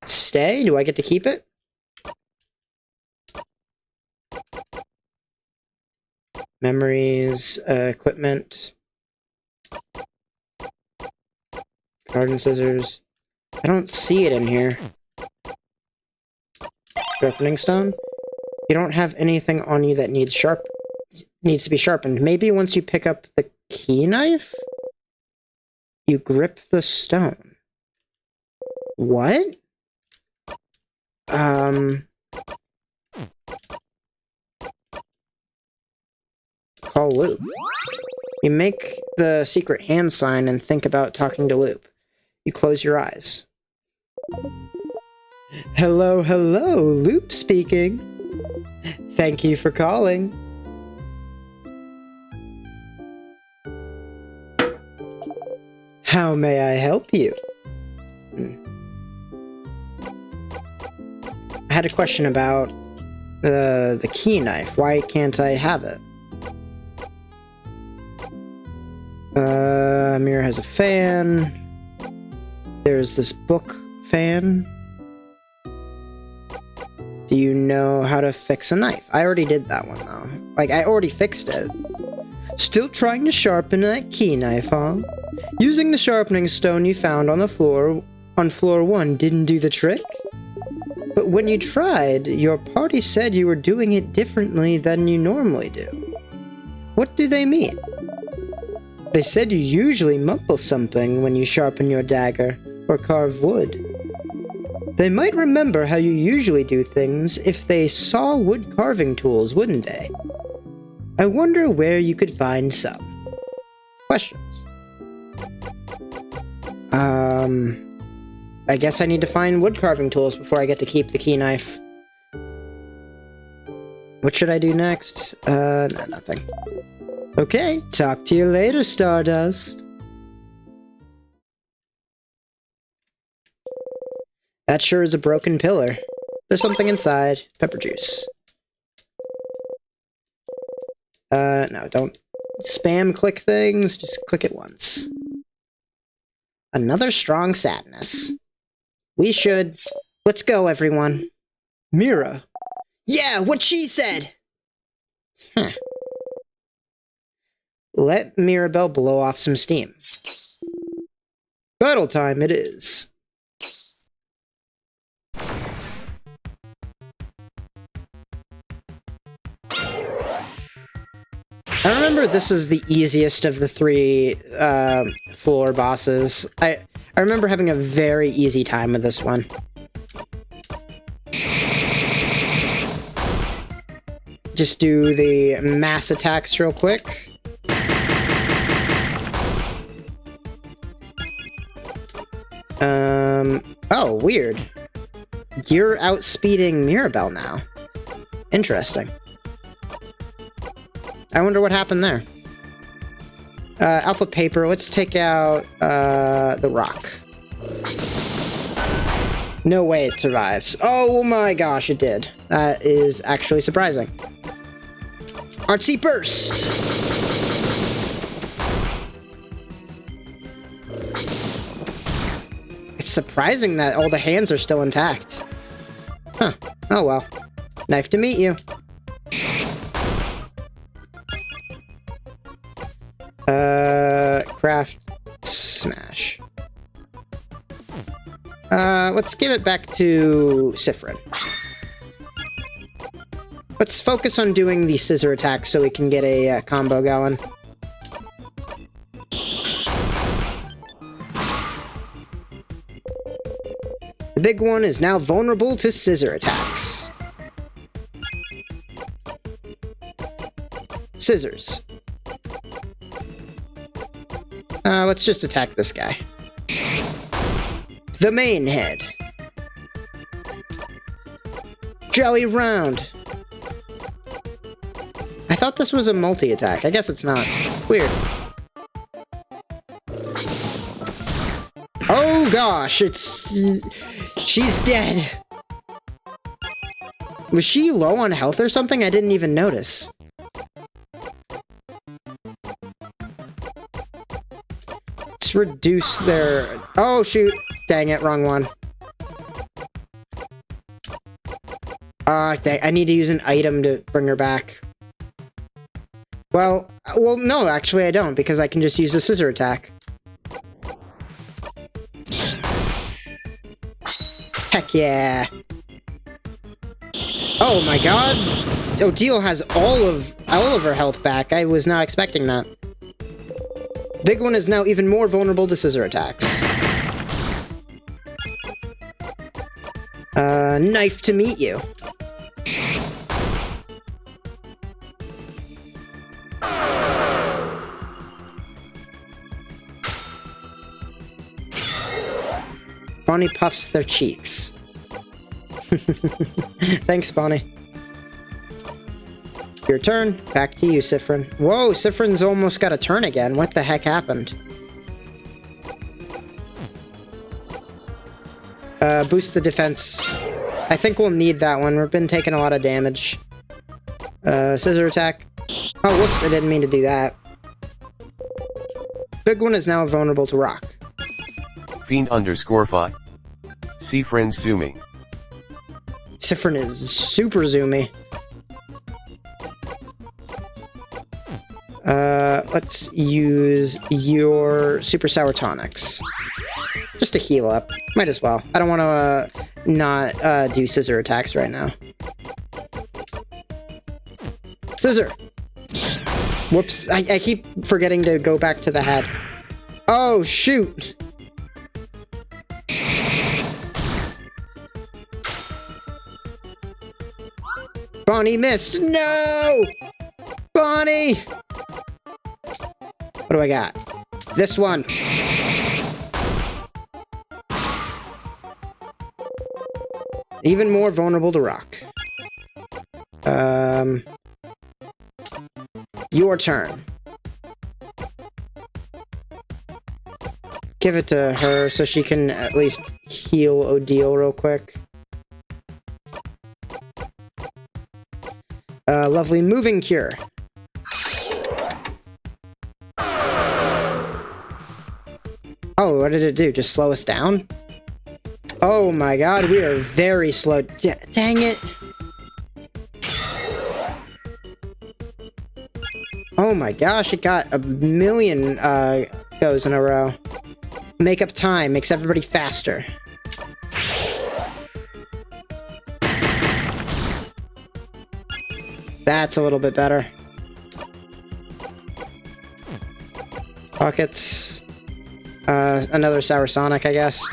stay? Do I get to keep it? Memories, equipment. Garden scissors. I don't see it in here. Sharpening stone? You don't have anything on you that needs to be sharpened. Maybe once you pick up the key knife, you grip the stone. What? Call Loop. You make the secret hand sign and think about talking to Loop. You close your eyes. Hello, hello, Loop speaking. Thank you for calling. How may I help you? I had a question about the key knife. Why can't I have it? Mirror has a fan. There's this book fan. Do you know how to fix a knife? I already did that one, though. Like, I already fixed it. Still trying to sharpen that key knife, huh? Using the sharpening stone you found on floor 1 didn't do the trick? But when you tried, your party said you were doing it differently than you normally do. What do they mean? They said you usually mumble something when you sharpen your dagger or carve wood. They might remember how you usually do things if they saw wood carving tools, wouldn't they? I wonder where you could find some. Questions? I guess I need to find wood carving tools before I get to keep the key knife. What should I do next? No, nothing. Okay, talk to you later, Stardust. That sure is a broken pillar. There's something inside. Pepper juice. No, don't spam click things. Just click it once. Another strong sadness. We should... Let's go, everyone. Mira. Yeah, what she said! Huh. Let Mirabelle blow off some steam. Battle time it is. I remember this is the easiest of the 3 floor bosses. I remember having a very easy time with this one. Just do the mass attacks real quick. Oh, weird. You're outspeeding Mirabelle now. Interesting. I wonder what happened there. Alpha Paper, let's take out, the rock. No way it survives. Oh my gosh, it did. That is actually surprising. Artsy Burst! It's surprising that all the hands are still intact. Huh. Oh well. Nice to meet you. Craft smash. Let's give it back to Siffrin. Let's focus on doing the scissor attack so we can get a combo going. The big one is now vulnerable to scissor attacks. Scissors. Let's just attack this guy. The main head. Jelly round. I thought this was a multi-attack. I guess it's not. Weird. Oh gosh, she's dead. Was she low on health or something? I didn't even notice. Let's reduce their... Oh shoot. Dang it, wrong one. Dang, I need to use an item to bring her back. Well, no, actually I don't, because I can just use a scissor attack. Heck yeah. Oh my god. Odile has all of her health back. I was not expecting that. Big one is now even more vulnerable to scissor attacks. Knife to meet you. Bonnie puffs their cheeks. Thanks, Bonnie. Your turn. Back to you, Siffrin. Whoa, Siffrin's almost got a turn again. What the heck happened? Boost the defense. I think we'll need that one. We've been taking a lot of damage. Scissor attack. Oh, whoops, I didn't mean to do that. Big one is now vulnerable to rock. Fiend_5. See friends zooming. Siffrin is super zoomy. Let's use your Super Sour Tonics. Just to heal up. Might as well. I don't want to not do scissor attacks right now. Scissor! Whoops. I keep forgetting to go back to the head. Oh, shoot! Bonnie missed! No! Bonnie! What do I got? This one. Even more vulnerable to rock. Your turn. Give it to her so she can at least heal Odile real quick. Lovely moving cure. Oh, what did it do? Just slow us down? Oh my god, we are very slow. Dang it. Oh my gosh, it got a million goes in a row. Make up time, makes everybody faster. That's a little bit better. Pockets. Another Sour Sonic, I guess.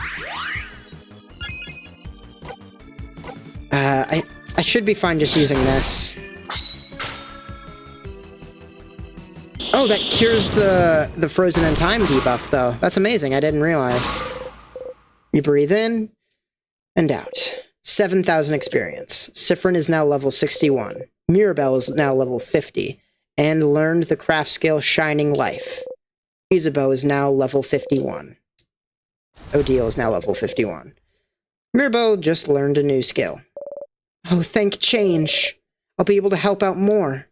I should be fine just using this. Oh, that cures the frozen in time debuff, though. That's amazing, I didn't realize. You breathe in and out. 7,000 experience. Siffrin is now level 61. Mirabelle is now level 50, and learned the craft skill Shining Life. Isabeau is now level 51. Odile is now level 51. Mirabelle just learned a new skill. Oh, thank change. I'll be able to help out more.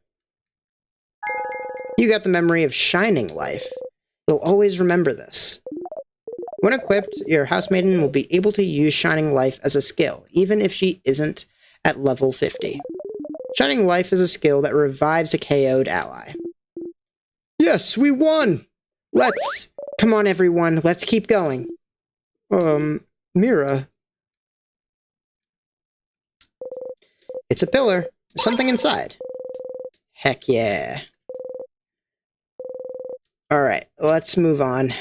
You got the memory of Shining Life. You'll always remember this. When equipped, your housemaiden will be able to use Shining Life as a skill, even if she isn't at level 50. Shining Life is a skill that revives a KO'd ally. Yes, we won! Let's... Come on, everyone, let's keep going. Mira. It's a pillar. There's something inside. Heck yeah. Alright, let's move on.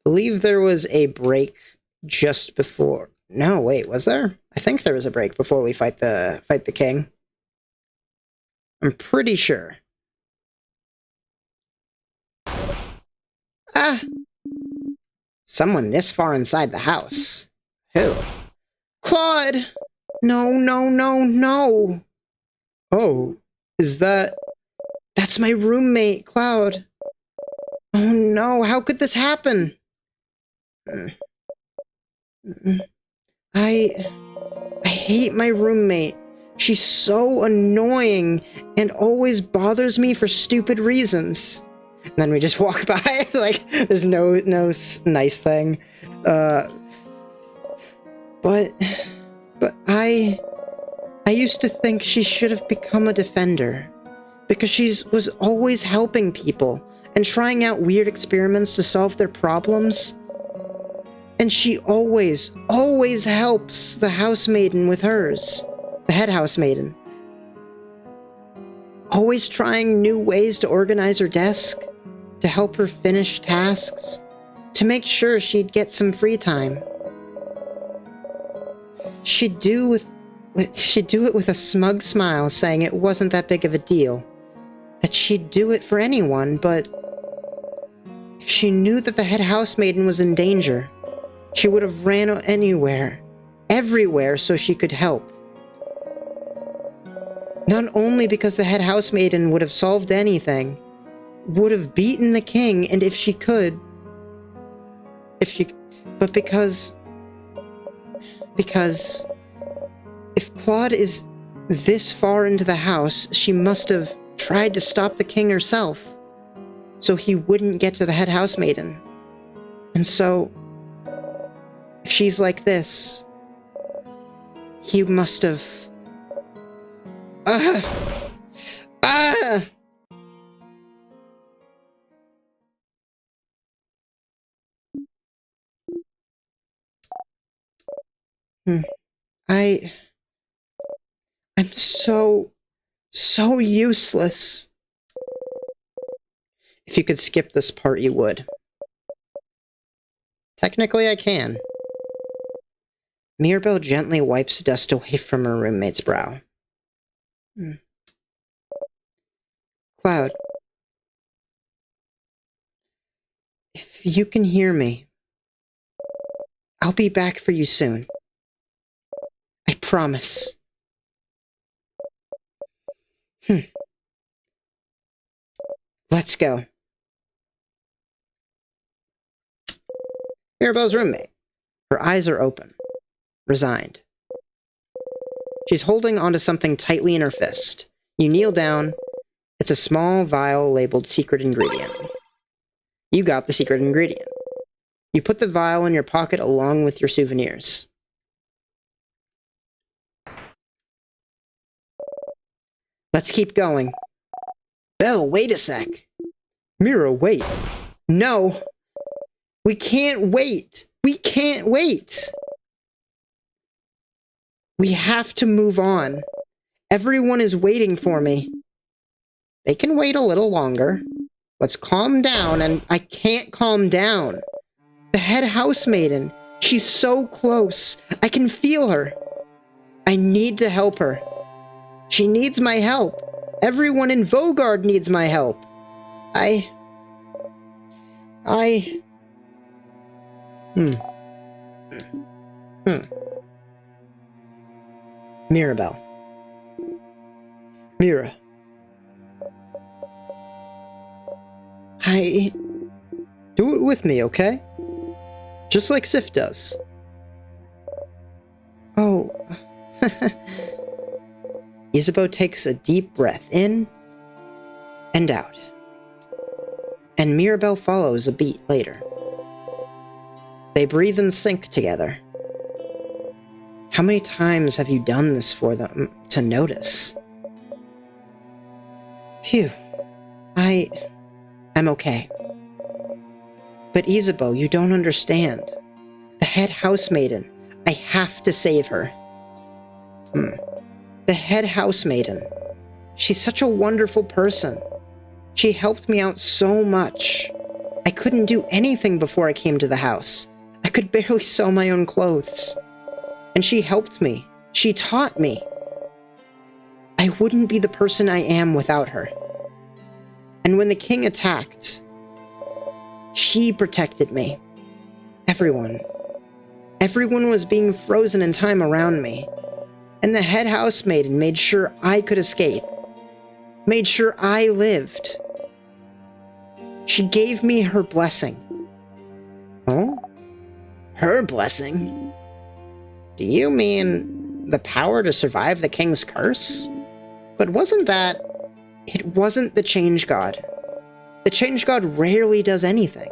believe there was a break just before... No, wait, was there? I think there was a break before we fight the king. I'm pretty sure. Ah! Someone this far inside the house. Who? Claude! No, no, no, no! Oh, is that... That's my roommate, Cloud. Oh no, how could this happen? I hate my roommate. She's so annoying and always bothers me for stupid reasons. And then we just walk by, like, there's no nice thing. But I used to think she should have become a defender. Because she was always helping people and trying out weird experiments to solve their problems. And she always helps the housemaiden with hers. The head housemaiden. Always trying new ways to organize her desk, to help her finish tasks, to make sure she'd get some free time. She'd do it with a smug smile, saying it wasn't that big of a deal. That she'd do it for anyone, but if she knew that the head housemaiden was in danger, she would have ran everywhere so she could help. Not only because the head housemaiden would have solved anything, would have beaten the king, and but because if Claude is this far into the house, she must have tried to stop the king herself, so he wouldn't get to the head housemaiden. And so, if she's like this, he must have... I'm so useless. If you could skip this part, you would. Technically, I can. Mirabelle gently wipes dust away from her roommate's brow. Cloud. If you can hear me, I'll be back for you soon. I promise. Let's go. Mirabelle's roommate. Her eyes are open. Resigned. She's holding onto something tightly in her fist. You kneel down. It's a small vial labeled secret ingredient. You got the secret ingredient. You put the vial in your pocket along with your souvenirs. Let's keep going. Belle, wait a sec. Mira, wait. No. We can't wait. We can't wait. We have to move on. Everyone is waiting for me. They can wait a little longer. Let's calm down, and I can't calm down. The head housemaiden. She's so close. I can feel her. I need to help her. She needs my help. Everyone in Vaugarde needs my help. Mirabelle. Mira. Do it with me, okay? Just like Sif does. Oh. Isabeau takes a deep breath in and out. And Mirabelle follows a beat later. They breathe in sync together. How many times have you done this for them to notice? Phew. I'm okay. But Isabeau, you don't understand. The head housemaiden. I have to save her. The head housemaiden. She's such a wonderful person. She helped me out so much. I couldn't do anything before I came to the house. I could barely sew my own clothes. And she helped me. She taught me. I wouldn't be the person I am without her. And when the king attacked, she protected me. Everyone was being frozen in time around me. And the head housemaid made sure I could escape. Made sure I lived. She gave me her blessing. Oh? Her blessing? Do you mean the power to survive the king's curse? But wasn't that... It wasn't the Change God. The Change God rarely does anything.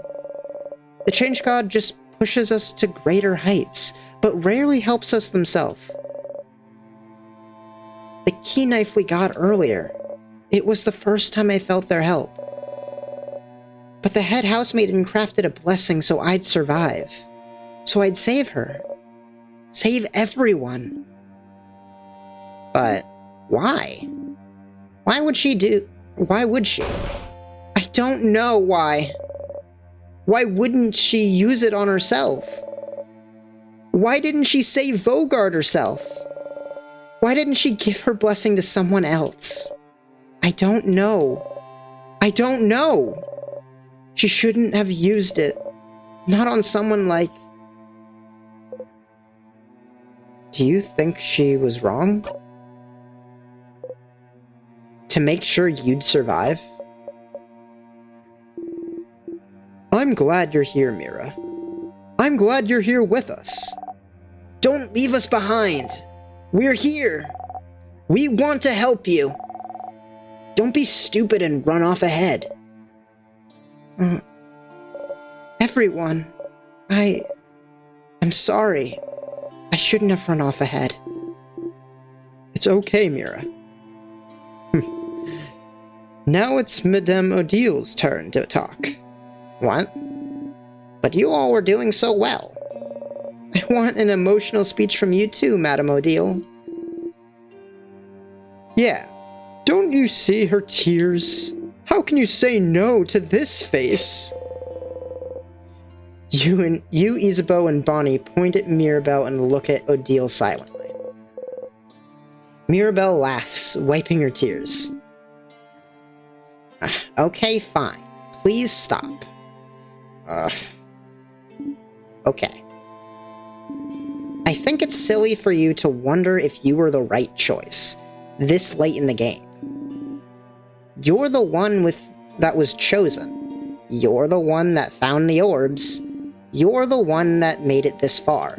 The Change God just pushes us to greater heights, but rarely helps us themselves. The key knife we got earlier, it was the first time I felt their help. But the head housemaid crafted a blessing so I'd survive. So I'd save her. Save everyone. But why? Why would she? I don't know why. Why wouldn't she use it on herself? Why didn't she save Vogard herself? Why didn't she give her blessing to someone else? I don't know. I don't know. She shouldn't have used it. Not on someone like... Do you think she was wrong? To make sure you'd survive? I'm glad you're here, Mira. I'm glad you're here with us. Don't leave us behind. We're here. We want to help you. Don't be stupid and run off ahead. Everyone, I'm sorry. I shouldn't have run off ahead. It's okay, Mira. Now it's Madame Odile's turn to talk. What? But you all were doing so well. I want an emotional speech from you too, Madame Odile. Yeah. Don't you see her tears? How can you say no to this face? You, Isabeau, and Bonnie point at Mirabelle and look at Odile silently. Mirabelle laughs, wiping her tears. Okay, fine. Please stop. Okay. I think it's silly for you to wonder if you were the right choice, this late in the game. You're the one that was chosen. You're the one that found the orbs. You're the one that made it this far.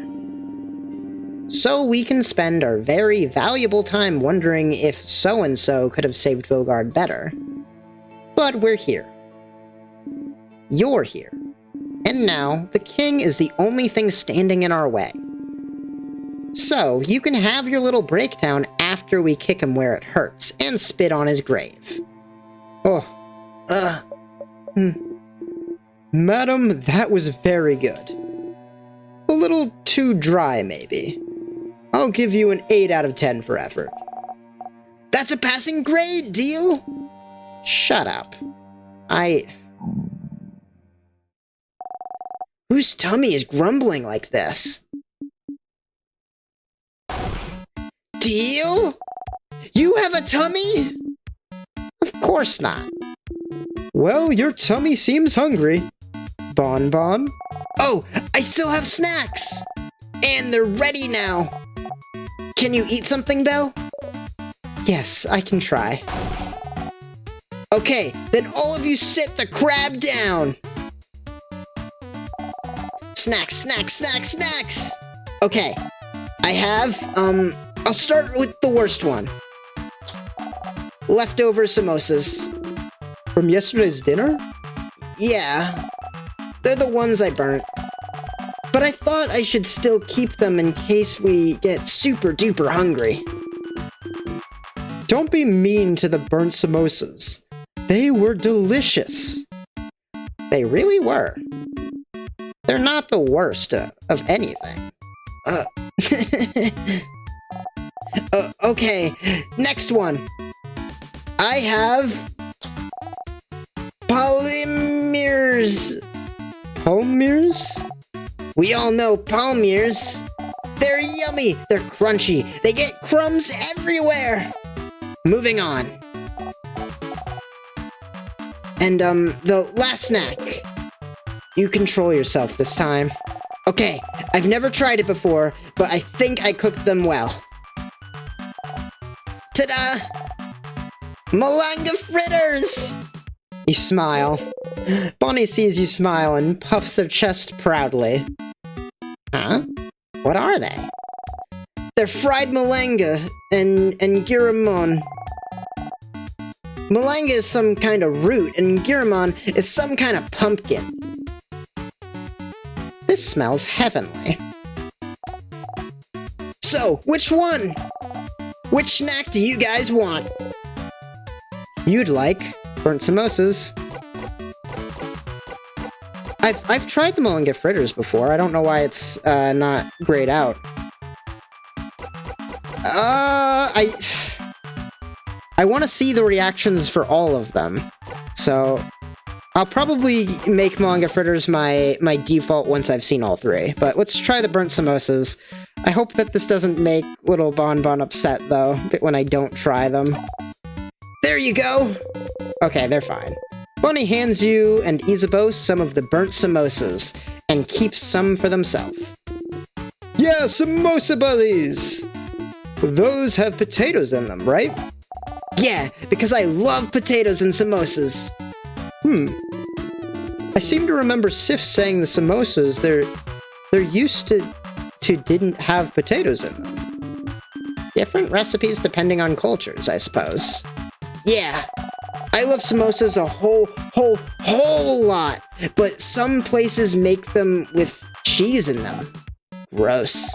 So we can spend our very valuable time wondering if so-and-so could have saved Vogard better. But we're here. You're here. And now, the king is the only thing standing in our way. So, you can have your little breakdown after we kick him where it hurts, and spit on his grave. Madam, that was very good. A little too dry, maybe. I'll give you an 8 out of 10 for effort. That's a passing grade, deal? Shut up. Whose tummy is grumbling like this? Deal? You have a tummy? Of course not. Well, your tummy seems hungry. Bonbon? Oh, I still have snacks! And they're ready now. Can you eat something, Belle? Yes, I can try. Okay, then all of you sit the crab down! Snacks, snacks, snacks, snacks! Okay, I have, I'll start with the worst one. Leftover samosas. From yesterday's dinner? Yeah, they're the ones I burnt. But I thought I should still keep them in case we get super duper hungry. Don't be mean to the burnt samosas. They were delicious. They really were. They're not the worst of anything. Okay, next one. I have polymers Palmiers? We all know palmiers. They're yummy, they're crunchy, they get crumbs everywhere. Moving on. And, the last snack. You control yourself this time. Okay, I've never tried it before, but I think I cooked them well. Ta-da! Malanga fritters! You smile. Bonnie sees you smile and puffs her chest proudly. Huh? What are they? They're fried malanga and giramon. Malanga is some kind of root, and giramon is some kind of pumpkin. This smells heavenly. So, which one? Which snack do you guys want? You'd like burnt samosas. I've tried the malanga fritters before. I don't know why it's not grayed out. I want to see the reactions for all of them. So I'll probably make malanga fritters my default once I've seen all three. But let's try the burnt samosas. I hope that this doesn't make little Bon Bon upset, though, when I don't try them. There you go! Okay, they're fine. Bonnie hands you and Isabeau some of the burnt samosas, and keeps some for themselves. Yeah, samosa buddies! Those have potatoes in them, right? Yeah, because I love potatoes and samosas. I seem to remember Sif saying the samosas, they're used to didn't have potatoes in them. Different recipes depending on cultures, I suppose. Yeah, I love samosas a whole lot, but some places make them with cheese in them. Gross.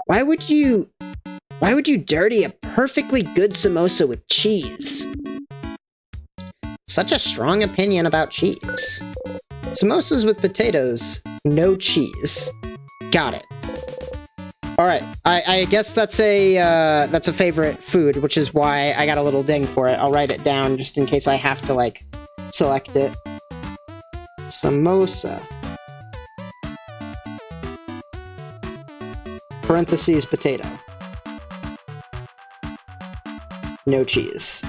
Why would you dirty a perfectly good samosa with cheese? Such a strong opinion about cheese. Samosas with potatoes, no cheese. Got it. Alright, I guess that's a favorite food, which is why I got a little ding for it. I'll write it down just in case I have to, like, select it. Samosa. Parentheses, potato. No cheese.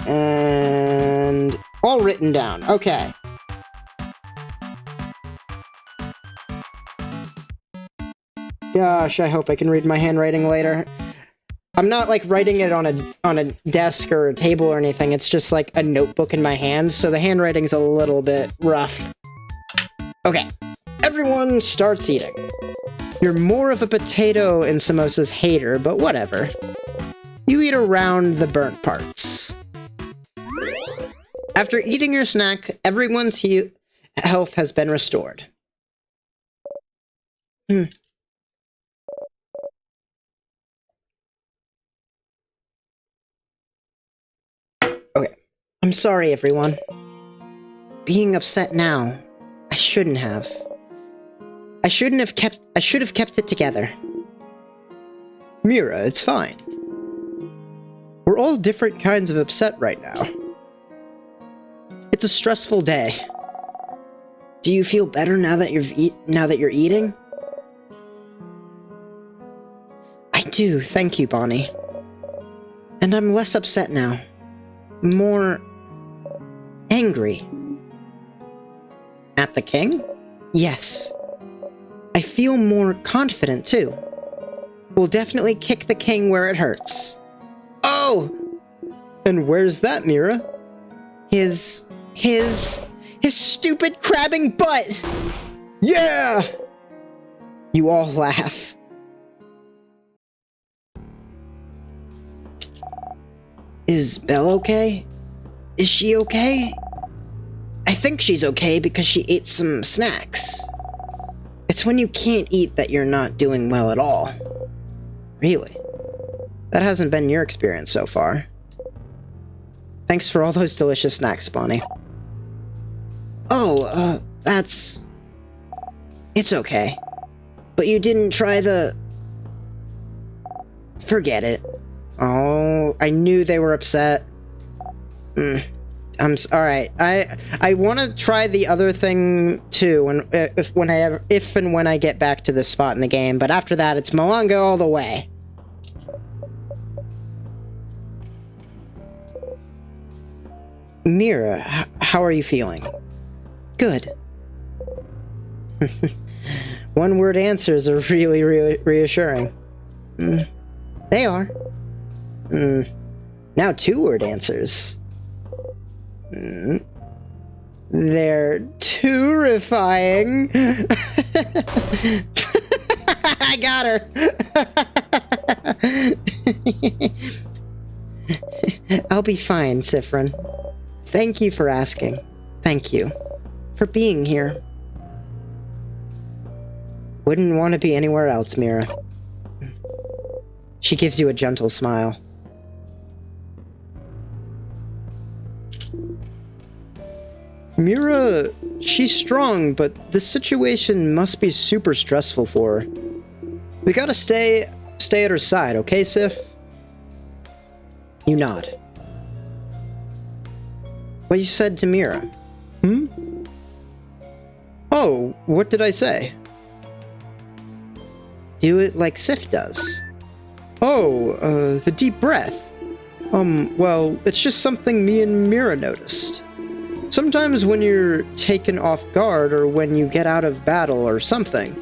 And all written down. Okay. Gosh, I hope I can read my handwriting later. I'm not, like, writing it on a desk or a table or anything. It's just, like, a notebook in my hand, so the handwriting's a little bit rough. Okay. Everyone starts eating. You're more of a potato and samosas hater, but whatever. You eat around the burnt parts. After eating your snack, everyone's health has been restored. Okay. I'm sorry, everyone. Being upset now. I shouldn't have. I should have kept it together. Mira, it's fine. We're all different kinds of upset right now. It's a stressful day. Do you feel better now that you're eating? I do, thank you, Bonnie. And I'm less upset now. More angry. At the king? Yes. I feel more confident, too. We'll definitely kick the king where it hurts. Oh! And where's that, Mira? His stupid crabbing butt! Yeah! You all laugh. Is Belle okay? Is she okay? I think she's okay because she ate some snacks. It's when you can't eat that you're not doing well at all. Really? That hasn't been your experience so far. Thanks for all those delicious snacks, Bonnie. Oh, that's... It's okay. But you didn't try the... Forget it. Oh, I knew they were upset. all right. I want to try the other thing too, if and when I get back to this spot in the game. But after that, it's Malanga all the way. Mira, how are you feeling? Good. One-word answers are really, really reassuring. They are. Now two-word answers. They're terrifying. I got her. I'll be fine, Siffrin. Thank you for asking. Thank you for being here. Wouldn't want to be anywhere else, Mira. She gives you a gentle smile. Mira, she's strong, but this situation must be super stressful for her. We gotta stay at her side, okay, Sif? You nod. What you said to Mira? Oh, what did I say? Do it like Sif does. Oh, the deep breath. Well, it's just something me and Mira noticed. Sometimes when you're taken off guard or when you get out of battle or something,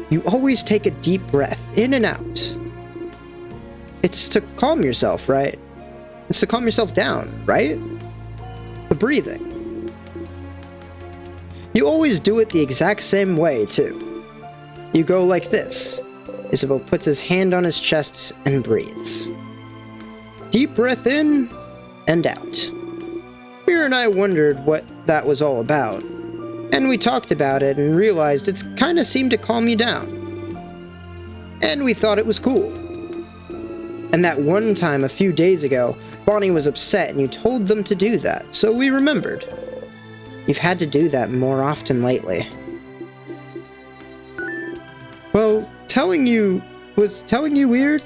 you always take a deep breath in and out. It's to calm yourself, right? It's to calm yourself down, right? The breathing. You always do it the exact same way, too. You go like this. Isabeau puts his hand on his chest and breathes. Deep breath in and out. Mira and I wondered what that was all about, and we talked about it and realized it's kinda seemed to calm you down. And we thought it was cool. And that one time a few days ago, Bonnie was upset and you told them to do that, so we remembered. You've had to do that more often lately. Well, was telling you weird?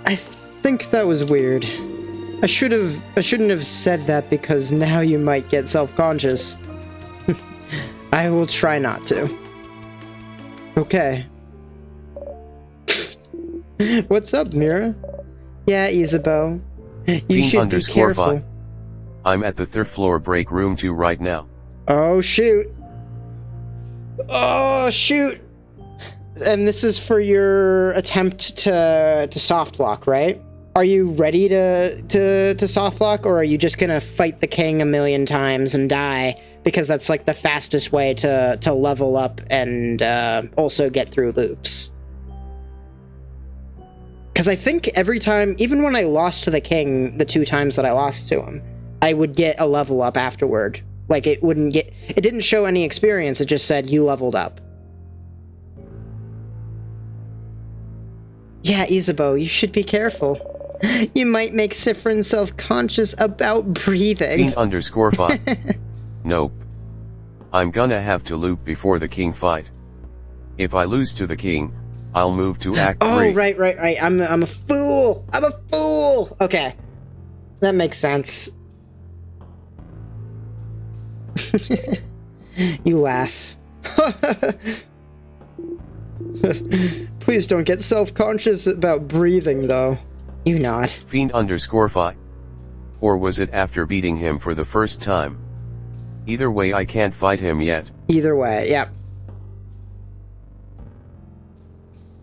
I think that was weird. I shouldn't have said that because now you might get self-conscious. I will try not to. Okay. What's up, Mira? Yeah, Isabeau. You should be careful. 5. I'm at the 3rd floor break room 2 right now. Oh, shoot. Oh, shoot. And this is for your attempt to soft lock, right? Are you ready to soft lock, or are you just gonna fight the king a million times and die because that's like the fastest way to level up and also get through loops? Because I think every time, even when I lost to the king, the 2 times that I lost to him, I would get a level up afterward. Like it didn't show any experience, it just said you leveled up. Yeah, Isabeau, you should be careful. You might make Siffrin self-conscious about breathing. Fiend_5. Nope. I'm gonna have to loop before the king fight. If I lose to the king, I'll move to Act 3. Oh, right. I'm a fool! I'm a fool! Okay. That makes sense. You laugh. Please don't get self-conscious about breathing, though. You nod. Fiend_5. Or was it after beating him for the first time? Either way, I can't fight him yet. Either way, yep.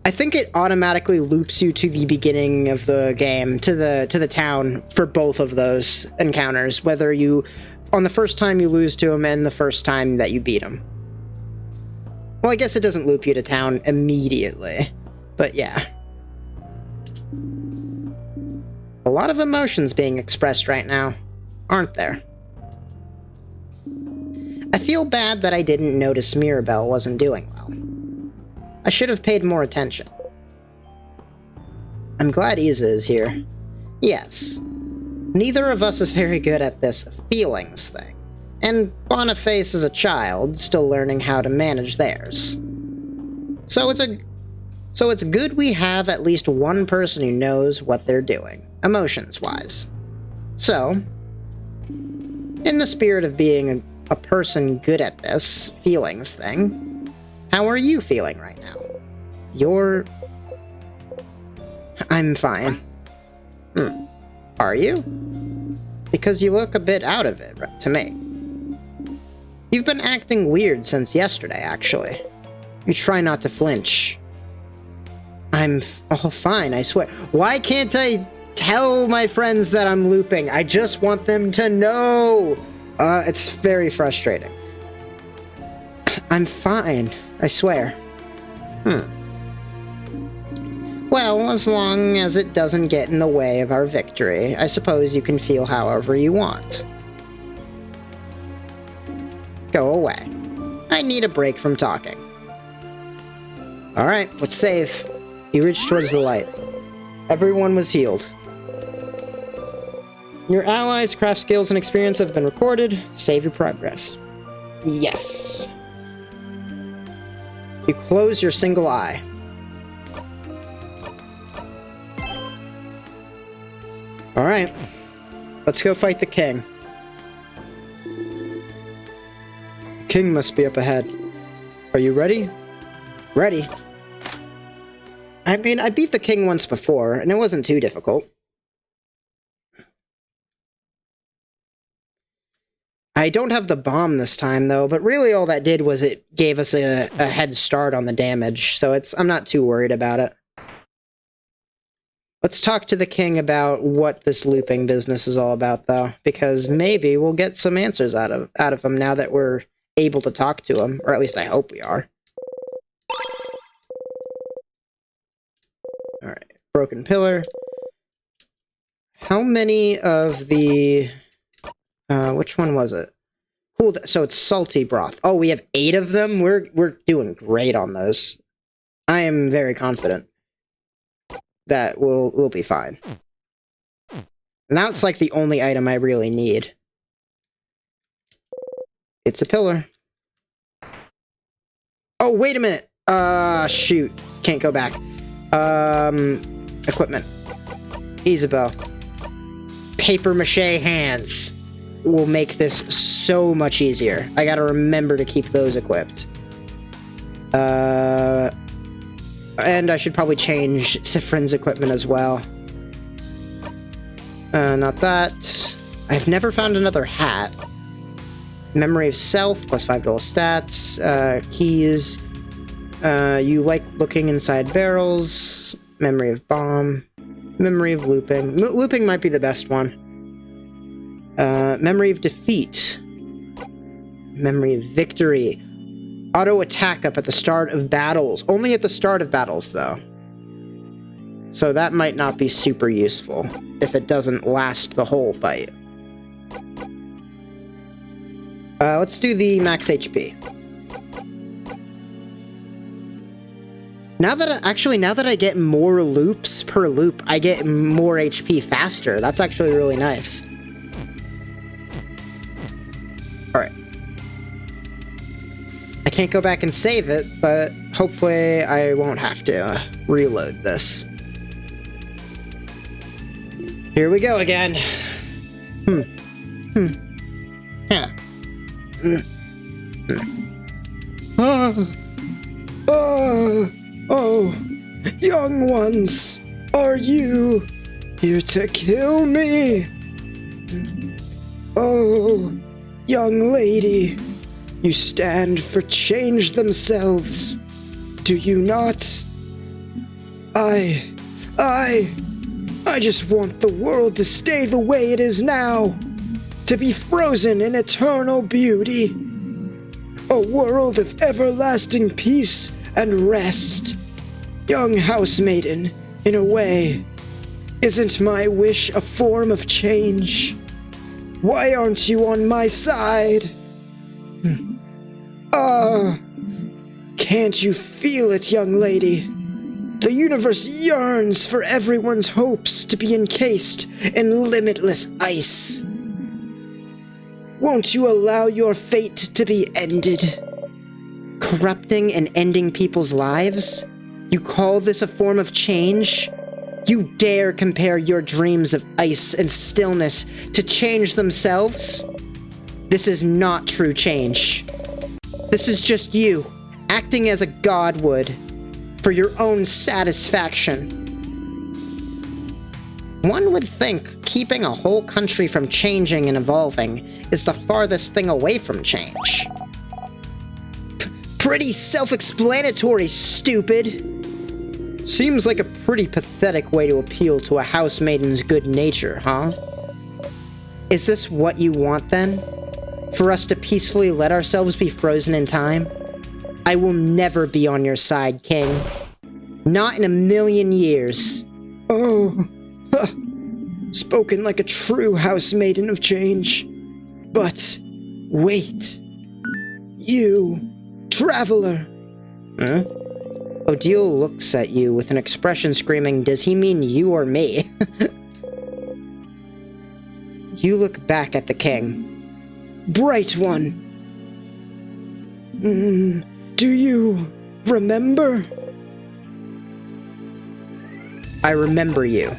I think it automatically loops you to the beginning of the game, to the town for both of those encounters, whether you, on the first time you lose to him and the first time that you beat him. Well, I guess it doesn't loop you to town immediately, but yeah. A lot of emotions being expressed right now, aren't there? I feel bad that I didn't notice Mirabelle wasn't doing well. I should have paid more attention. I'm glad Isa is here. Yes. Neither of us is very good at this feelings thing, and Boniface is a child, still learning how to manage theirs. So it's good we have at least one person who knows what they're doing, emotions-wise. So, in the spirit of being a person good at this feelings thing, how are you feeling right now? I'm fine. Are you? Because you look a bit out of it, to me. You've been acting weird since yesterday, actually. You try not to flinch. I'm all fine, I swear. Why can't I tell my friends that I'm looping? I just want them to know! It's very frustrating. I'm fine, I swear. Well, as long as it doesn't get in the way of our victory, I suppose you can feel however you want. Go away. I need a break from talking. Alright, let's save. You reached towards the light. Everyone was healed. Your allies' craft skills and experience have been recorded. Save your progress. Yes. You close your single eye. Alright. Let's go fight the king. The king must be up ahead. Are you ready? Ready. I mean, I beat the king once before, and it wasn't too difficult. I don't have the bomb this time, though, but really all that did was it gave us a head start on the damage, so I'm not too worried about it. Let's talk to the king about what this looping business is all about, though, because maybe we'll get some answers out of him now that we're able to talk to him, or at least I hope we are. Alright, broken pillar. How many of the... which one was it? Cool, so it's salty broth. Oh, we have 8 of them? We're doing great on those. I am very confident that we'll be fine. Now it's like the only item I really need. It's a pillar. Oh, wait a minute! Shoot. Can't go back. Equipment. Isabeau. Paper mache hands will make this so much easier. I gotta remember to keep those equipped. And I should probably change Siffrin's equipment as well. Not that. I've never found another hat. Memory of self, plus 5 dual stats. Keys. You like looking inside barrels. Memory of bomb. Memory of looping. Looping might be the best one. Memory of defeat. Memory of victory. Auto attack up at the start of battles. Only at the start of battles, though. So that might not be super useful if it doesn't last the whole fight. Let's do the max HP. Now that I get more loops per loop, I get more HP faster. That's actually really nice. Alright. I can't go back and save it, but hopefully I won't have to reload this. Here we go again. Yeah. Oh, young ones, are you here to kill me? Oh, young lady, you stand for change themselves, do you not? I just want the world to stay the way it is now, to be frozen in eternal beauty. A world of everlasting peace and rest. Young housemaiden, in a way, isn't my wish a form of change? Why aren't you on my side? Can't you feel it, young lady? The universe yearns for everyone's hopes to be encased in limitless ice. Won't you allow your fate to be ended? Corrupting and ending people's lives? You call this a form of change? You dare compare your dreams of ice and stillness to change themselves? This is not true change. This is just you, acting as a god would, for your own satisfaction. One would think keeping a whole country from changing and evolving is the farthest thing away from change. Pretty self-explanatory, stupid. Seems like a pretty pathetic way to appeal to a house maiden's good nature, huh? Is this what you want, then? For us to peacefully let ourselves be frozen in time? I will never be on your side, King. Not in a million years. Oh, spoken like a true house maiden of change. But, wait. You, traveler. Huh? Odile looks at you with an expression screaming, does he mean you or me? You look back at the king. Bright one. Do you remember? I remember you.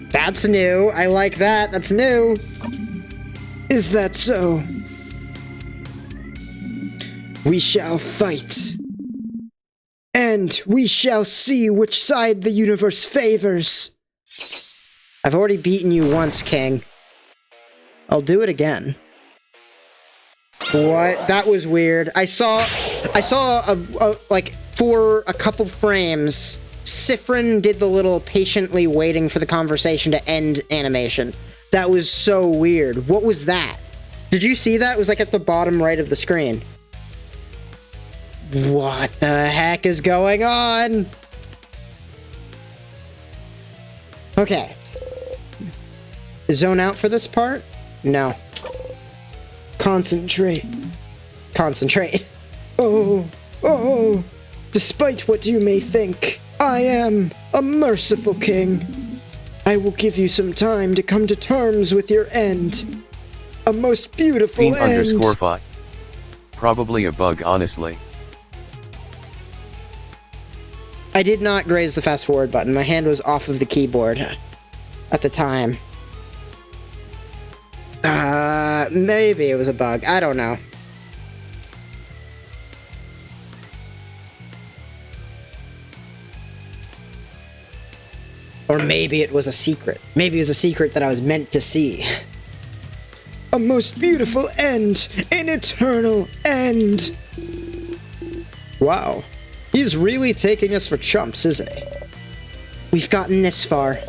That's new. I like that. That's new. Is that so? We shall fight. And we shall see which side the universe favors. I've already beaten you once, King. I'll do it again. What? That was weird. I saw like, for a couple frames, Siffrin did the little patiently waiting for the conversation to end animation. That was so weird. What was that? Did you see that? It was like at the bottom right of the screen. What the heck is going on? Okay. Zone out for this part? No. Concentrate. Concentrate. Oh, despite what you may think, I am a merciful king. I will give you some time to come to terms with your end. A most beautiful Fiend end. _5. Probably a bug, honestly. I did not graze the fast forward button. My hand was off of the keyboard at the time. Maybe it was a bug. I don't know. Or maybe it was a secret. Maybe it was a secret that I was meant to see. A most beautiful end. An eternal end. Wow. He's really taking us for chumps, isn't he? We've gotten this far.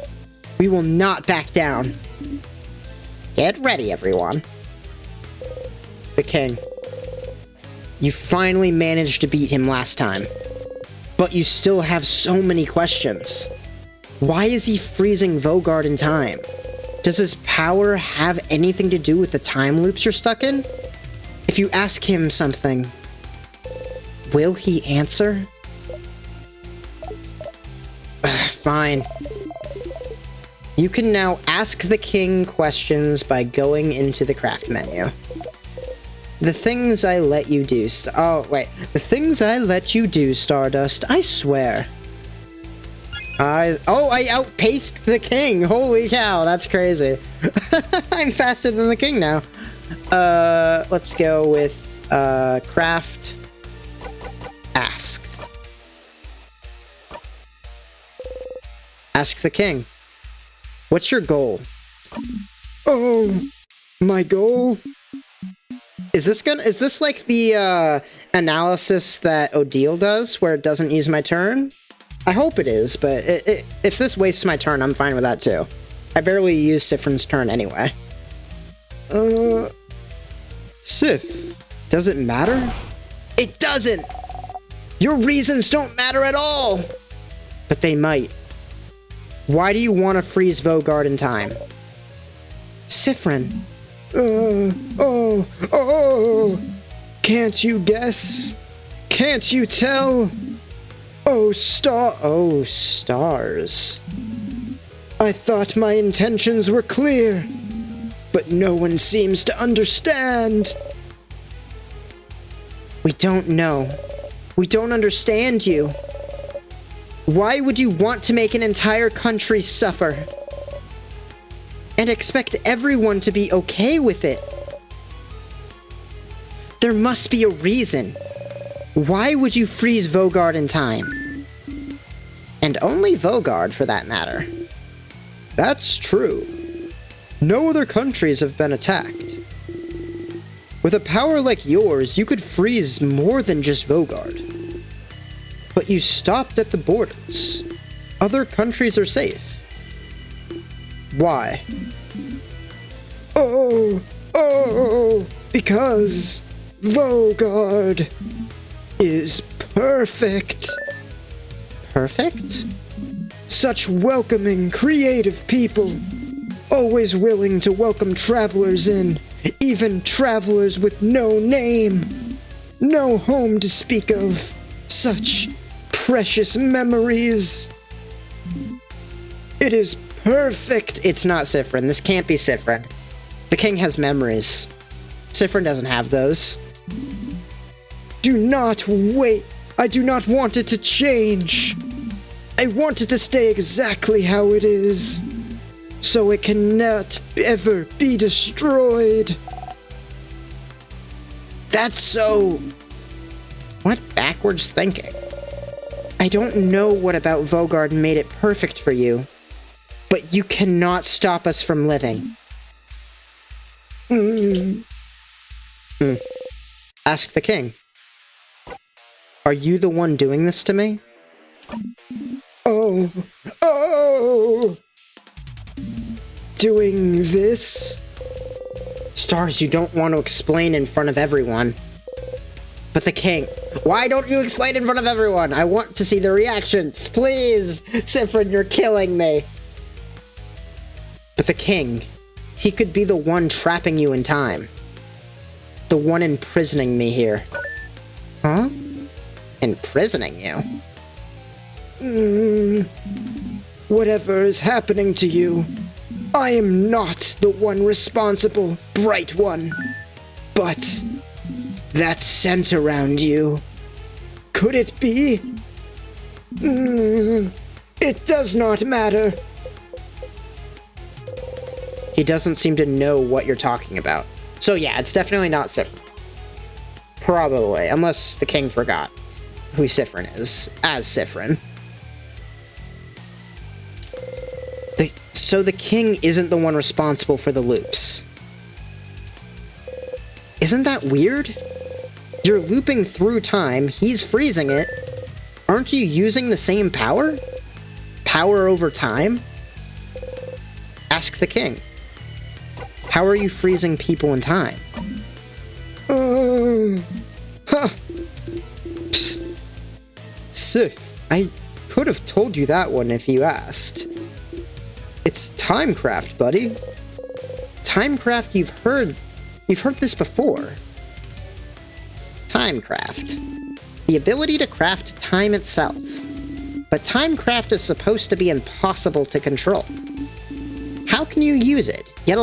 We will not back down. Get ready, everyone. The king. You finally managed to beat him last time. But you still have so many questions. Why is he freezing Vaugarde in time? Does his power have anything to do with the time loops you're stuck in? If you ask him something, will he answer? Fine. You can now ask the king questions by going into the craft menu. The things I let you do the things I let you do, Stardust, I swear. I outpaced the king. Holy cow, that's crazy. I'm faster than the king now. Let's go with craft. Ask. Ask the king. What's your goal? Oh, my goal? Is this like the analysis that Odile does, where it doesn't use my turn? I hope it is, but if this wastes my turn, I'm fine with that too. I barely use Siffrin's turn anyway. Sif, does it matter? It doesn't! Your reasons don't matter at all! But they might. Why do you want to freeze Vaugarde in time? Siffrin. Can't you guess? Can't you tell? Oh, stars. I thought my intentions were clear, but no one seems to understand. We don't know. We don't understand you. Why would you want to make an entire country suffer? And expect everyone to be okay with it? There must be a reason. Why would you freeze Vogard in time? And only Vogard, for that matter. That's true. No other countries have been attacked. With a power like yours, you could freeze more than just Vogard. But you stopped at the borders. Other countries are safe. Why? Because Vogard is perfect. Perfect? Such welcoming, creative people. Always willing to welcome travelers in, even travelers with no name. No home to speak of. Such precious memories. It is perfect. It's not Siffrin. This can't be Siffrin. The king has memories. Siffrin doesn't have those. Do not wait. I do not want it to change. I want it to stay exactly how it is, so it cannot ever be destroyed. That's so... What backwards thinking? I don't know what about Vogard made it perfect for you, but you cannot stop us from living. Ask the king. Are you the one doing this to me? Oh. Doing this? Stars, you don't want to explain in front of everyone. But the king... Why don't you explain in front of everyone? I want to see the reactions. Please! Siffrin, you're killing me. But the king... He could be the one trapping you in time. The one imprisoning me here. Huh? Imprisoning you? Whatever is happening to you, I am not the one responsible, Bright One. But that scent around you, could it be? It does not matter. He doesn't seem to know what you're talking about. So yeah, it's definitely not Siffrin. Probably, unless the king forgot who Siffrin is, as Siffrin. So the king isn't the one responsible for the loops. Isn't that weird? You're looping through time, he's freezing it. Aren't you using the same power? Power over time? Ask the king. How are you freezing people in time? Sif, I could have told you that one if you asked. It's Timecraft, buddy. Timecraft, you've heard this before. Timecraft. The ability to craft time itself. But Timecraft is supposed to be impossible to control. How can you use it, yet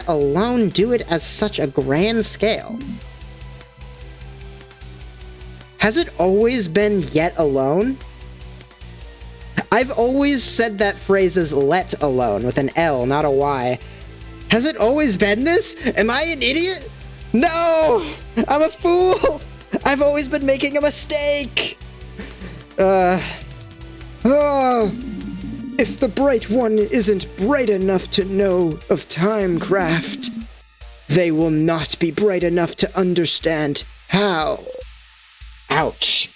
alone do it as such a grand scale? Has it always been yet alone? I've always said that phrase as let alone, with an L, not a Y. Has it always been this? Am I an idiot? No! I'm a fool! I've always been making a mistake! If the Bright One isn't bright enough to know of Timecraft, they will not be bright enough to understand how. Ouch.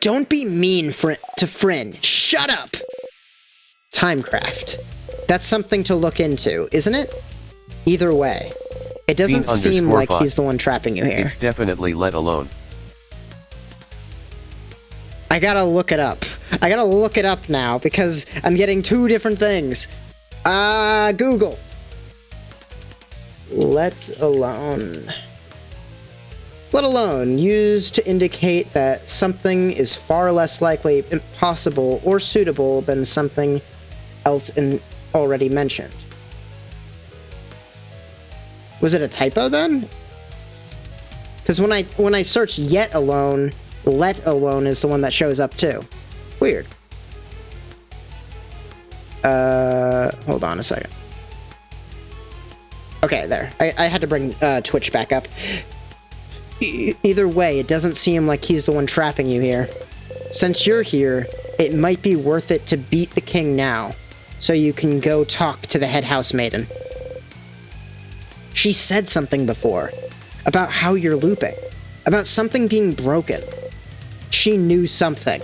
Don't be mean to Fryn. Shut up! Timecraft. That's something to look into, isn't it? Either way. It doesn't seem like he's the one trapping you here. It's definitely let alone. I gotta look it up. I gotta look it up now, because I'm getting two different things. Google. Let alone. Let alone, used to indicate that something is far less likely, impossible, or suitable than something else already mentioned. Was it a typo then? Because when I search yet alone, let alone is the one that shows up too. Weird. Hold on a second. Okay, there. I had to bring Twitch back up. Either way, it doesn't seem like he's the one trapping you here. Since you're here, it might be worth it to beat the king now, so you can go talk to the head housemaiden. She said something before, about how you're looping, about something being broken. She knew something.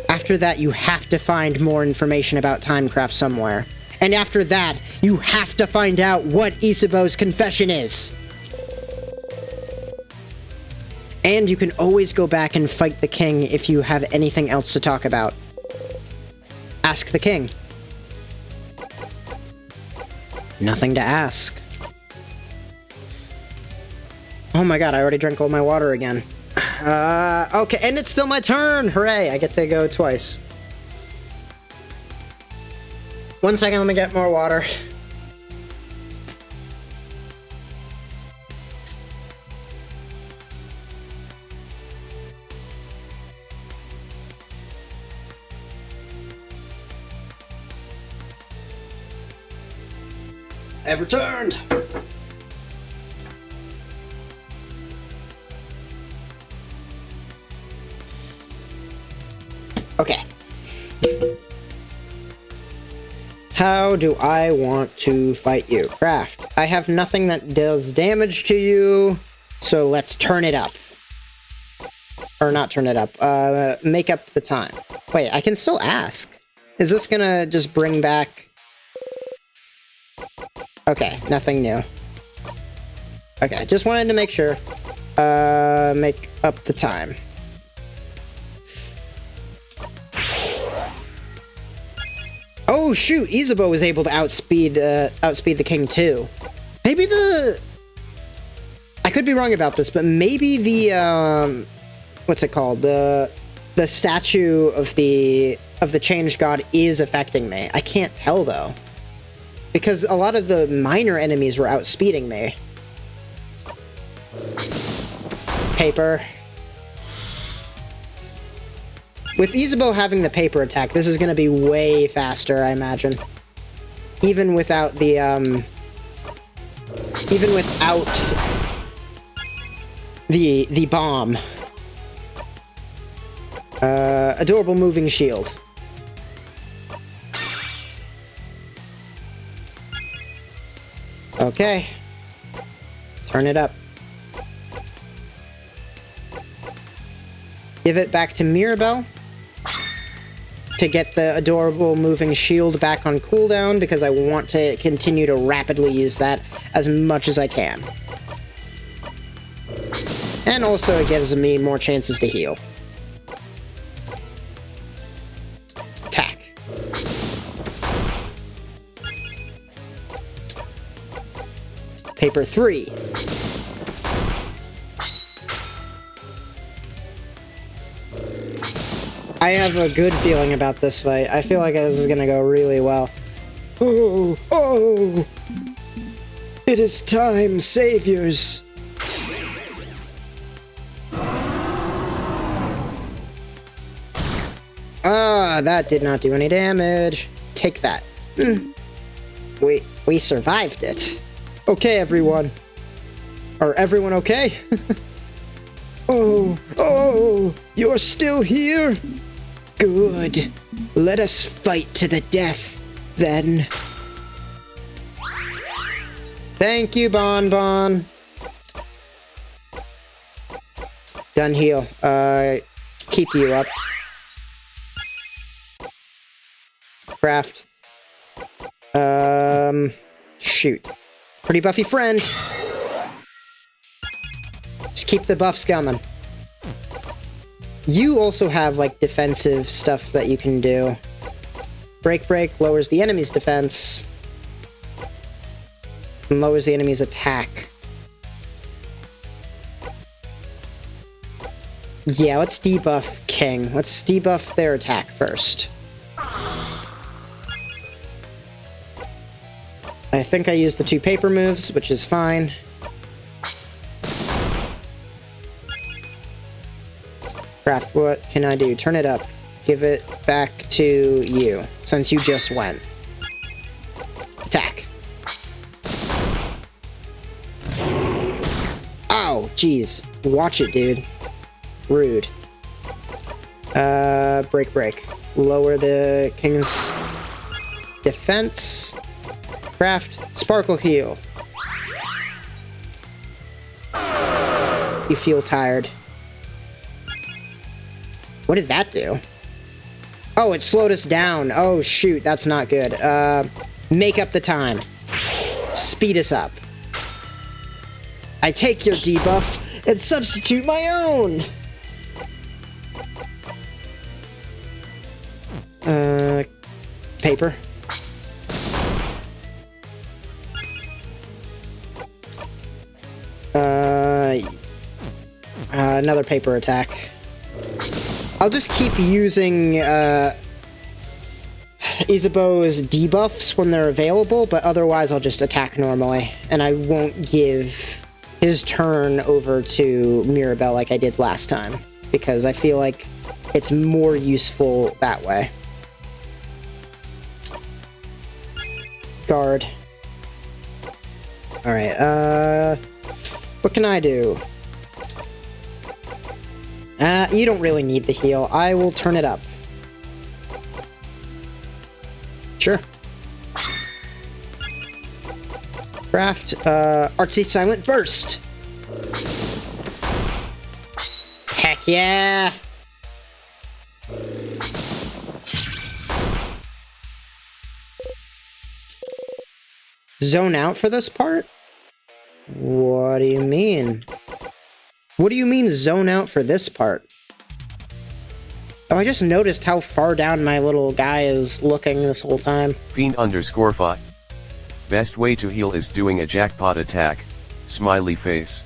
After that, you have to find more information about Timecraft somewhere. And after that, you have to find out what Isabeau's confession is. And you can always go back and fight the king if you have anything else to talk about. Ask the king. Nothing to ask. Oh my god, I already drank all my water again. Okay, and it's still my turn! Hooray, I get to go twice. 1 second, let me get more water. I've returned! Okay. How do I want to fight you? Craft. I have nothing that does damage to you, so let's turn it up. Or not turn it up. Make up the time. Wait, I can still ask. Is this gonna just bring back... Okay, nothing new. Okay, just wanted to make sure. Make up the time. Oh shoot, Isabeau was able to outspeed the king too. Maybe the... I could be wrong about this, but maybe the, what's it called? The statue of the Changed God is affecting me. I can't tell though. Because a lot of the minor enemies were outspeeding me. Paper. With Isabeau having the paper attack, this is going to be way faster, I imagine. Even without the, even without the bomb. Adorable moving shield. Okay. Turn it up. Give it back to Mirabelle to get the adorable moving shield back on cooldown, because I want to continue to rapidly use that as much as I can. And also it gives me more chances to heal. Attack. Paper 3. I have a good feeling about this fight. I feel like this is gonna go really well. Oh, oh! It is time, saviors! Ah, that did not do any damage. Take that. We survived it. Okay, everyone. Are everyone okay? Oh, you're still here? Good. Let us fight to the death, then. Thank you, Bon Bon. Done heal. Keep you up. Craft. Shoot. Pretty buffy friend. Just keep the buffs coming. You also have, like, defensive stuff that you can do. Break lowers the enemy's defense. And lowers the enemy's attack. Yeah, let's debuff King. Let's debuff their attack first. I think I used the 2 paper moves, which is fine. Craft, what can I do? Turn it up. Give it back to you, since you just went. Attack. Jeez. Watch it, dude. Rude. Break. Lower the king's defense. Craft. Sparkle heal. You feel tired. What did that do? Oh, it slowed us down. Oh, shoot. That's not good. Make up the time. Speed us up. I take your debuff and substitute my own! Paper. Another paper attack. I'll just keep using, Isabeau's debuffs when they're available, but otherwise I'll just attack normally, and I won't give his turn over to Mirabelle like I did last time, because I feel like it's more useful that way. Guard. Alright, what can I do? You don't really need the heal. I will turn it up. Sure. Craft, Artsy Silent Burst! Heck yeah! Zone out for this part? What do you mean? What do you mean zone out for this part? Oh, I just noticed how far down my little guy is looking this whole time. Fiend_5. Best way to heal is doing a jackpot attack. Smiley face.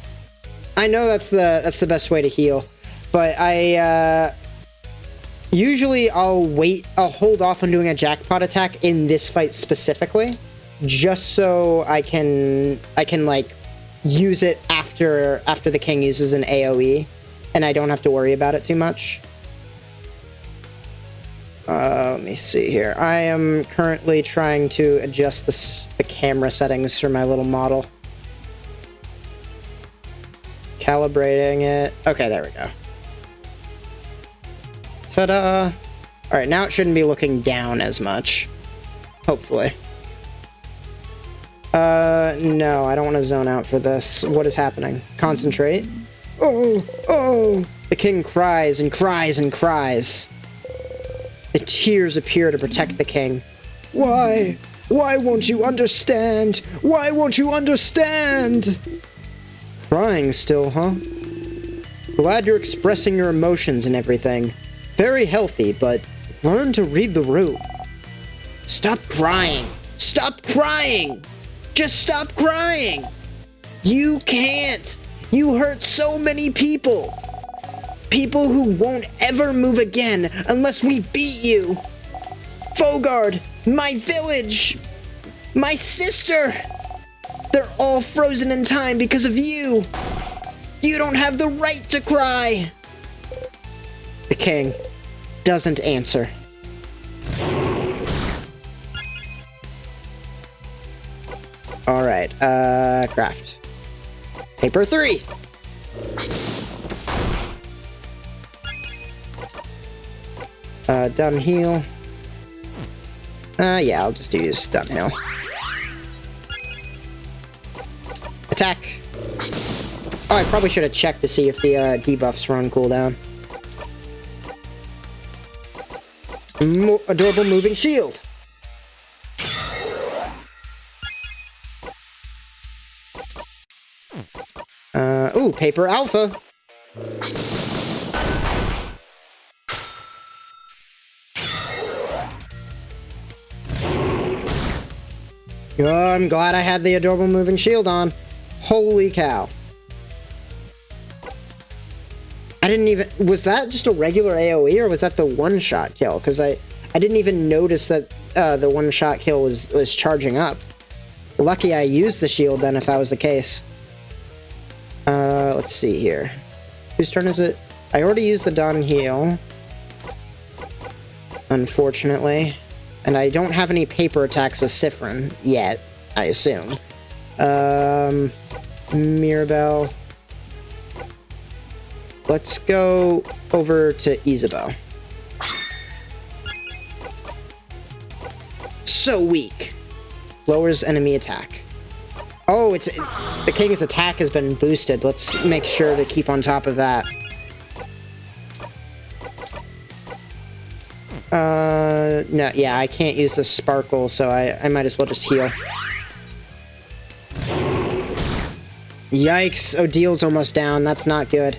I know that's the best way to heal, but usually I'll hold off on doing a jackpot attack in this fight specifically, just so I can like use it after the king uses an AoE, and I don't have to worry about it too much. Let me see here. I am currently trying to adjust the camera settings for my little model. Calibrating it. Okay, there we go. Ta-da! Alright, now it shouldn't be looking down as much. Hopefully. No, I don't want to zone out for this. What is happening? Concentrate. Oh! The king cries and cries and cries. The tears appear to protect the king. Why? Why won't you understand? Why won't you understand? Crying still, huh? Glad you're expressing your emotions and everything. Very healthy, but learn to read the room. Stop crying! Stop crying! Just stop crying! You can't! You hurt so many people! People who won't ever move again unless we beat you! Fogard! My village! My sister! They're all frozen in time because of you! You don't have the right to cry! The king doesn't answer. Alright, craft. Paper 3! Dun heal. Yeah, I'll just use dun heal. Attack! Oh, I probably should have checked to see if the debuffs were on cooldown. Adorable moving shield! Ooh, Paper Alpha! Oh, I'm glad I had the adorable moving shield on. Holy cow. I didn't even... Was that just a regular AoE, or was that the one-shot kill? Because I didn't even notice that the one-shot kill was charging up. Lucky I used the shield then, if that was the case. Let's see here. Whose turn is it? I already used the dun heal. Unfortunately. And I don't have any paper attacks with Siffrin yet, I assume. Mirabelle. let's go over to Isabeau. So weak. Lowers enemy attack. Oh, the king's attack has been boosted. Let's make sure to keep on top of that. No, yeah, I can't use the sparkle, so I might as well just heal. Yikes, Odil's almost down. That's not good.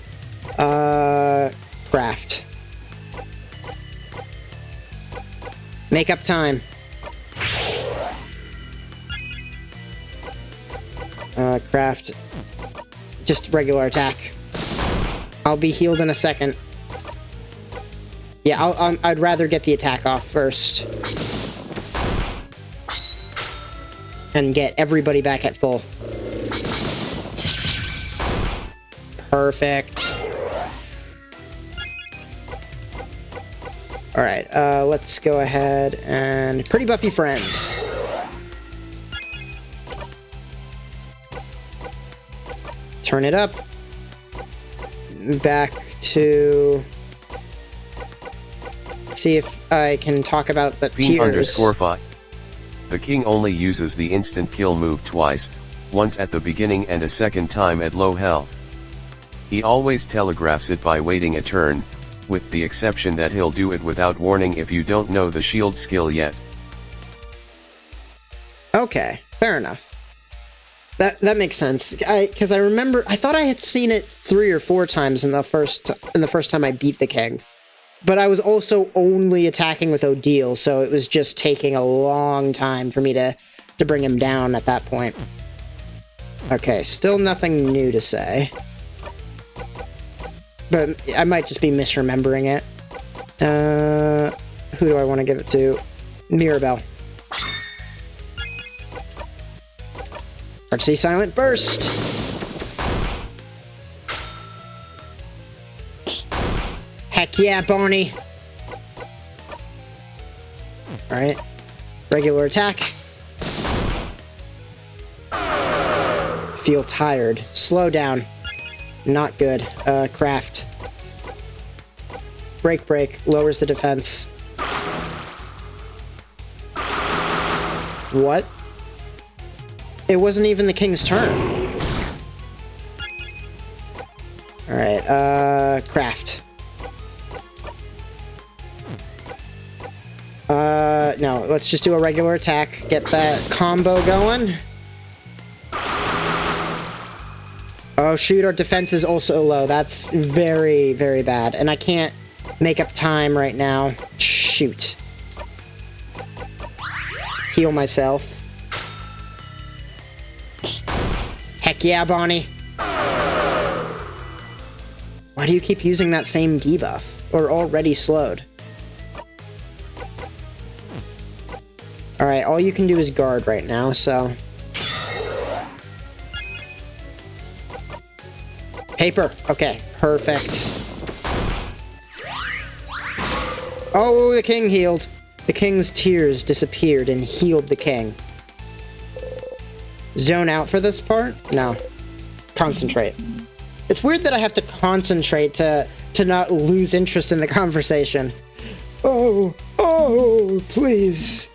Craft. Make up time. Craft. Just regular attack. I'll be healed in a second. Yeah, I'd rather get the attack off first. And get everybody back at full. Perfect. Alright, let's go ahead and... Pretty Buffy Friends. Turn it up. Back to... See if I can talk about the tiers. _5. The king only uses the instant kill move twice, once at the beginning and a second time at low health. He always telegraphs it by waiting a turn, with the exception that he'll do it without warning if you don't know the shield skill yet. Okay, fair enough. That makes sense. Because I remember, I thought I had seen it 3 or 4 times in the first time I beat the king. But I was also only attacking with Odile, so it was just taking a long time for me to bring him down at that point. Okay, still nothing new to say. But I might just be misremembering it. Who do I want to give it to? Mirabelle. Artsy Silent Burst! Heck yeah, Bonnie! Alright. Regular attack. Feel tired. Slow down. Not good. Craft. Break. Lowers the defense. What? It wasn't even the king's turn. Alright, craft. No, let's just do a regular attack. Get that combo going. Oh shoot, our defense is also low. That's very, very bad. And I can't make up time right now. Shoot. Heal myself. Heck yeah, Bonnie. Why do you keep using that same debuff? Or already slowed? Alright, all you can do is guard right now, so... Paper! Okay, perfect. Oh, the king healed! The king's tears disappeared and healed the king. Zone out for this part? No. Concentrate. It's weird that I have to concentrate to not lose interest in the conversation. Oh, please,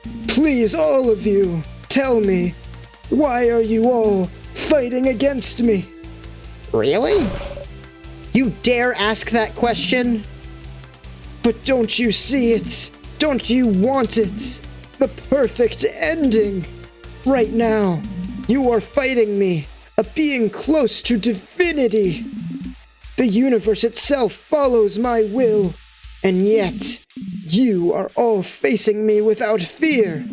all of you, tell me, why are you all fighting against me? Really? You dare ask that question? But don't you see it? Don't you want it? The perfect ending! Right now, you are fighting me, a being close to divinity. The universe itself follows my will, and yet, you are all facing me without fear.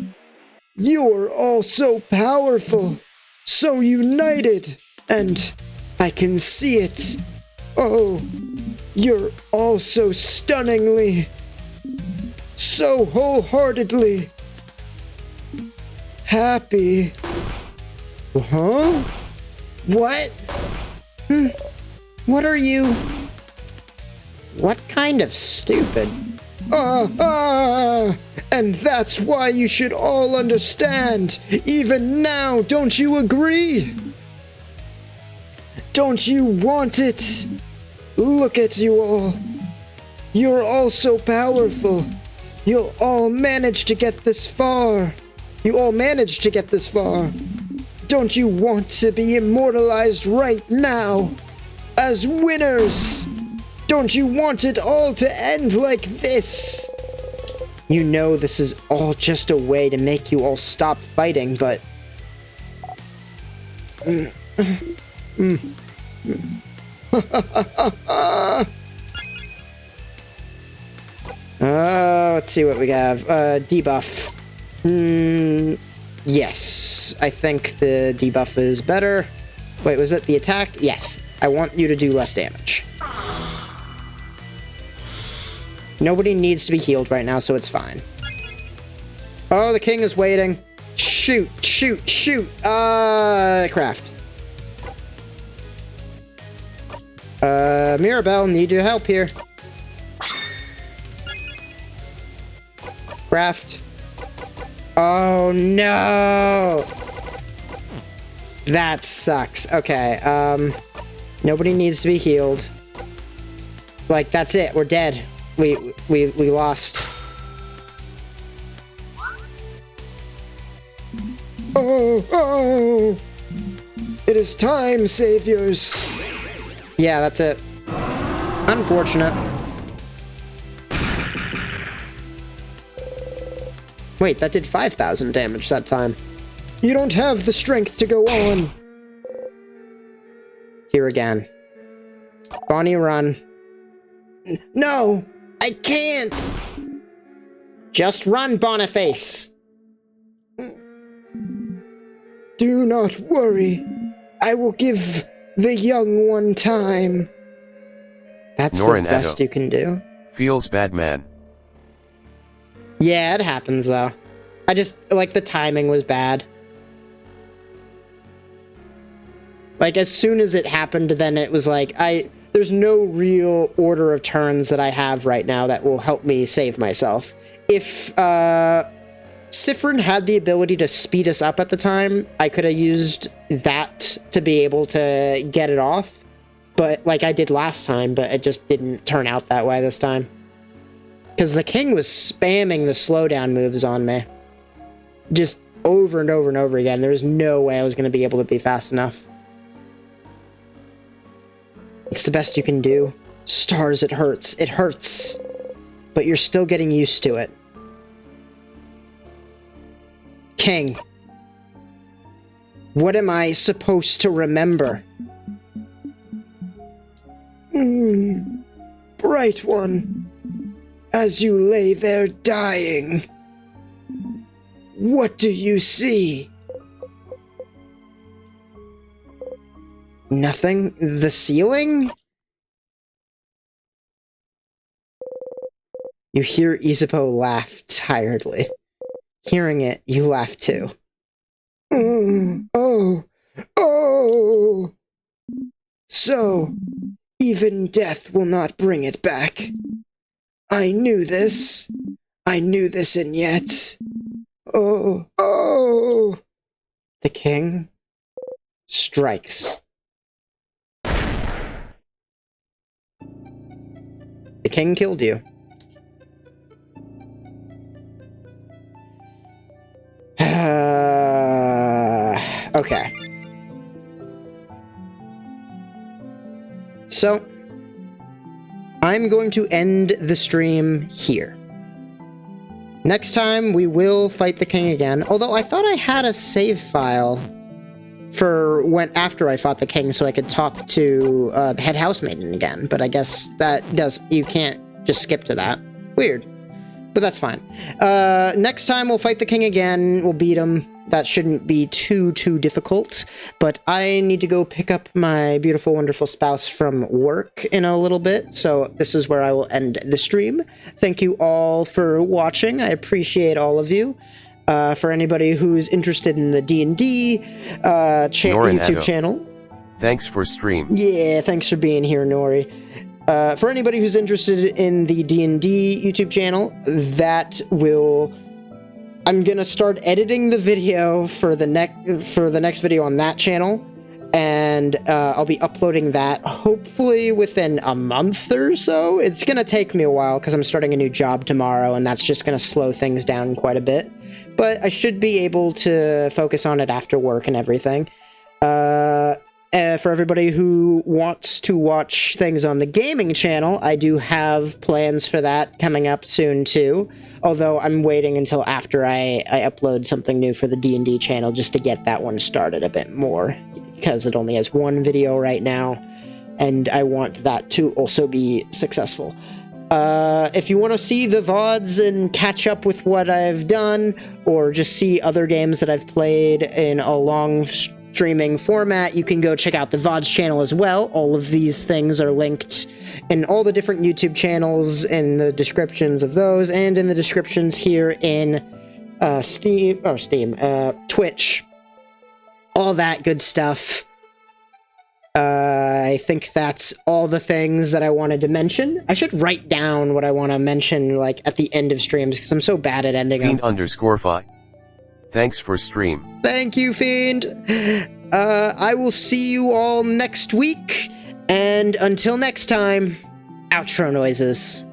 You're all so powerful, so united, and I can see it. Oh, you're all so stunningly, so wholeheartedly happy. Huh? What? What are you? What kind of stupid? And that's why you should all understand. Even now, don't you agree? Don't you want it? Look at you all. You're all so powerful. You'll all manage to get this far. You all managed to get this far. Don't you want to be immortalized right now? As winners! Don't you want it all to end like this? You know this is all just a way to make you all stop fighting, but... Let's see what we have. Debuff. Yes. I think the debuff is better. Wait, was it the attack? Yes. I want you to do less damage. Nobody needs to be healed right now, so it's fine. Oh, the king is waiting. Shoot, shoot, shoot. Craft. Mirabelle, need your help here. Craft. Oh, no. That sucks. Okay, nobody needs to be healed. Like, that's it. We're dead. We lost. Oh! It is time, saviors. Yeah, that's it. Unfortunate. Wait, that did 5,000 damage that time. You don't have the strength to go on. Here again. Bonnie, run. No! I can't! Just run, Boniface! Do not worry. I will give the young one time. That's the best you can do. Feels bad, man. Yeah, it happens, though. I just, like, the timing was bad. Like, as soon as it happened, then it was like, there's no real order of turns that I have right now that will help me save myself. If, Siffrin had the ability to speed us up at the time, I could have used that to be able to get it off. But, like I did last time, but it just didn't turn out that way this time. Because the king was spamming the slowdown moves on me. Just over and over and over again. There was no way I was going to be able to be fast enough. It's the best you can do. Stars, it hurts. It hurts. But you're still getting used to it. King. What am I supposed to remember? Bright one. As you lay there dying, what do you see? Nothing? The ceiling? You hear Isabeau laugh tiredly. Hearing it, you laugh too. Oh. So, even death will not bring it back. I knew this. And yet... Oh. The king strikes. The king killed you. Okay. So, I'm going to end the stream here. Next time, we will fight the king again. Although, I thought I had a save file for after I fought the king so I could talk to the head housemaiden again. But I guess you can't just skip to that. Weird. But that's fine. Next time, we'll fight the king again. We'll beat him. That shouldn't be too difficult. But I need to go pick up my beautiful, wonderful spouse from work in a little bit. So this is where I will end the stream. Thank you all for watching. I appreciate all of you. For anybody who's interested in the D&D YouTube channel. Thanks for stream. Yeah, thanks for being here, Nori. For anybody who's interested in the D&D YouTube channel, I'm gonna start editing the video for the next video on that channel, and I'll be uploading that hopefully within a month or so. It's gonna take me a while because I'm starting a new job tomorrow, and that's just gonna slow things down quite a bit. But I should be able to focus on it after work and everything. For everybody who wants to watch things on the gaming channel, I do have plans for that coming up soon too. Although I'm waiting until after I upload something new for the D&D channel just to get that one started a bit more, because it only has one video right now, and I want that to also be successful. If you want to see the VODs and catch up with what I've done, or just see other games that I've played in a long streaming format, you can go check out the VODs channel as well. All of these things are linked in all the different YouTube channels, in the descriptions of those, and in the descriptions here in Twitch. All that good stuff. I think that's all the things that I wanted to mention. I should write down what I want to mention, like, at the end of streams, because I'm so bad at ending them. Fiend_Fi. Thanks for stream. Thank you, Fiend. I will see you all next week, and until next time, outro noises.